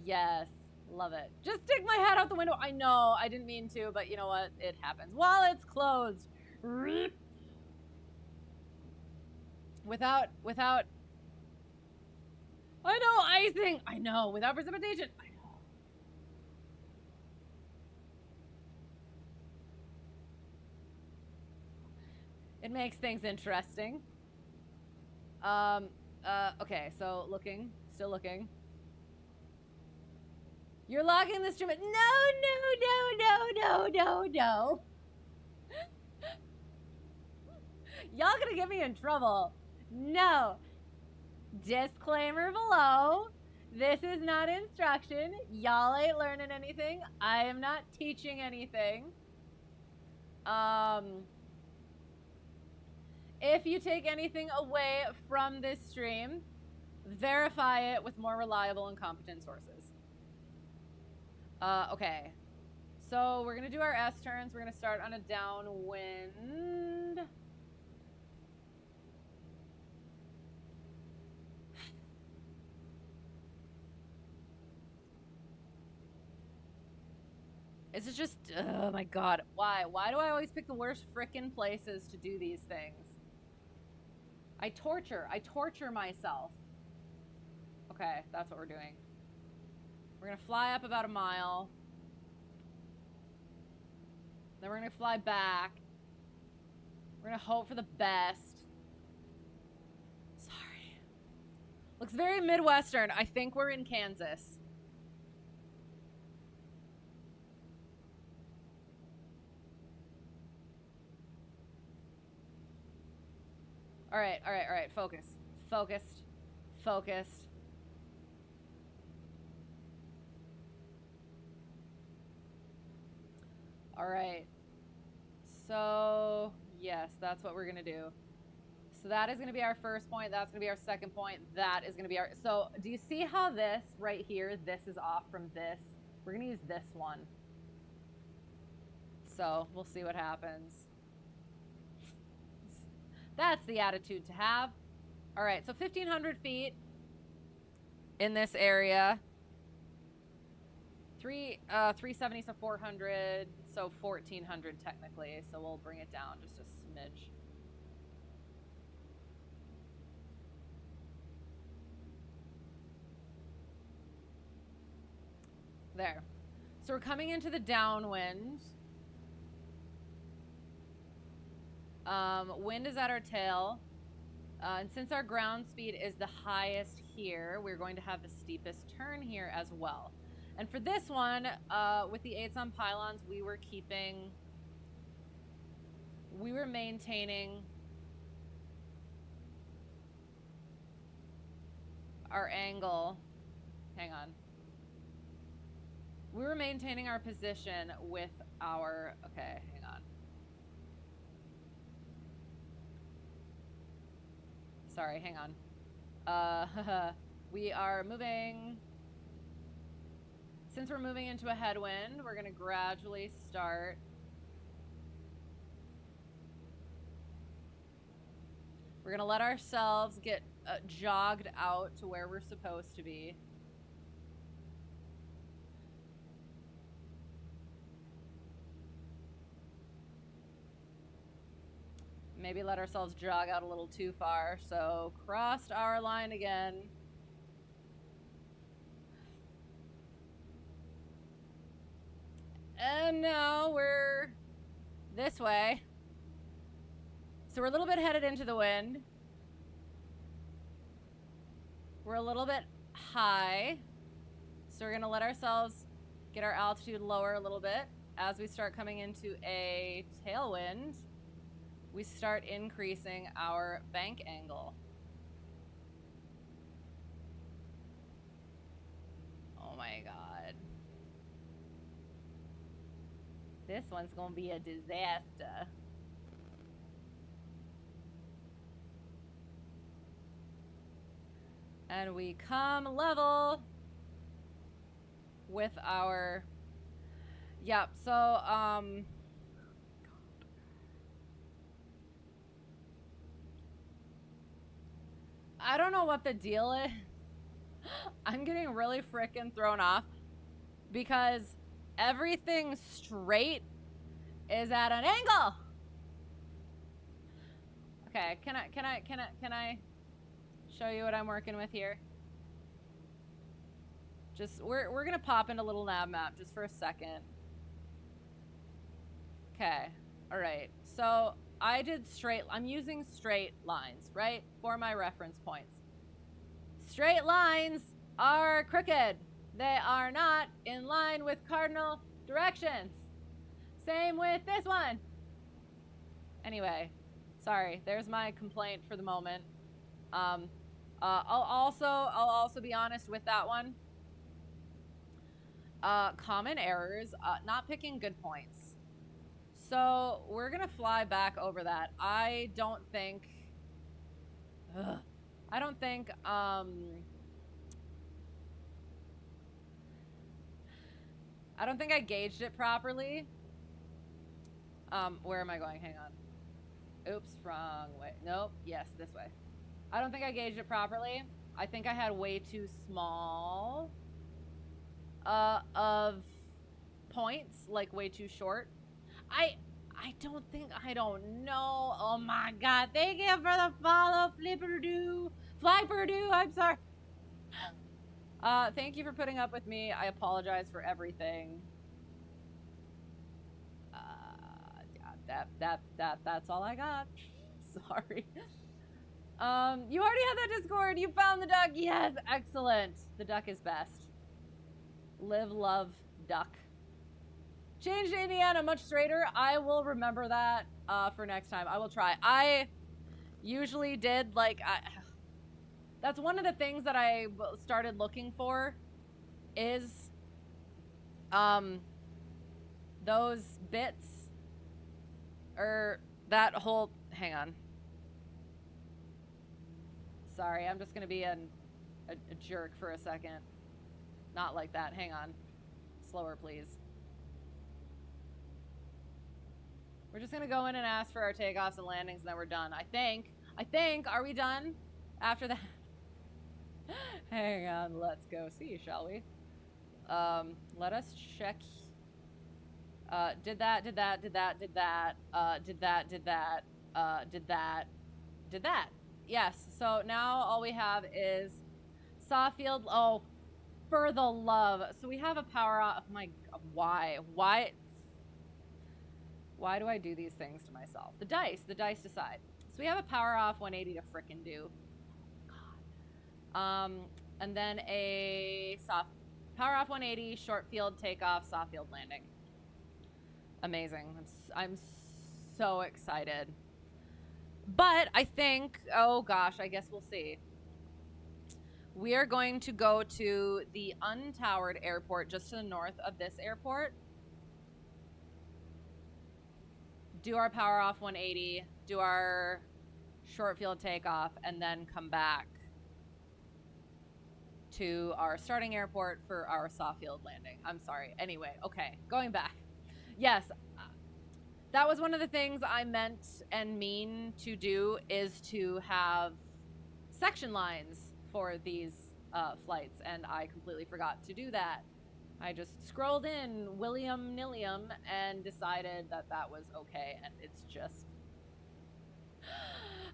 Yes, love it. Just stick my head out the window. I know, I didn't mean to, but you know what? It happens. While it's closed. Without, I know, icing. I know, without precipitation. I know. It makes things interesting. Okay, so looking, still looking. You're logging the stream. No. Y'all gonna get me in trouble. No. Disclaimer below. This is not instruction. Y'all ain't learning anything. I am not teaching anything. If you take anything away from this stream, verify it with more reliable and competent sources. Okay. So we're gonna do our S turns. We're gonna start on a downwind. Is it just, oh my god, why? Why do I always pick the worst frickin' places to do these things? I torture myself. Okay, that's what we're doing. We're gonna fly up about a mile. Then we're gonna fly back. We're gonna hope for the best. Sorry. Looks very Midwestern. I think we're in Kansas. All right. Focused. All right. So, yes, that's what we're going to do. So that is going to be our first point. That's going to be our second point. That is going to be our... So, do you see how this right here, this is off from this? We're going to use this one. So, we'll see what happens. That's the attitude to have. All right, so 1,500 feet in this area. 370, so 400, so 1,400 technically. So we'll bring it down just a smidge. There. So we're coming into the downwind. Wind is at our tail. And since our ground speed is the highest here, we're going to have the steepest turn here as well. And for this one, with the 8s on pylons, we were maintaining our angle. Hang on. We were maintaining our position with our, okay, hang on. Sorry, hang on. We are moving. Since we're moving into a headwind, we're going to gradually start. We're going to let ourselves get jogged out to where we're supposed to be. maybe let ourselves jog out a little too far. So crossed our line again. And now we're this way. So we're a little bit headed into the wind. We're a little bit high. So we're gonna let ourselves get our altitude lower a little bit. As we start coming into a tailwind, we start increasing our bank angle. Oh my God. This one's gonna be a disaster. And we come level with our, yep, so, I don't know what the deal is. I'm getting really frickin' thrown off because everything straight is at an angle. Okay, can I show you what I'm working with here? Just, we're gonna pop into LittleNavMap just for a second. Okay, all right. So I did I'm using straight lines, right? For my reference points. Straight lines are crooked. They are not in line with cardinal directions. Same with this one. Anyway, sorry, there's my complaint for the moment. I'll also be honest with that one. Common errors, not picking good points. So we're gonna fly back over that. I don't think I gauged it properly. Where am I going? Hang on. Oops, wrong way. Nope. Yes, this way. I don't think I gauged it properly. I think I had way too small of points, like way too short. I don't know. Oh my God. Thank you for the follow, Fly Purdue. I'm sorry. Thank you for putting up with me. I apologize for everything. Yeah, that's all I got. Sorry. You already had that Discord. You found the duck. Yes, excellent. The duck is best. Live, love, duck. Change to Indiana, much straighter. I will remember that for next time. I will try. I usually did, like, that's one of the things that I started looking for is those bits, or that whole, hang on. Sorry, I'm just going to be a jerk for a second. Not like that. Hang on. Slower, please. We're just going to go in and ask for our takeoffs and landings, and then we're done. I think, are we done after that? Hang on, let's go see, shall we? Let us check. Did that. Yes, so now all we have is Sawfield. Oh, for the love. So we have a power off. My, why do I do these things to myself? The dice decide. So we have a power off 180 to frickin' do. God. And then a soft power off 180, short field takeoff, soft field landing. Amazing. I'm so excited. But I think, oh gosh, I guess we'll see. We are going to go to the untowered airport just to the north of this airport. Do our power off 180, do our short field takeoff, and then come back to our starting airport for our soft field landing. I'm sorry. Anyway, okay, going back. Yes, that was one of the things I meant and mean to do, is to have section lines for these flights, and I completely forgot to do that. I just scrolled in William Nilliam and decided that that was okay, and it's just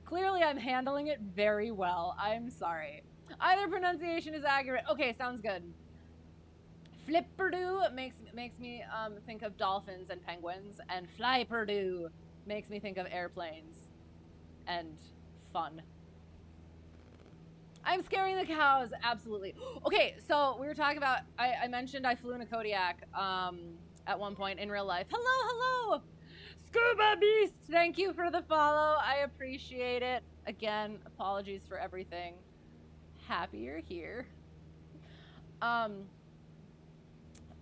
Clearly, I'm handling it very well. I'm sorry. Either pronunciation is accurate. Okay, sounds good. Flipperdo makes me think of dolphins and penguins, and Flyperdo makes me think of airplanes and fun. I'm scaring the cows, absolutely. Okay, so we were talking about, I mentioned I flew in a Kodiak at one point in real life. Hello! Scuba Beast, thank you for the follow. I appreciate it. Again, apologies for everything. Happy you're here.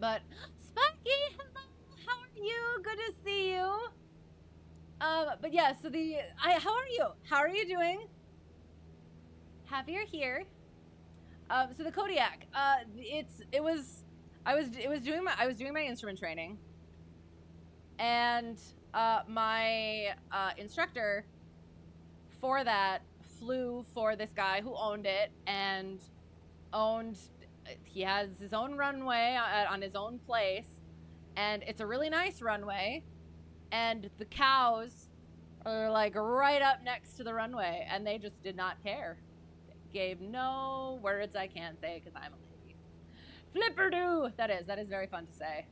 But Sparky, hello, how are you? Good to see you. But yeah, so how are you? How are you doing? Happy you're here. So the Kodiak, I was doing my instrument training, and my instructor for that flew for this guy who owned it and he has his own runway on his own place, and it's a really nice runway, and the cows are like right up next to the runway, and they just did not care. Gave no words I can't say because I'm a lady. Flipperdo! That is very fun to say.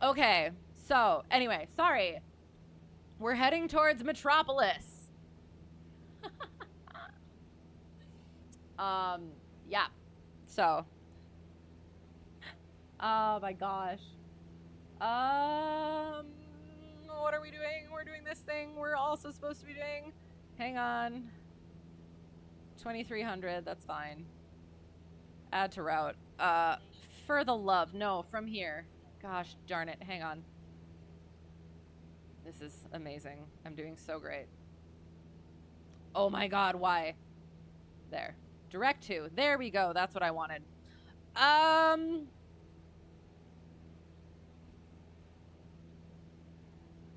Okay, so anyway, sorry. We're heading towards Metropolis. Yeah. So. Oh my gosh. What are we doing? We're doing this thing we're also supposed to be doing. Hang on. 2300, that's fine. Add to route. For the love. No, from here. Gosh darn it. Hang on. This is amazing. I'm doing so great. Oh my god, why? There. Direct to. There we go. That's what I wanted.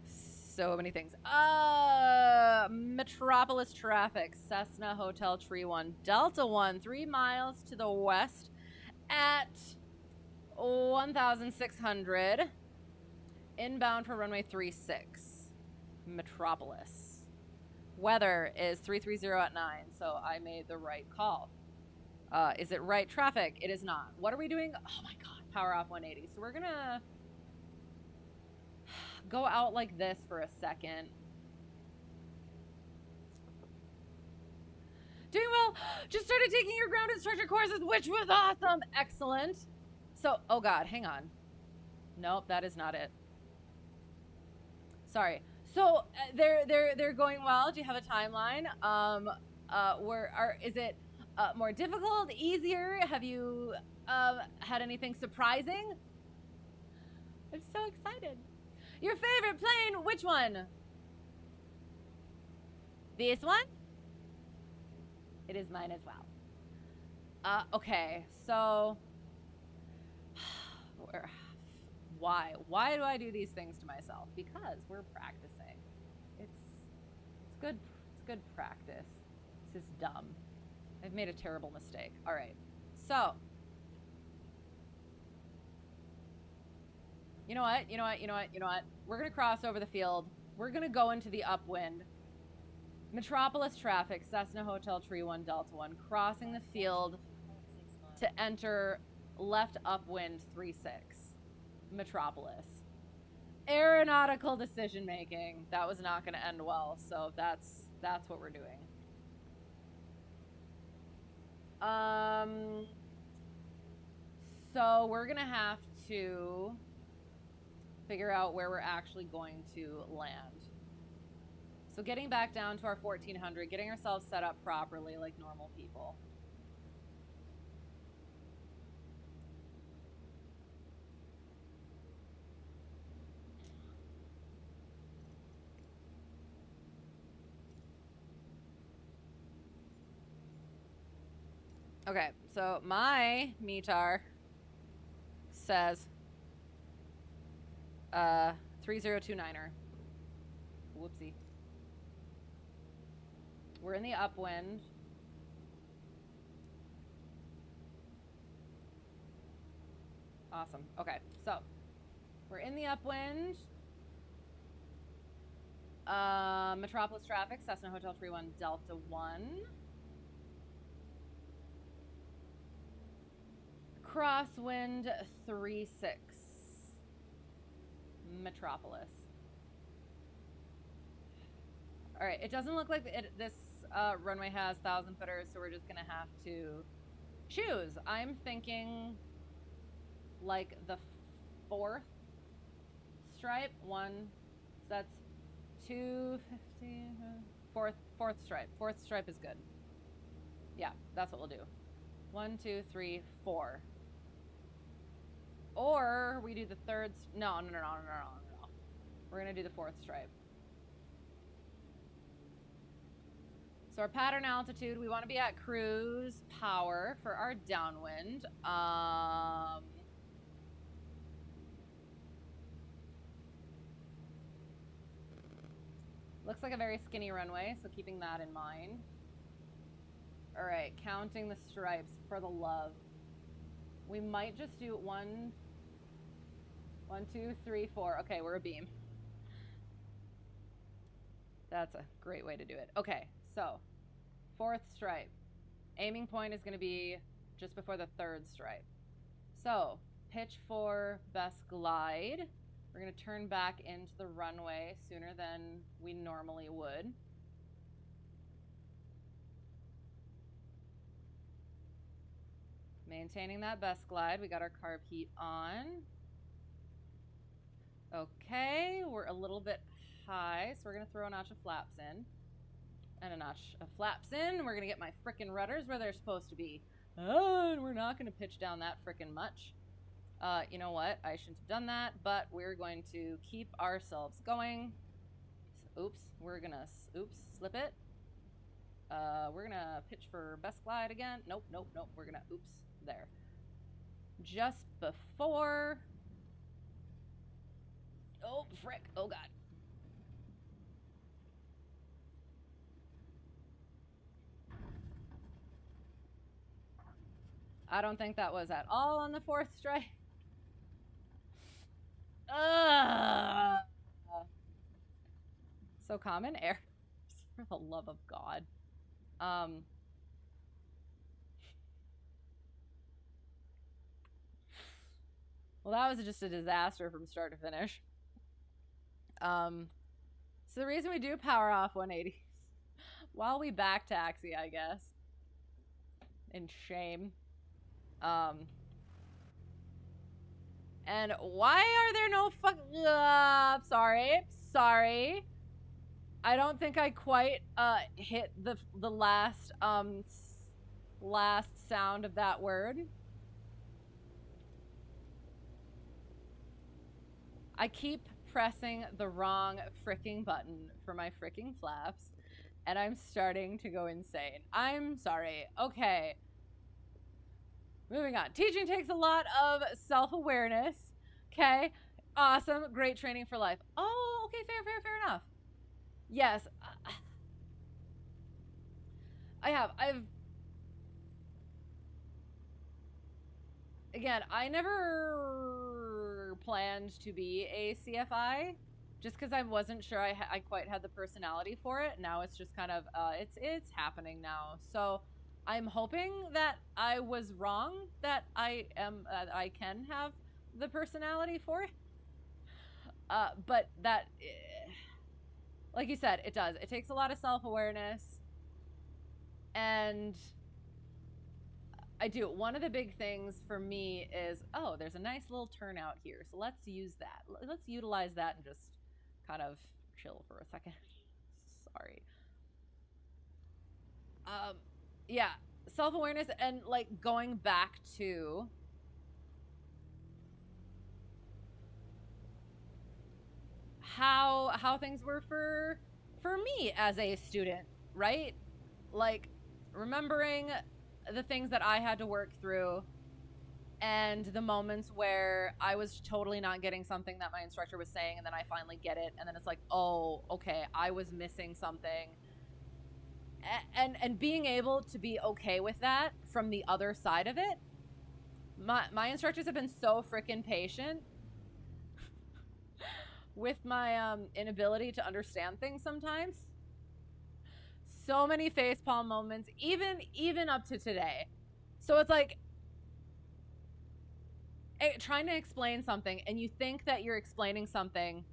So many things. Metropolis traffic. Cessna Hotel Tree 1. Delta 1, 3 miles to the west at 1,600. Inbound for runway 36. Metropolis. Weather is 330 at 9, so I made the right call. Is it right traffic? It is not. What are we doing? Oh my god. Power off 180. So we're gonna go out like this for a second. Doing well. Just started taking your ground instructor courses, which was awesome. Excellent. So, oh god, hang on. Nope, that is not it. Sorry. So they're going well. Do you have a timeline? Is it more difficult, easier? Have you had anything surprising? I'm so excited. Your favorite plane? Which one? This one? It is mine as well. Okay, so why do I do these things to myself? Because we're practicing. It's good practice. This is dumb. I've made a terrible mistake. All right, so you know what? We're gonna cross over the field. We're gonna go into the upwind. Metropolis traffic, Cessna Hotel Tree 1, Delta 1, crossing the field to enter left upwind 36. Metropolis. Aeronautical decision making. That was not gonna end well, so that's what we're doing. So we're gonna have to figure out where we're actually going to land. So getting back down to our 1400, getting ourselves set up properly like normal people. Okay, so my METAR says 3029er. Whoopsie. We're in the upwind. Awesome. Okay, so we're in the upwind. Metropolis traffic, Cessna Hotel 31 Delta 1. Crosswind 36. Metropolis. Alright, it doesn't look like this runway has 1,000 footers, so we're just gonna have to choose. I'm thinking like the 4th stripe. So that's 250. Fourth stripe. 4th stripe is good. Yeah, that's what we'll do. 1, 2, 3, 4. Or we do the 3rd. No. We're gonna do the 4th stripe. So our pattern altitude, we want to be at cruise power for our downwind. Looks like a very skinny runway, so keeping that in mind. All right, counting the stripes for the love. We might just do 1, 2, 3, 4. Okay, we're a beam. That's a great way to do it. Okay, so 4th stripe. Aiming point is going to be just before the 3rd stripe. So pitch for best glide. We're going to turn back into the runway sooner than we normally would. Maintaining that best glide. We got our carb heat on. Okay, we're a little bit high, so we're going to throw a notch of flaps in. And a notch of flaps in. We're going to get my frickin' rudders where they're supposed to be. Oh, and we're not going to pitch down that frickin' much. You know what? I shouldn't have done that, but we're going to keep ourselves going. Oops, we're going to, slip it. We're going to pitch for best glide again. Nope. We're going to, there. Just before. Oh, frick. Oh, God. I don't think that was at all on the 4th stripe. So common errors, for the love of God. Well, that was just a disaster from start to finish. So the reason we do power off 180 while we back taxi, I guess, in shame. And why are there no sorry. I don't think I quite hit the last last sound of that word. I keep pressing the wrong fricking button for my fricking flaps, and I'm starting to go insane. I'm sorry. Okay. Moving on. Teaching takes a lot of self-awareness. Okay. Awesome. Great training for life. Oh, okay. Fair enough. Yes. Again, I never planned to be a CFI just because I wasn't sure I quite had the personality for it. Now it's just kind of, it's happening now. So I'm hoping that I was wrong, that I can have the personality for it. But that, like you said, it does. It takes a lot of self-awareness. And I do. One of the big things for me is, oh, there's a nice little turnout here. So let's use that. Let's utilize that and just kind of chill for a second. Sorry. Yeah, self-awareness and like going back to how things were for me as a student, right? Like remembering the things that I had to work through and the moments where I was totally not getting something that my instructor was saying, and then I finally get it, and then it's like, oh, okay, I was missing something. And being able to be okay with that from the other side of it. My instructors have been so freaking patient. with my inability to understand things sometimes. So many facepalm moments, even up to today. So it's like trying to explain something, and you think that you're explaining something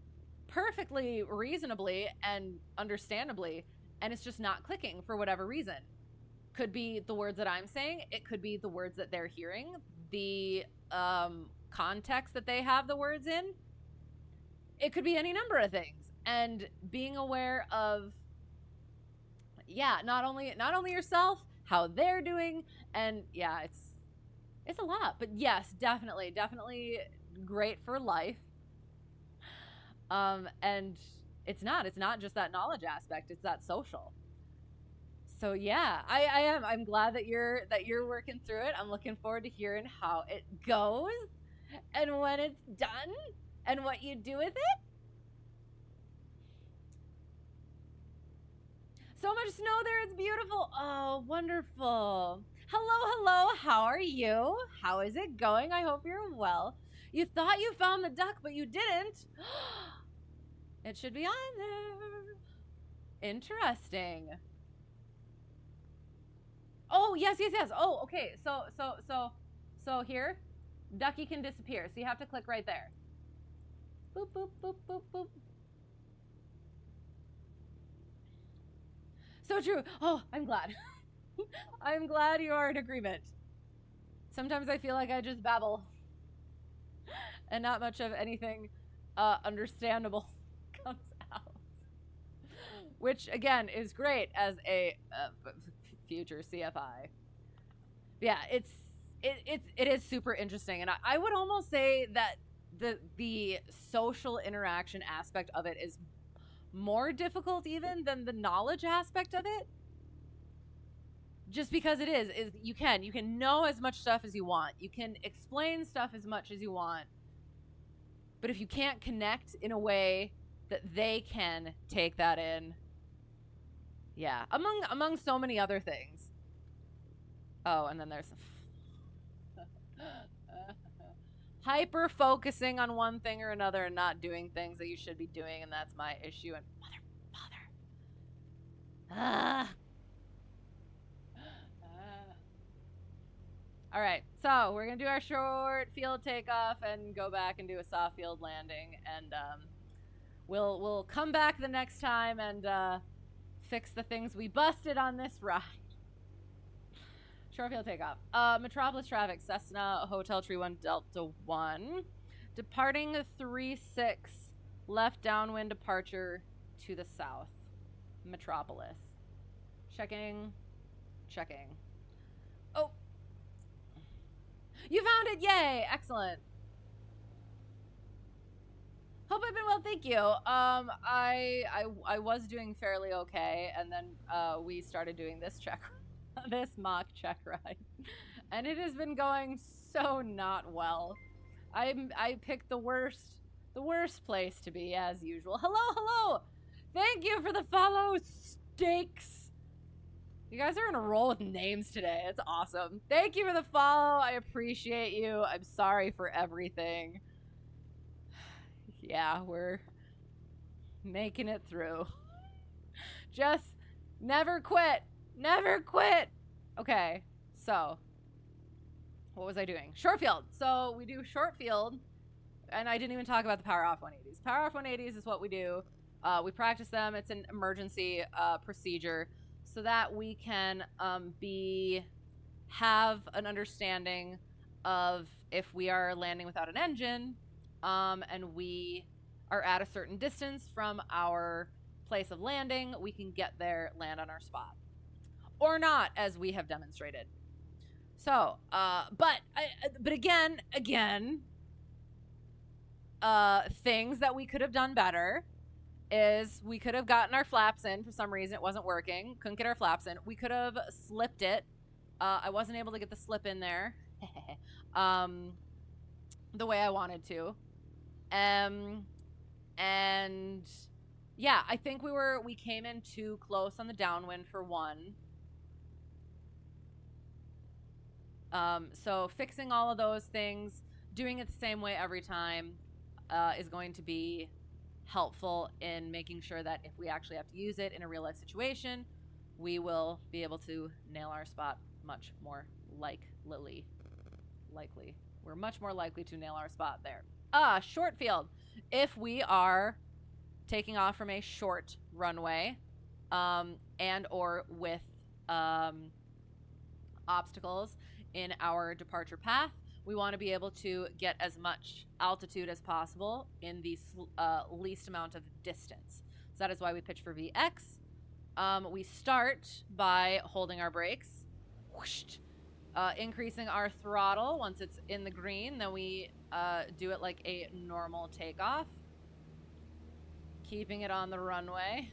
perfectly reasonably and understandably, and it's just not clicking for whatever reason. Could be the words that I'm saying, it could be the words that they're hearing, the context that they have the words in. It could be any number of things. And being aware of, yeah, not only yourself, how they're doing, and yeah, it's a lot. But yes, definitely great for life. And it's not just that knowledge aspect, it's that social. So yeah, I'm glad that you're working through it. I'm looking forward to hearing how it goes and when it's done and what you do with it. So much snow there, it's beautiful. Oh, wonderful. Hello, how are you? How is it going? I hope you're well. You thought you found the duck, but you didn't. It should be on there. Interesting. Oh, yes. Oh, okay. So here, ducky can disappear. So you have to click right there. Boop, boop, boop, boop, boop. So true. Oh, I'm glad. I'm glad you are in agreement. Sometimes I feel like I just babble and not much of anything understandable comes out. Which, again, is great as a future CFI. Yeah, it is super interesting. And I would almost say that the social interaction aspect of it is more difficult even than the knowledge aspect of it. Just because it is you can know as much stuff as you want. You can explain stuff as much as you want. But if you can't connect in a way that they can take that in, yeah, among so many other things. Oh, and then there's hyper focusing on one thing or another and not doing things that you should be doing, and that's my issue. And all right, so we're gonna do our short field takeoff and go back and do a soft field landing, and we'll come back the next time and fix the things we busted on this ride. Short field takeoff. Metropolis traffic, Cessna Hotel Tree 1 Delta 1. Departing 3-6, left downwind departure to the south. Metropolis. Checking. Oh! You found it! Yay! Excellent. Hope I've been well, thank you. I was doing fairly okay, and then we started doing this this mock check ride, and it has been going so not well. I picked the worst place to be, as usual. Hello. Thank you for the follow, Stakes. You guys are in a roll with names today. It's awesome. Thank you for the follow. I appreciate you. I'm sorry for everything. Yeah, we're making it through. Just never quit. Okay, so what was I doing? Short field. So we do short field, and I didn't even talk about the power off 180s. Power off 180s is what we do. We practice them. It's an emergency procedure so that we can have an understanding of if we are landing without an engine, and we are at a certain distance from our place of landing, we can get there, land on our spot. Or not, as we have demonstrated. So, but again, things that we could have done better is we could have gotten our flaps in. For some reason, it wasn't working. Couldn't get our flaps in. We could have slipped it. I wasn't able to get the slip in there the way I wanted to. And yeah, I think we came in too close on the downwind for one. So fixing all of those things, doing it the same way every time, is going to be helpful in making sure that if we actually have to use it in a real life situation, we will be able to nail our spot much more likely. We're much more likely to nail our spot there. Short field. If we are taking off from a short runway, and or with obstacles in our departure path, we want to be able to get as much altitude as possible in the least amount of distance. So that is why we pitch for VX. We start by holding our brakes, whoosh, increasing our throttle once it's in the green. Then we do it like a normal takeoff, keeping it on the runway.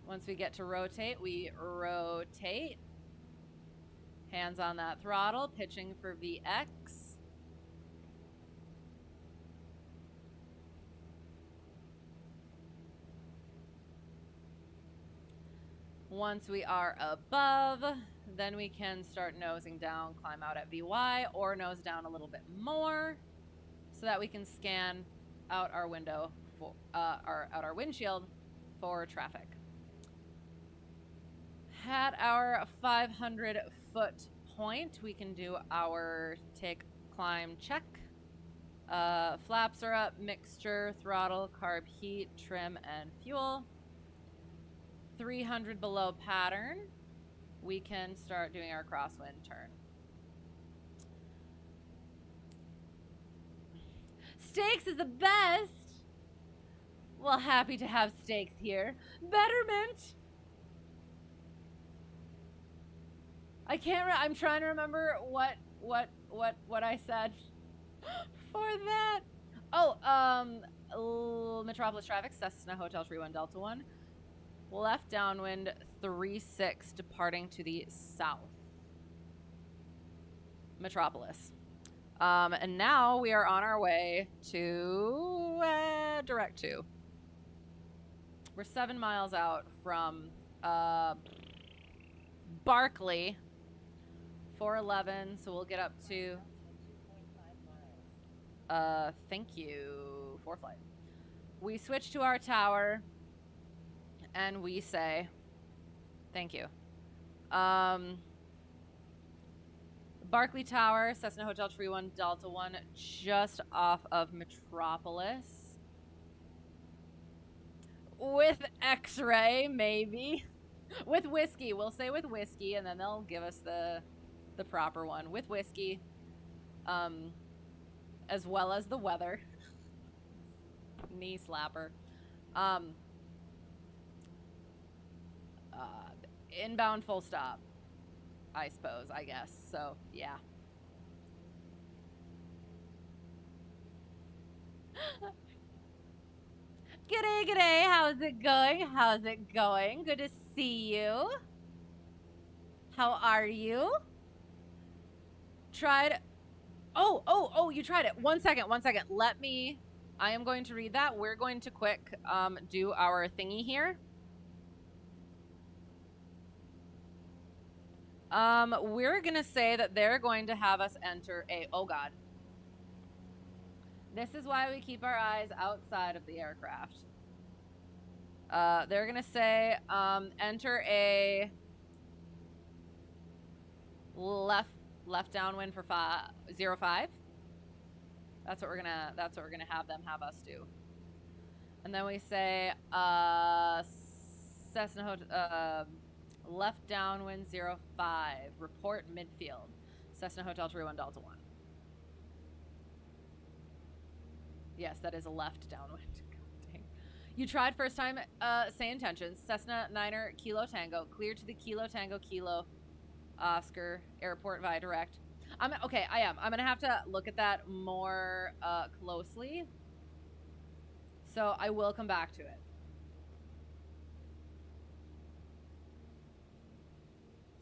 Once we get to rotate, we rotate. Hands on that throttle, pitching for VX. Once we are above, then we can start nosing down, climb out at VY, or nose down a little bit more so that we can scan out our window for out our windshield for traffic. At our 500-foot point, we can do our take climb check. Flaps are up, mixture, throttle, carb heat, trim, and fuel. 300 below pattern, we can start doing our crosswind turn. Steaks is the best. Well, happy to have steaks here. Betterment. I'm trying to remember what I said for that. Metropolis traffic, Cessna Hotel 31 Delta 1. Left downwind 36 departing to the south. Metropolis. And now we are on our way to direct 2. We're 7 miles out from Barkley. 411, so we'll get up to thank you, Foreflight. We switch to our tower and we say thank you. Barkley Tower, Cessna Hotel Tree 1 Delta 1, just off of Metropolis. With X-ray, maybe. With whiskey. We'll say with whiskey, and then they'll give us the proper one. With whiskey. As well as the weather. Knee slapper. Inbound full stop. I suppose, I guess. So, yeah. G'day, g'day. How's it going? How's it going? Good to see you. How are you? Tried. Oh, you tried it. One second. I am going to read that. We're going to quick do our thingy here. We're going to say that they're going to have us enter a, oh God. This is why we keep our eyes outside of the aircraft. They're going to say, enter a left downwind for 05. That's what we're gonna have them have us do. And then we say, Cessna Hotel, left downwind 05, report midfield, Cessna Hotel 31 Delta 1. Yes, that is a left downwind. Dang. You tried first time, say intentions, Cessna Niner Kilo Tango, clear to the Kilo Tango Kilo Oscar Airport via direct. Okay, I am. I'm gonna have to look at that more closely. So I will come back to it.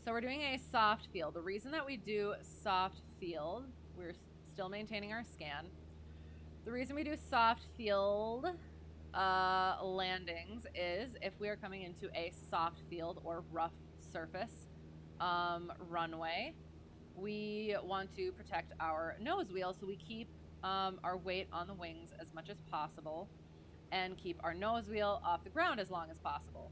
So we're doing a soft field. The reason that we do soft field, we're still maintaining our scan. The reason we do soft field landings is if we are coming into a soft field or rough surface runway, we want to protect our nose wheel, so we keep our weight on the wings as much as possible and keep our nose wheel off the ground as long as possible.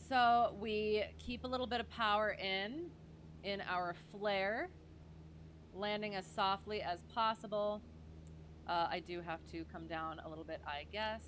So we keep a little bit of power in our flare, landing as softly as possible. I do have to come down a little bit, I guess.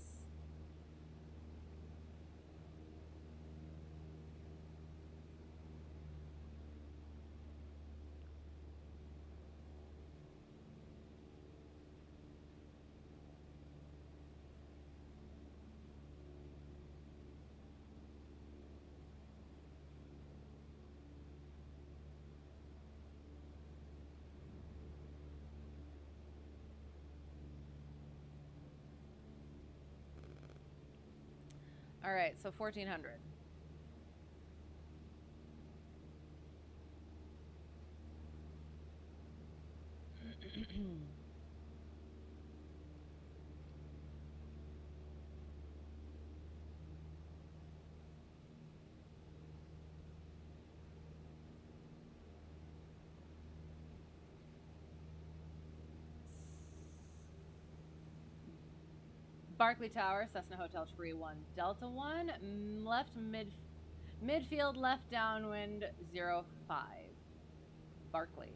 All right, so 1400. Barclay Tower, Cessna Hotel Tree 1, Delta 1, left midfield, left downwind 05. Barclay.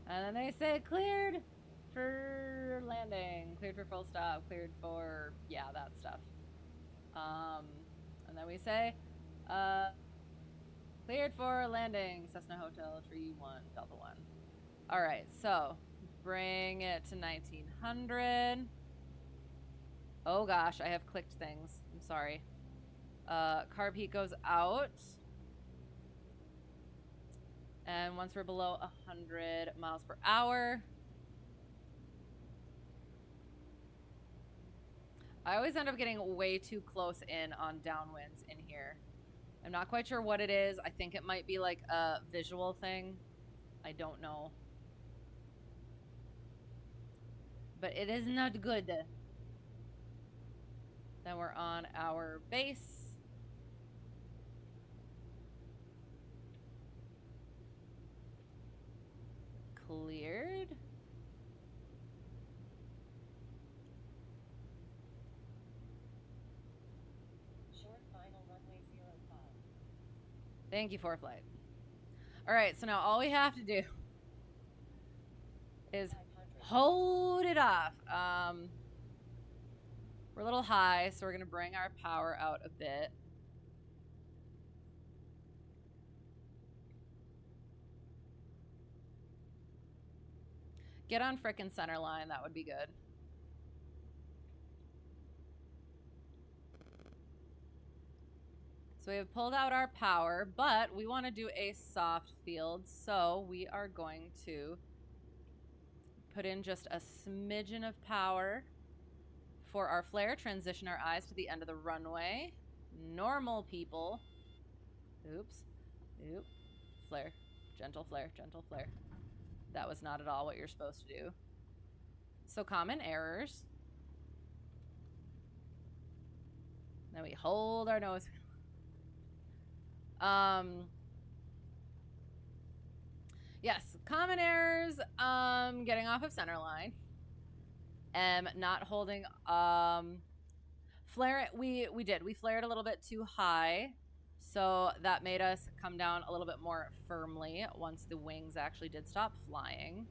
And then they say cleared for landing, cleared for full stop, cleared for, yeah, that stuff. And then we say, cleared for landing, Cessna Hotel Tree 1, Delta 1. All right, so bring it to 1900. Oh gosh, I have clicked things. I'm sorry. Carb heat goes out. And once we're below 100 miles per hour, I always end up getting way too close in on downwinds in here. I'm not quite sure what it is. I think it might be like a visual thing. I don't know. But it is not good. Then we're on our base. Cleared. Short final runway 05. Thank you, Foreflight. All right, so now all we have to do is hold it off. We're a little high, so we're going to bring our power out a bit. Get on frickin' center line. That would be good. So we have pulled out our power, but we want to do a soft field. So we are going to put in just a smidgen of power for our flare. Transition our eyes to the end of the runway. Normal people. Oops. Oop. Flare. Gentle flare. Gentle flare. That was not at all what you're supposed to do. So common errors. Then we hold our nose. Yes, common errors. Getting off of center line. Not holding. Flare. We did. We flared a little bit too high. So that made us come down a little bit more firmly once the wings actually did stop flying.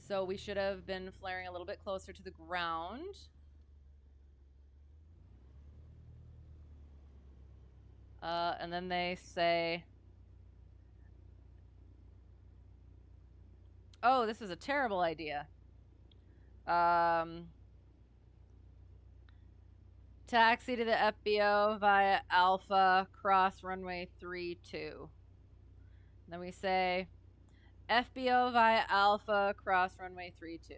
So we should have been flaring a little bit closer to the ground. And then they say, oh, this is a terrible idea. Taxi to the FBO via Alpha, cross runway 32. Then we say FBO via Alpha, cross runway 32.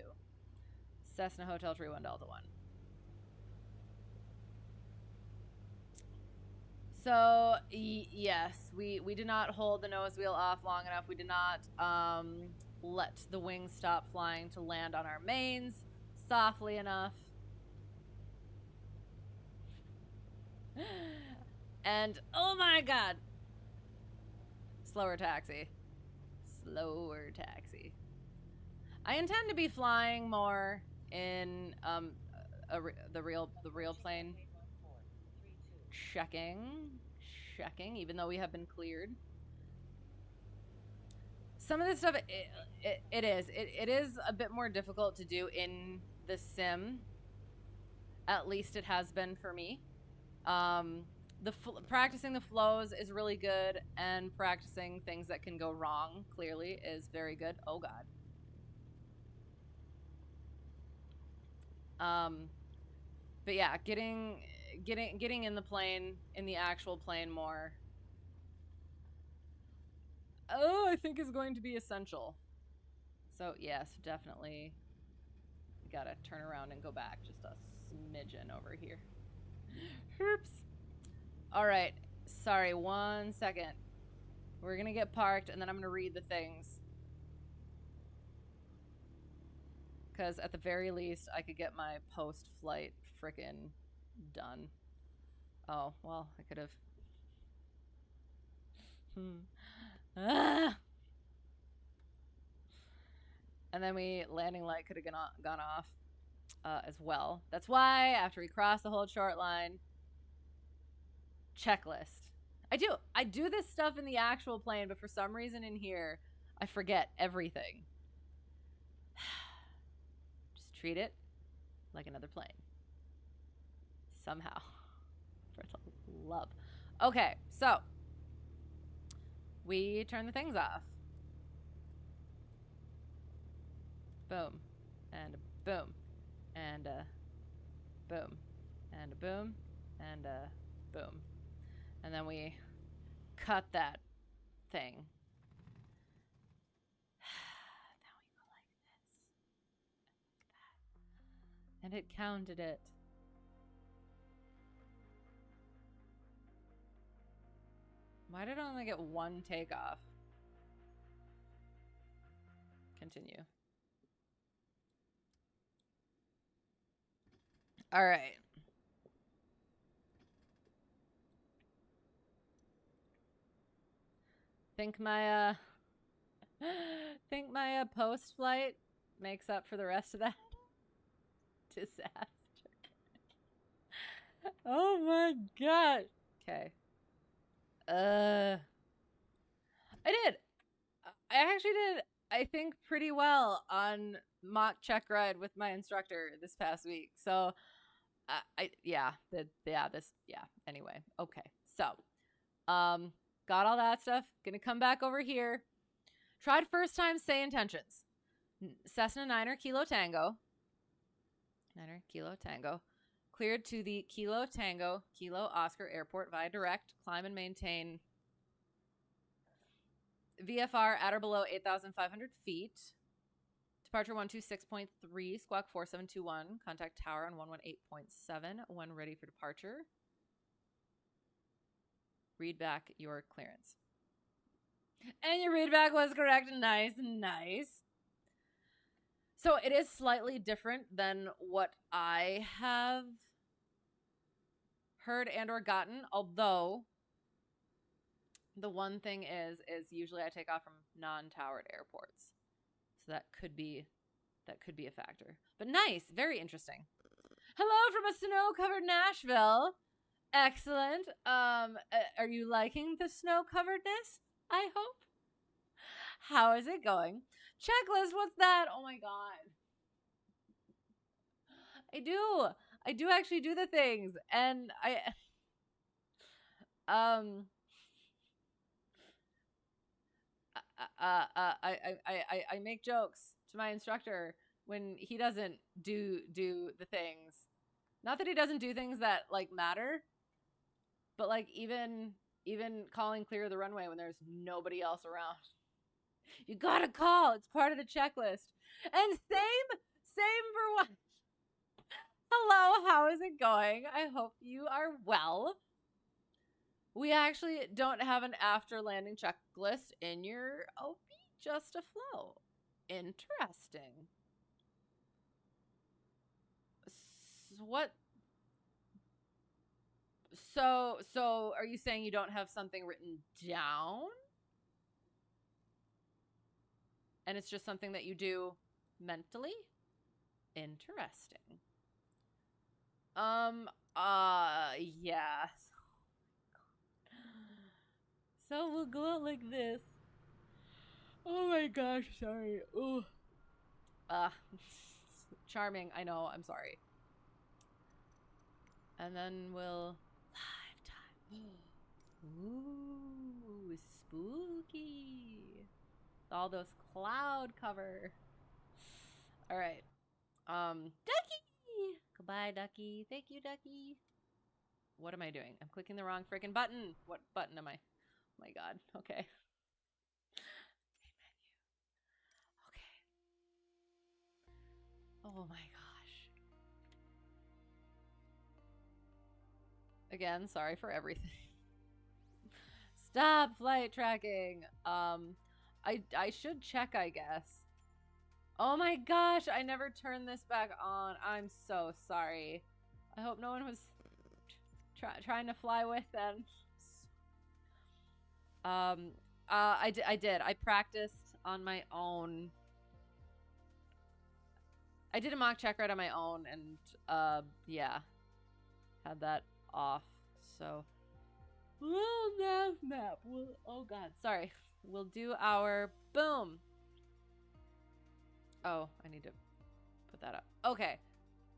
Cessna Hotel Tree 1 Delta 1. So, yes, we did not hold the nose wheel off long enough. We did not let the wings stop flying to land on our mains softly enough. And, oh my god. Slower taxi. slower taxi. I intend to be flying more in the real plane. Checking, even though we have been cleared. Some of this stuff, it is a bit more difficult to do in the sim. At least it has been for me. Practicing the flows is really good, and practicing things that can go wrong clearly is very good. Oh God. But yeah, getting in the plane, in the actual plane more. Oh, I think is going to be essential. So yes, definitely gotta turn around and go back just a smidgen over here. Oops. All right. Sorry, 1 second. We're gonna get parked, and then I'm gonna read the things. Because at the very least, I could get my post-flight frickin' done. Oh, well, I could have. And then landing light could have gone off as well. That's why, after we cross the whole short line, checklist. I do this stuff in the actual plane, but for some reason in here, I forget everything. Just treat it like another plane. Somehow. For the love. Okay, so we turn the things off. Boom. And a boom. And a boom. And a boom. And a boom. And then we cut that thing. Now we go like this. And it counted it. Why did I only get one takeoff? Continue. All right. Think my post flight makes up for the rest of that disaster. Oh my god. Okay. I did. I actually did, I think, pretty well on mock checkride with my instructor this past week. So, anyway, okay. So, got all that stuff. Gonna come back over here. Tried first time, say intentions. Cessna 9er Kilo Tango. 9er Kilo Tango. Cleared to the Kilo Tango Kilo Oscar Airport via direct. Climb and maintain VFR at or below 8,500 feet. Departure 126.3, squawk 4721. Contact tower on 118.7 when ready for departure. Read back your clearance. And your readback was correct. Nice, nice. So it is slightly different than what I have heard and or gotten, although the one thing is usually I take off from non-towered airports. So that could be a factor. But nice, very interesting. Hello from a snow-covered Nashville. Excellent. Are you liking the snow-coveredness? I hope. How is it going? Checklist, what's that? Oh my god. I do actually do the things, and I make jokes to my instructor when he doesn't do the things. Not that he doesn't do things that like matter, but like even calling clear of the runway when there's nobody else around. You gotta call. It's part of the checklist. And same for what? Hello, how is it going? I hope you are well. We actually don't have an after landing checklist in your OP, just a flow. Interesting. What? So are you saying you don't have something written down? and it's just something that you do mentally. Interesting. Yeah. So we'll go out like this. Oh my gosh, sorry. Ooh. Charming, I know, I'm sorry. And then we'll live time. Ooh, spooky. All those cloud cover. All right. Ducky. Goodbye, Ducky. Thank you, Ducky. What am I doing? I'm clicking the wrong freaking button. What button am I? Oh my god. Okay. Okay. Oh my gosh. Again, sorry for everything. Stop flight tracking. I should check, I guess. Oh my gosh, I never turned this back on. I'm so sorry. I hope no one was trying to fly with them. I did. I practiced on my own. I did a mock checkride on my own, and yeah, had that off. So, LittleNavMap. Oh god, sorry. We'll do our boom. Oh, I need to put that up. Okay.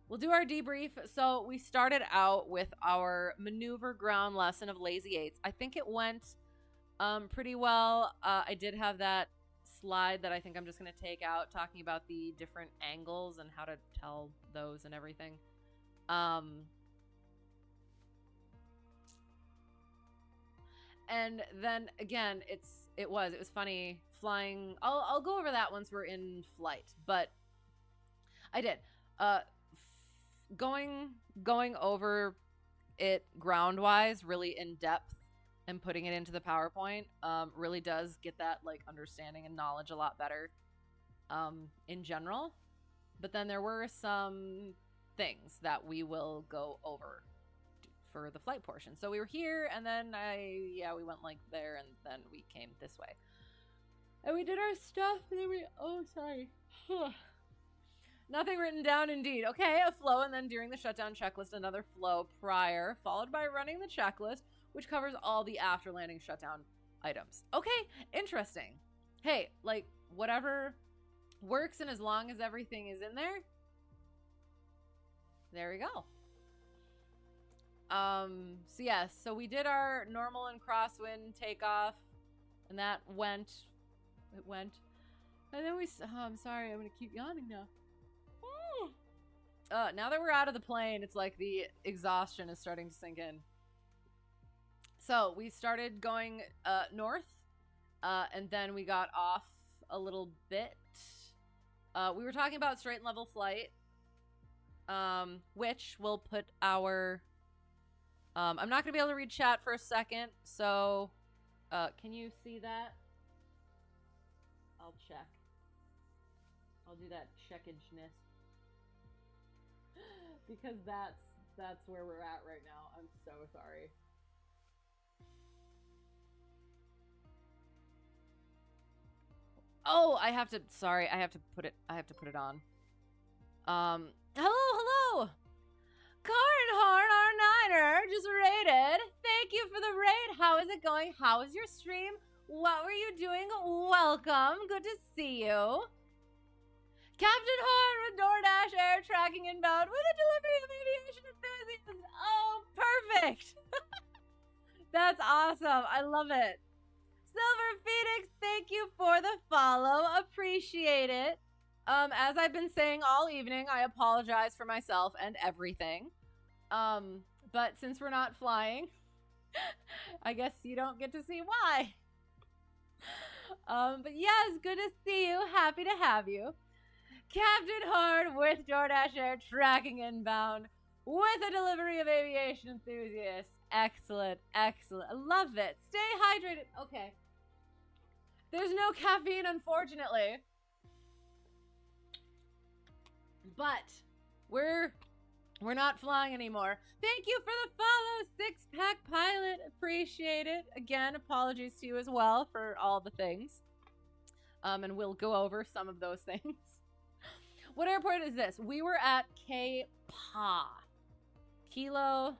We'll do our debrief. So we started out with our maneuver ground lesson of Lazy Eights. I think it went pretty well. I did have that slide that I think I'm just going to take out, talking about the different angles and how to tell those and everything. And then again, it was funny flying. I'll go over that once we're in flight, but I did going over it ground wise really in depth and putting it into the PowerPoint really does get that like understanding and knowledge a lot better in general. But then there were some things that we will go over for the flight portion. So we were here, and then we went like there, and then we came this way. And we did our stuff, and then sorry. Nothing written down indeed. Okay, a flow, and then during the shutdown checklist, another flow prior, followed by running the checklist, which covers all the after landing shutdown items. Okay, interesting. Hey, like, whatever works, and as long as everything is in there, there we go. So yes, so we did our normal and crosswind takeoff, and that went. And then I'm sorry, I'm gonna keep yawning now. Now that we're out of the plane, it's like the exhaustion is starting to sink in. So we started going north, and then we got off a little bit. We were talking about straight and level flight, which will put our... I'm not going to be able to read chat for a second, so can you see that? I'll check. I'll do that checkageness. Because that's where we're at right now. I'm so sorry. Oh, I have to put it on. Hello! Cornhorn R9er just raided. Thank you for the raid. How is it going? How is your stream? What were you doing? Welcome. Good to see you. Captain Horn with DoorDash Air tracking inbound with a delivery of aviation enthusiasts. Oh, perfect. That's awesome. I love it. Silver Phoenix, thank you for the follow. Appreciate it. As I've been saying all evening, I apologize for myself and everything. But since we're not flying, I guess you don't get to see why. But yes, good to see you. Happy to have you. Captain Hard with DoorDash Air tracking inbound with a delivery of aviation enthusiasts. Excellent, excellent. I love it. Stay hydrated. Okay. There's no caffeine, unfortunately. But we're not flying anymore. Thank you for the follow, Six Pack Pilot. Appreciate it. Again, apologies to you as well for all the things. and we'll go over some of those things. What airport is this? We were at KPAH, Kilo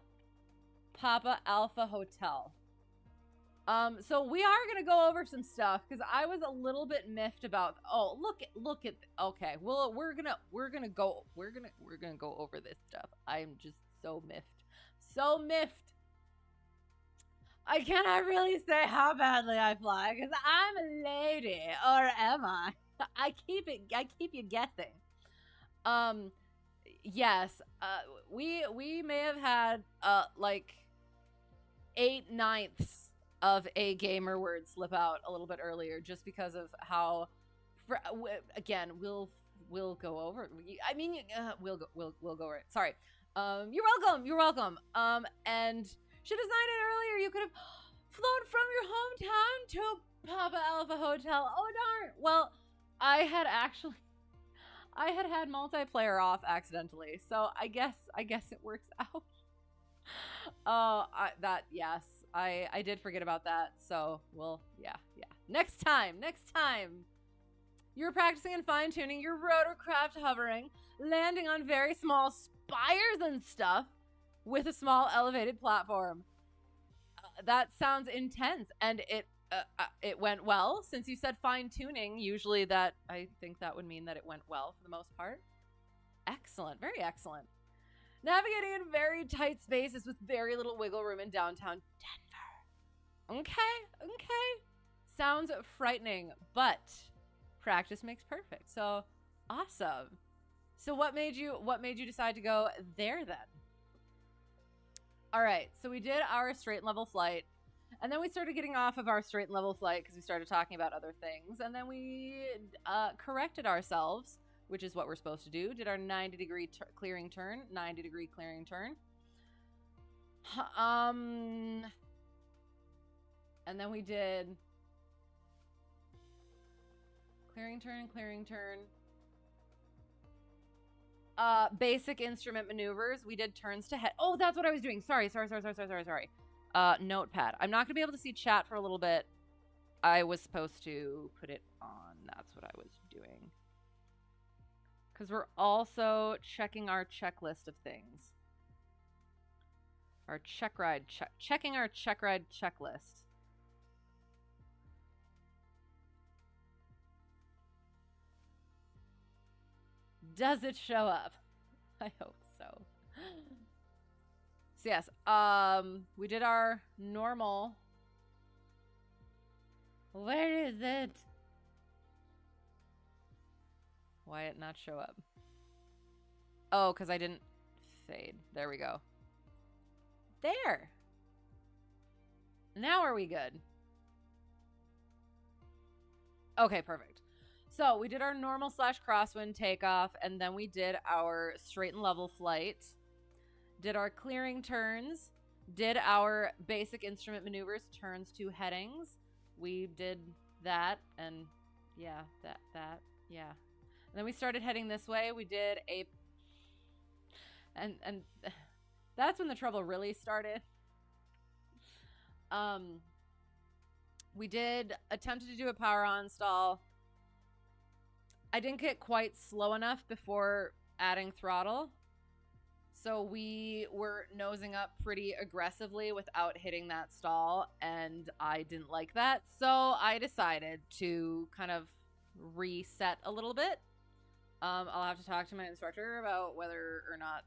Papa Alpha Hotel. So we are gonna go over some stuff because I was a little bit miffed about. Oh, look at. Okay, well, we're gonna go over this stuff. I'm just so miffed. I cannot really say how badly I fly because I'm a lady, or am I? I keep you guessing. Yes. We may have had like 8/9 of a gamer word slip out a little bit earlier, just because of how. Again, we'll go over. I mean, we'll go over it. Sorry. You're welcome. And should have signed it earlier. You could have flown from your hometown to Papa Alpha Hotel. Oh darn. Well, I had multiplayer off accidentally, so I guess it works out. Yes, I did forget about that. So yeah. Next time. You're practicing and fine-tuning your rotorcraft hovering, landing on very small spires and stuff with a small elevated platform. That sounds intense, and it went well. Since you said fine-tuning, usually I think that would mean that it went well for the most part. Excellent, very excellent. Navigating in very tight spaces with very little wiggle room in downtown Denver. Okay. Sounds frightening, but practice makes perfect. So awesome. So what made you decide to go there then? All right, so we did our straight and level flight, and then we started getting off of our straight and level flight because we started talking about other things, and then we corrected ourselves, which is what we're supposed to do. Did our 90-degree clearing turn, 90-degree clearing turn. And then we did clearing turn. Basic instrument maneuvers. We did turns to head. Oh, that's what I was doing. Sorry. Notepad. I'm not gonna be able to see chat for a little bit. I was supposed to put it on. That's what I was doing. Because we're also checking our checklist of things. Our checkride. Checking our checkride checklist. Does it show up? I hope so. So yes, we did our normal. Where is it? Why it not show up? Oh, because I didn't fade. There we go. There. Now are we good? Okay, perfect. So we did our normal / crosswind takeoff, and then we did our straight and level flight, did our clearing turns, did our basic instrument maneuvers, turns to headings. We did that, and yeah, yeah. And then we started heading this way. We did and that's when the trouble really started. We attempted to do a power on stall. I didn't get quite slow enough before adding throttle. So we were nosing up pretty aggressively without hitting that stall, and I didn't like that. So I decided to kind of reset a little bit. I'll have to talk to my instructor about whether or not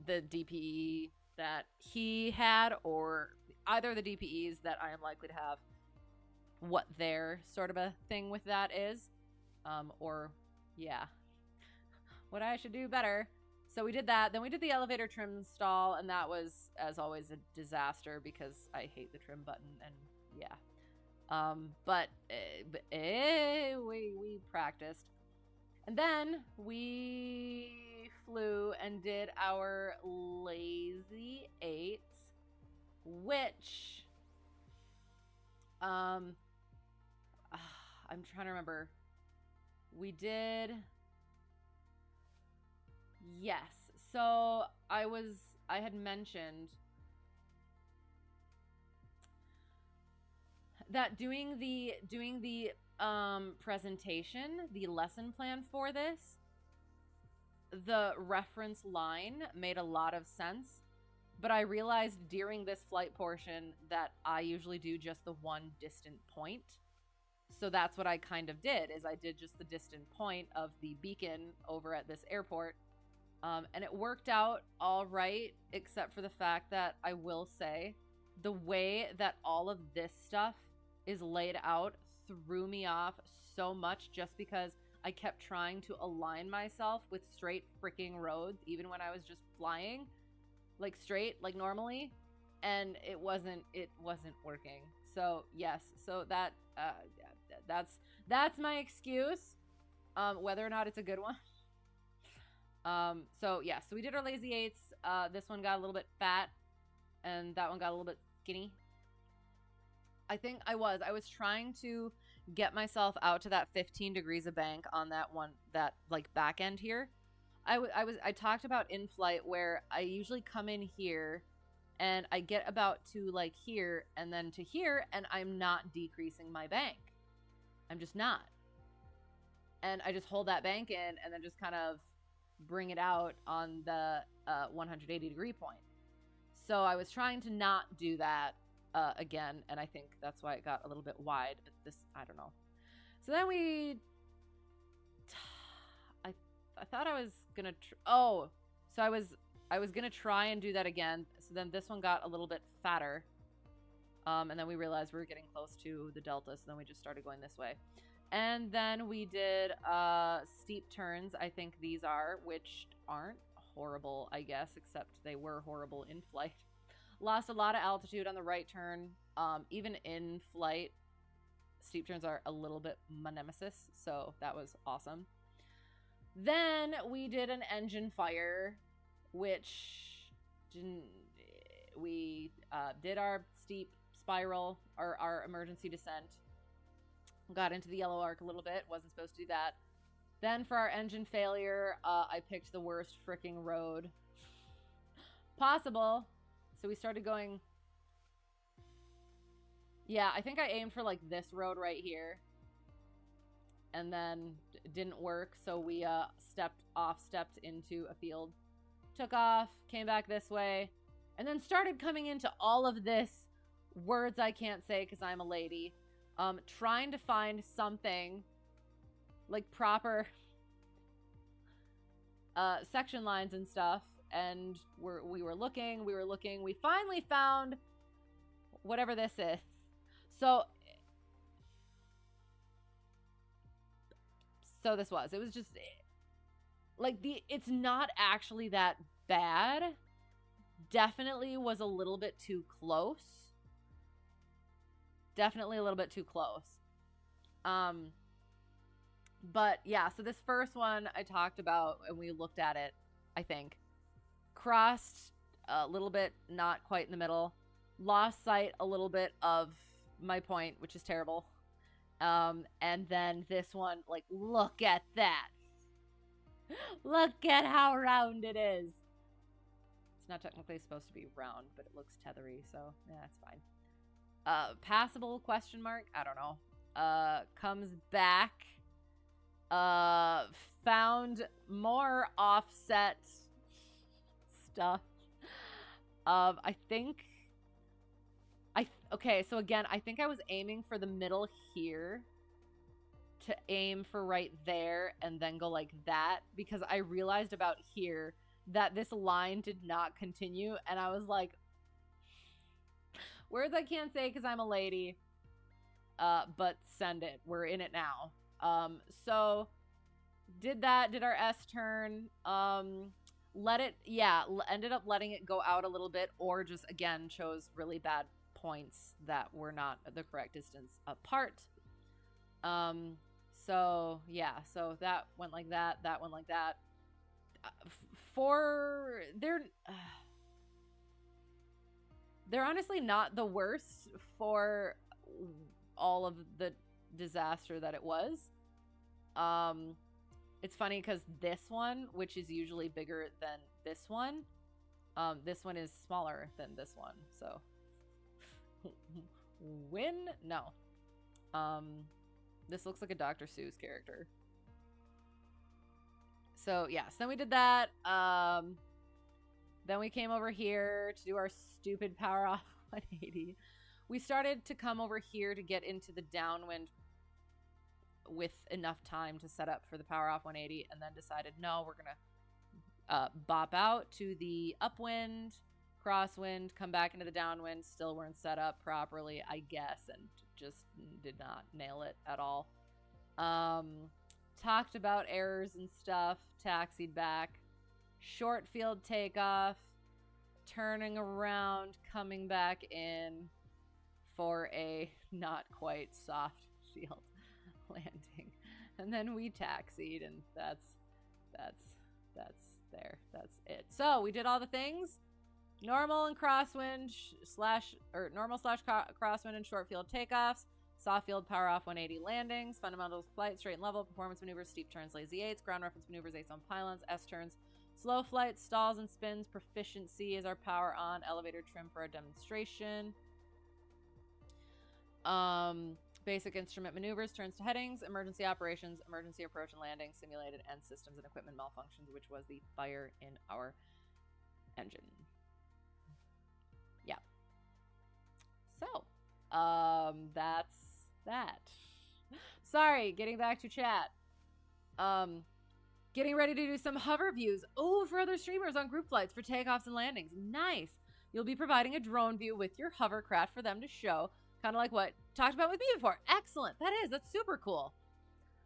the DPE that he had, or either the DPEs that I am likely to have, what their sort of a thing with that is. Or yeah, what I should do better. So we did that. Then we did the elevator trim stall, and that was, as always, a disaster because I hate the trim button, and yeah. But we practiced. And then we flew and did our lazy 8s, which I'm trying to remember. We did, yes. So I had mentioned that doing the presentation, the lesson plan for this, the reference line made a lot of sense, but I realized during this flight portion that I usually do just the one distant point. So that's what I kind of did, is I did just the distant point of the beacon over at this airport. And it worked out all right, except for the fact that I will say the way that all of this stuff is laid out threw me off so much, just because I kept trying to align myself with straight freaking roads, even when I was just flying, like straight, like normally, and it wasn't working. So yes, so that's my excuse. Whether or not it's a good one. So yeah, so we did our lazy eights. This one got a little bit fat, and that one got a little bit skinny. I think I was trying to get myself out to that 15 degrees of bank on that one, that like back end here. I talked about in flight where I usually come in here and I get about to like here and then to here, and I'm not decreasing my bank. I'm just not. And I just hold that bank in and then just kind of bring it out on the 180 degree point. So I was trying to not do that again, and I think that's why it got a little bit wide. But this, I don't know. So then I thought I was gonna. So I was gonna try and do that again. So then this one got a little bit fatter, and then we realized we were getting close to the delta. So then we just started going this way, and then we did steep turns. I think these are, which aren't horrible, I guess, except they were horrible in flight. Lost a lot of altitude on the right turn. Even in flight, steep turns are a little bit my nemesis, so that was awesome. Then we did an engine fire, which we did our steep spiral, or our emergency descent. Got into the yellow arc a little bit. Wasn't supposed to do that. Then for our engine failure, I picked the worst freaking road possible. So we started going. Yeah, I think I aimed for like this road right here. And then it didn't work, so we stepped into a field, took off, came back this way, and then started coming into all of this words I can't say because I'm a lady, trying to find something like proper section lines and stuff, and we were looking, we finally found whatever this is. So this was, it was just like it's not actually that bad. Definitely was a little bit too close. Definitely a little bit too close. But yeah, so this first one I talked about and we looked at it, I think. Crossed a little bit, not quite in the middle. Lost sight a little bit of my point, which is terrible. And then this one, like, look at that. Look at how round it is. It's not technically supposed to be round, but it looks tethery, so yeah, that's fine. Passable question mark? I don't know. Comes back. Found more offset stuff. I think okay, so again, I think I was aiming for the middle here to aim for right there and then go like that, because I realized about here that this line did not continue, and I was like, words I can't say because I'm a lady, but send it. We're in it now. So did that, did our S turn, let it, yeah, ended up letting it go out a little bit, or just again chose really bad points that were not the correct distance apart. So yeah, so that went like that, that went like that. For they're honestly not the worst for all of the disaster that it was. It's funny because this one, which is usually bigger than this one is smaller than this one, so win? No. This looks like a Dr. Seuss character. So yes, then we did that. Then we came over here to do our stupid power off 180. We started to come over here to get into the downwind with enough time to set up for the power off 180, and then decided, no, we're gonna bop out to the upwind, crosswind, come back into the downwind. Still weren't set up properly, I guess, and just did not nail it at all. Talked about errors and stuff, taxied back, short field takeoff, turning around, coming back in for a not quite soft field landing, and then we taxied, and that's it. So we did all the things: normal and crosswind normal slash crosswind and short field takeoffs, soft field power off 180 landings, fundamentals flight, straight and level, performance maneuvers, steep turns, lazy eights, ground reference maneuvers, eights on pylons, S turns, slow flight, stalls and spins. Proficiency is our power on, elevator trim for our demonstration. Basic instrument maneuvers, turns to headings, emergency operations, emergency approach and landing, simulated end systems and equipment malfunctions, which was the fire in our engine. Yeah. So, that's that. Sorry, getting back to chat. Getting ready to do some hover views. Oh, for other streamers on group flights for takeoffs and landings. Nice. You'll be providing a drone view with your hovercraft for them to show. Kind of like what talked about with me before. Excellent. That's super cool.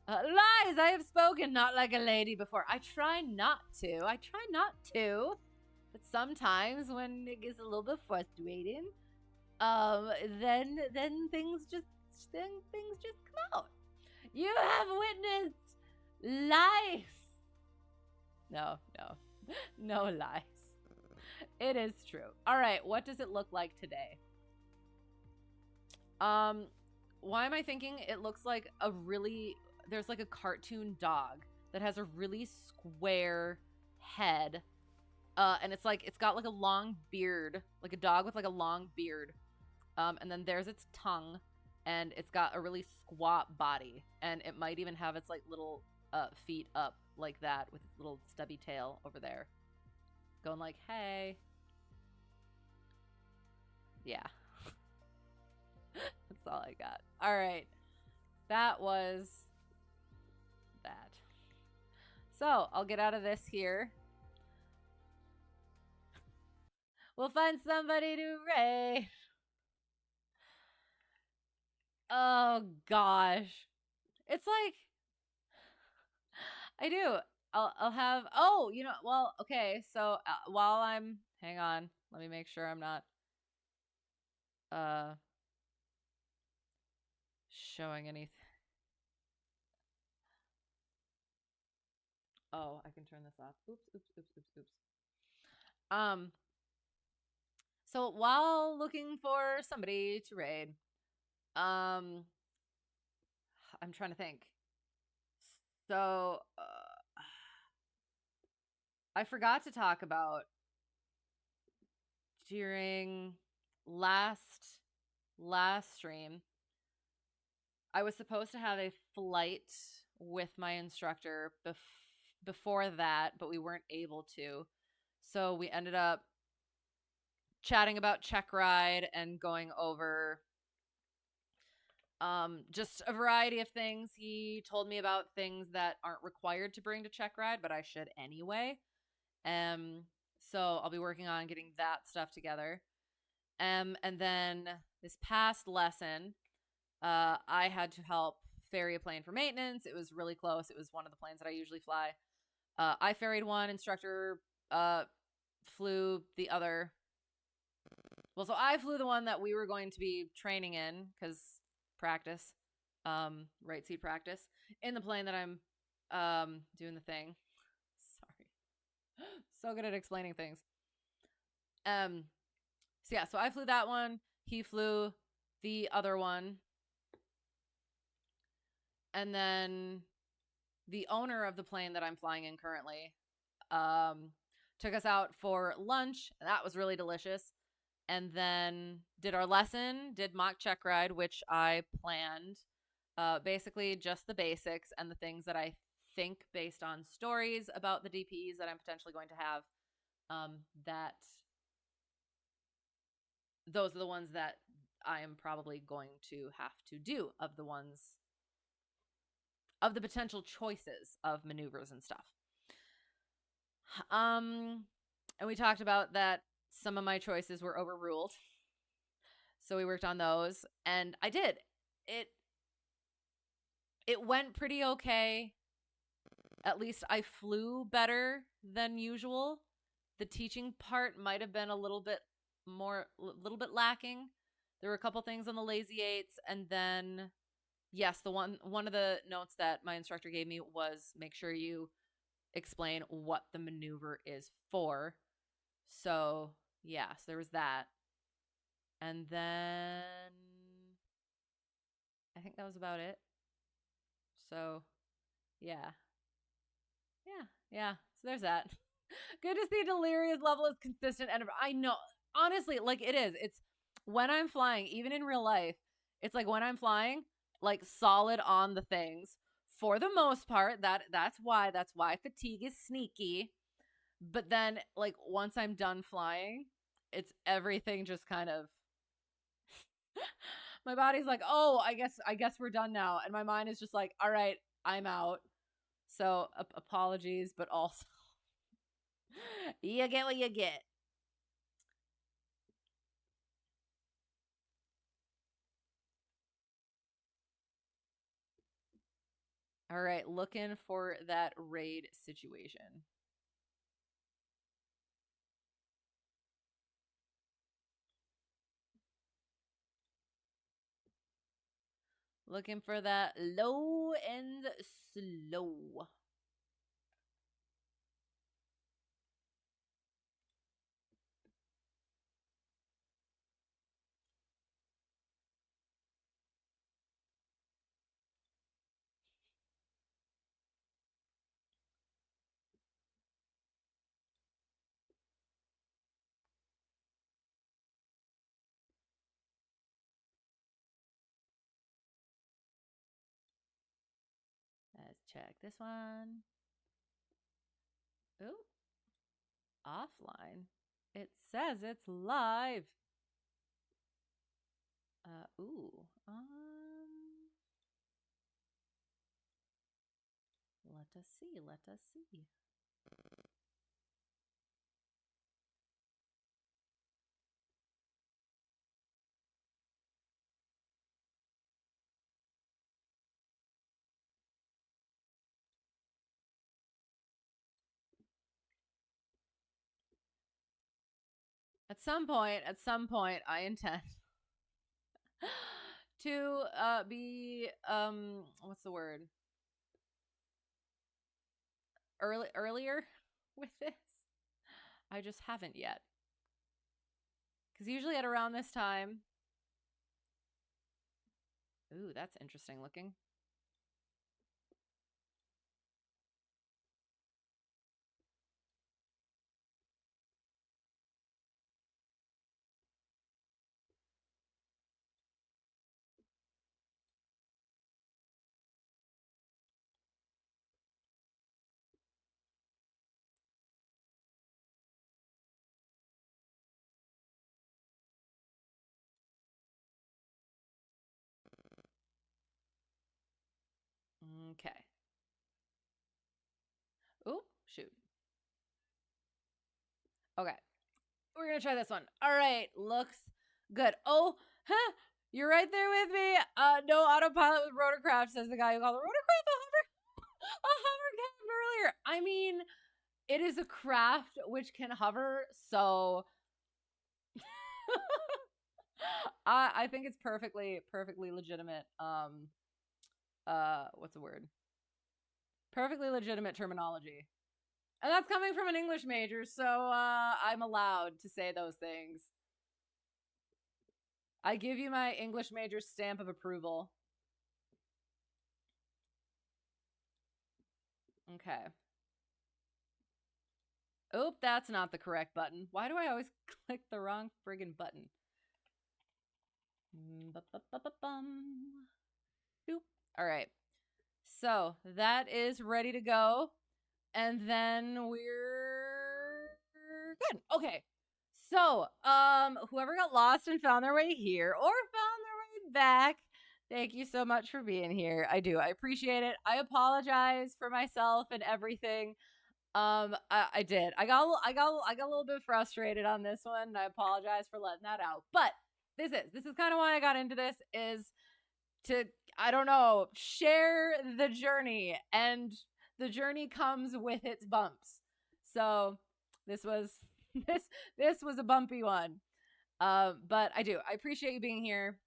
Lies, I have spoken not like a lady before. I try not to. But sometimes when it gets a little bit frustrating, then things just come out. You have witnessed life. No lies. It is true. All right, what does it look like today? Why am I thinking it looks like there's like a cartoon dog that has a really square head, and it's got like a long beard, like a dog with like a long beard, and then there's its tongue, and it's got a really squat body, and it might even have its like little feet up like that with its little stubby tail over there, going like, hey. Yeah. That's all I got. All right. That was that. So I'll get out of this here. We'll find somebody to raid. Oh, gosh. It's like, I do. I'll have, oh, well, okay. So while hang on. Let me make sure I'm not, showing anything. Oh, I can turn this off. Oops. So while looking for somebody to raid, I'm trying to think. So I forgot to talk about during last stream. I was supposed to have a flight with my instructor before that, but we weren't able to. So we ended up chatting about Checkride and going over just a variety of things. He told me about things that aren't required to bring to Checkride, but I should anyway. So I'll be working on getting that stuff together. And then this past lesson, I had to help ferry a plane for maintenance. It was really close. It was one of the planes that I usually fly. I ferried one. Instructor flew the other. Well, so I flew the one that we were going to be training in because practice, right seat practice, in the plane that I'm doing the thing. Sorry. So good at explaining things. So yeah, so I flew that one. He flew the other one. And then the owner of the plane that I'm flying in currently took us out for lunch, and that was really delicious. And then did our lesson, did mock check ride, which I planned. Basically, just the basics and the things that I think based on stories about the DPs that I'm potentially going to have. That those are the ones that I am probably going to have to do of the ones of the potential choices of maneuvers and stuff. And we talked about that some of my choices were overruled. So we worked on those and I did. It went pretty okay. At least I flew better than usual. The teaching part might have been a little bit lacking. There were a couple things on the lazy eights, and then yes, the one of the notes that my instructor gave me was make sure you explain what the maneuver is for. So yeah, so there was that. And then I think that was about it. So yeah. Yeah. So there's that. Good to see delirious level is consistent. And I know, honestly, like it is. It's when I'm flying, even in real life, it's like when I'm flying, like solid on the things. For the most part, that's why fatigue is sneaky. But then, like once I'm done flying, it's everything just kind of. My body's like, oh, I guess we're done now, and my mind is just like, all right, I'm out. So apologies, but also you get what you get. All right, looking for that raid situation. Looking for that low and slow. Let's check this one. Ooh, offline. It says it's live. Ooh. Let us see. Let us see. At some point, I intend to be what's the word? Earlier with this. I just haven't yet. Because usually at around this time. Ooh, that's interesting looking. Okay. Ooh, shoot. Okay. We're going to try this one. All right. Looks good. Oh, huh. You're right there with me. No autopilot with rotorcraft, says the guy who called the rotorcraft a hovercraft earlier. I mean, it is a craft which can hover, so I think it's perfectly legitimate. What's the word? Perfectly legitimate terminology. And that's coming from an English major, so I'm allowed to say those things. I give you my English major stamp of approval. Okay. Oop, that's not the correct button. Why do I always click the wrong friggin' button? Boop. All right. So that is ready to go. And then we're good. Okay. So, whoever got lost and found their way here or found their way back, thank you so much for being here. I do. I appreciate it. I apologize for myself and everything. I did. I got a little bit frustrated on this one, and I apologize for letting that out. But this is kind of why I got into this, is to, I don't know, share the journey, and the journey comes with its bumps. So this was this was a bumpy one. But I appreciate you being here.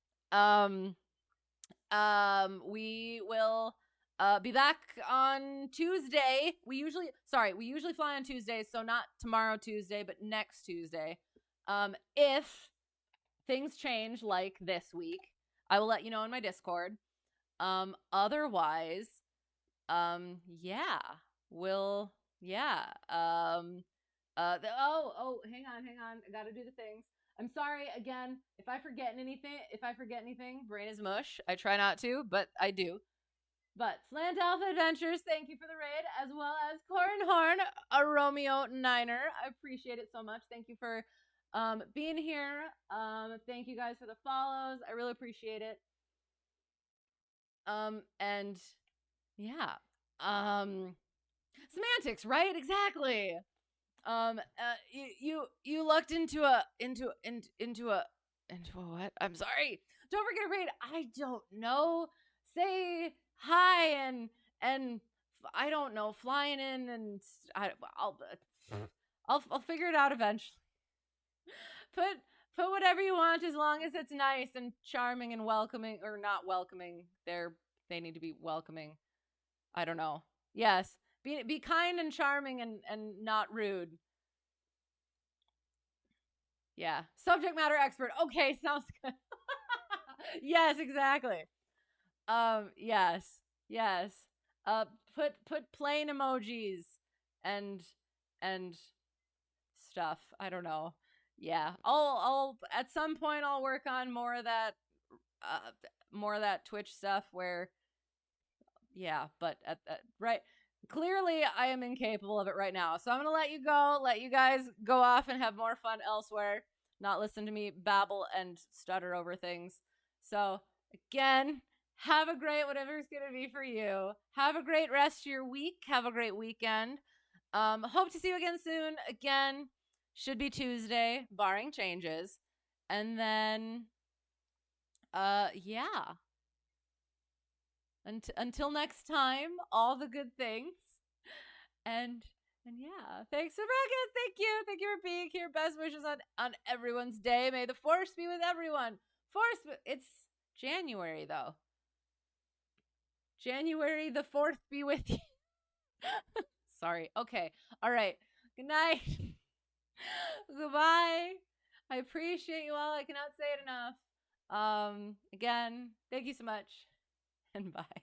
We will be back on Tuesday. We usually fly on Tuesdays, so not tomorrow Tuesday, but next Tuesday. If things change like this week, I will let you know in my Discord. Otherwise, yeah, hang on. I gotta do the things. I'm sorry again if I forget anything. Brain is mush. I try not to, but I do. But Slant Alpha Adventures, thank you for the raid, as well as Corin Horn, a Romeo Niner. I appreciate it so much. Thank you for being here. Thank you guys for the follows. I really appreciate it. And yeah. Semantics, right? Exactly. You lucked into a what? I'm sorry. Don't forget to raid. I don't know. Say hi and I don't know. Flying in, and I'll figure it out eventually. Put whatever you want, as long as it's nice and charming and welcoming, or not welcoming. They need to be welcoming. I don't know. Yes. Be kind and charming and not rude. Yeah. Subject matter expert. Okay, sounds good. Yes, exactly. Yes. Yes. Put plain emojis and and stuff. I don't know. Yeah. I'll at some point I'll work on more of that Twitch stuff where, yeah, but right, clearly I am incapable of it right now. So I'm going to let you go, let you guys go off and have more fun elsewhere, not listen to me babble and stutter over things. So again, have a great whatever it's going to be for you. Have a great rest of your week. Have a great weekend. Hope to see you again soon. Again, should be Tuesday, barring changes. And then yeah. Until next time, all the good things. And yeah, thanks, Rebecca. Thank you for being here. Best wishes on everyone's day. May the force be with everyone. It's January though. January the 4th be with you. Sorry. Okay. All right. Good night. Goodbye. I appreciate you all. I cannot say it enough. Again, thank you so much, and bye.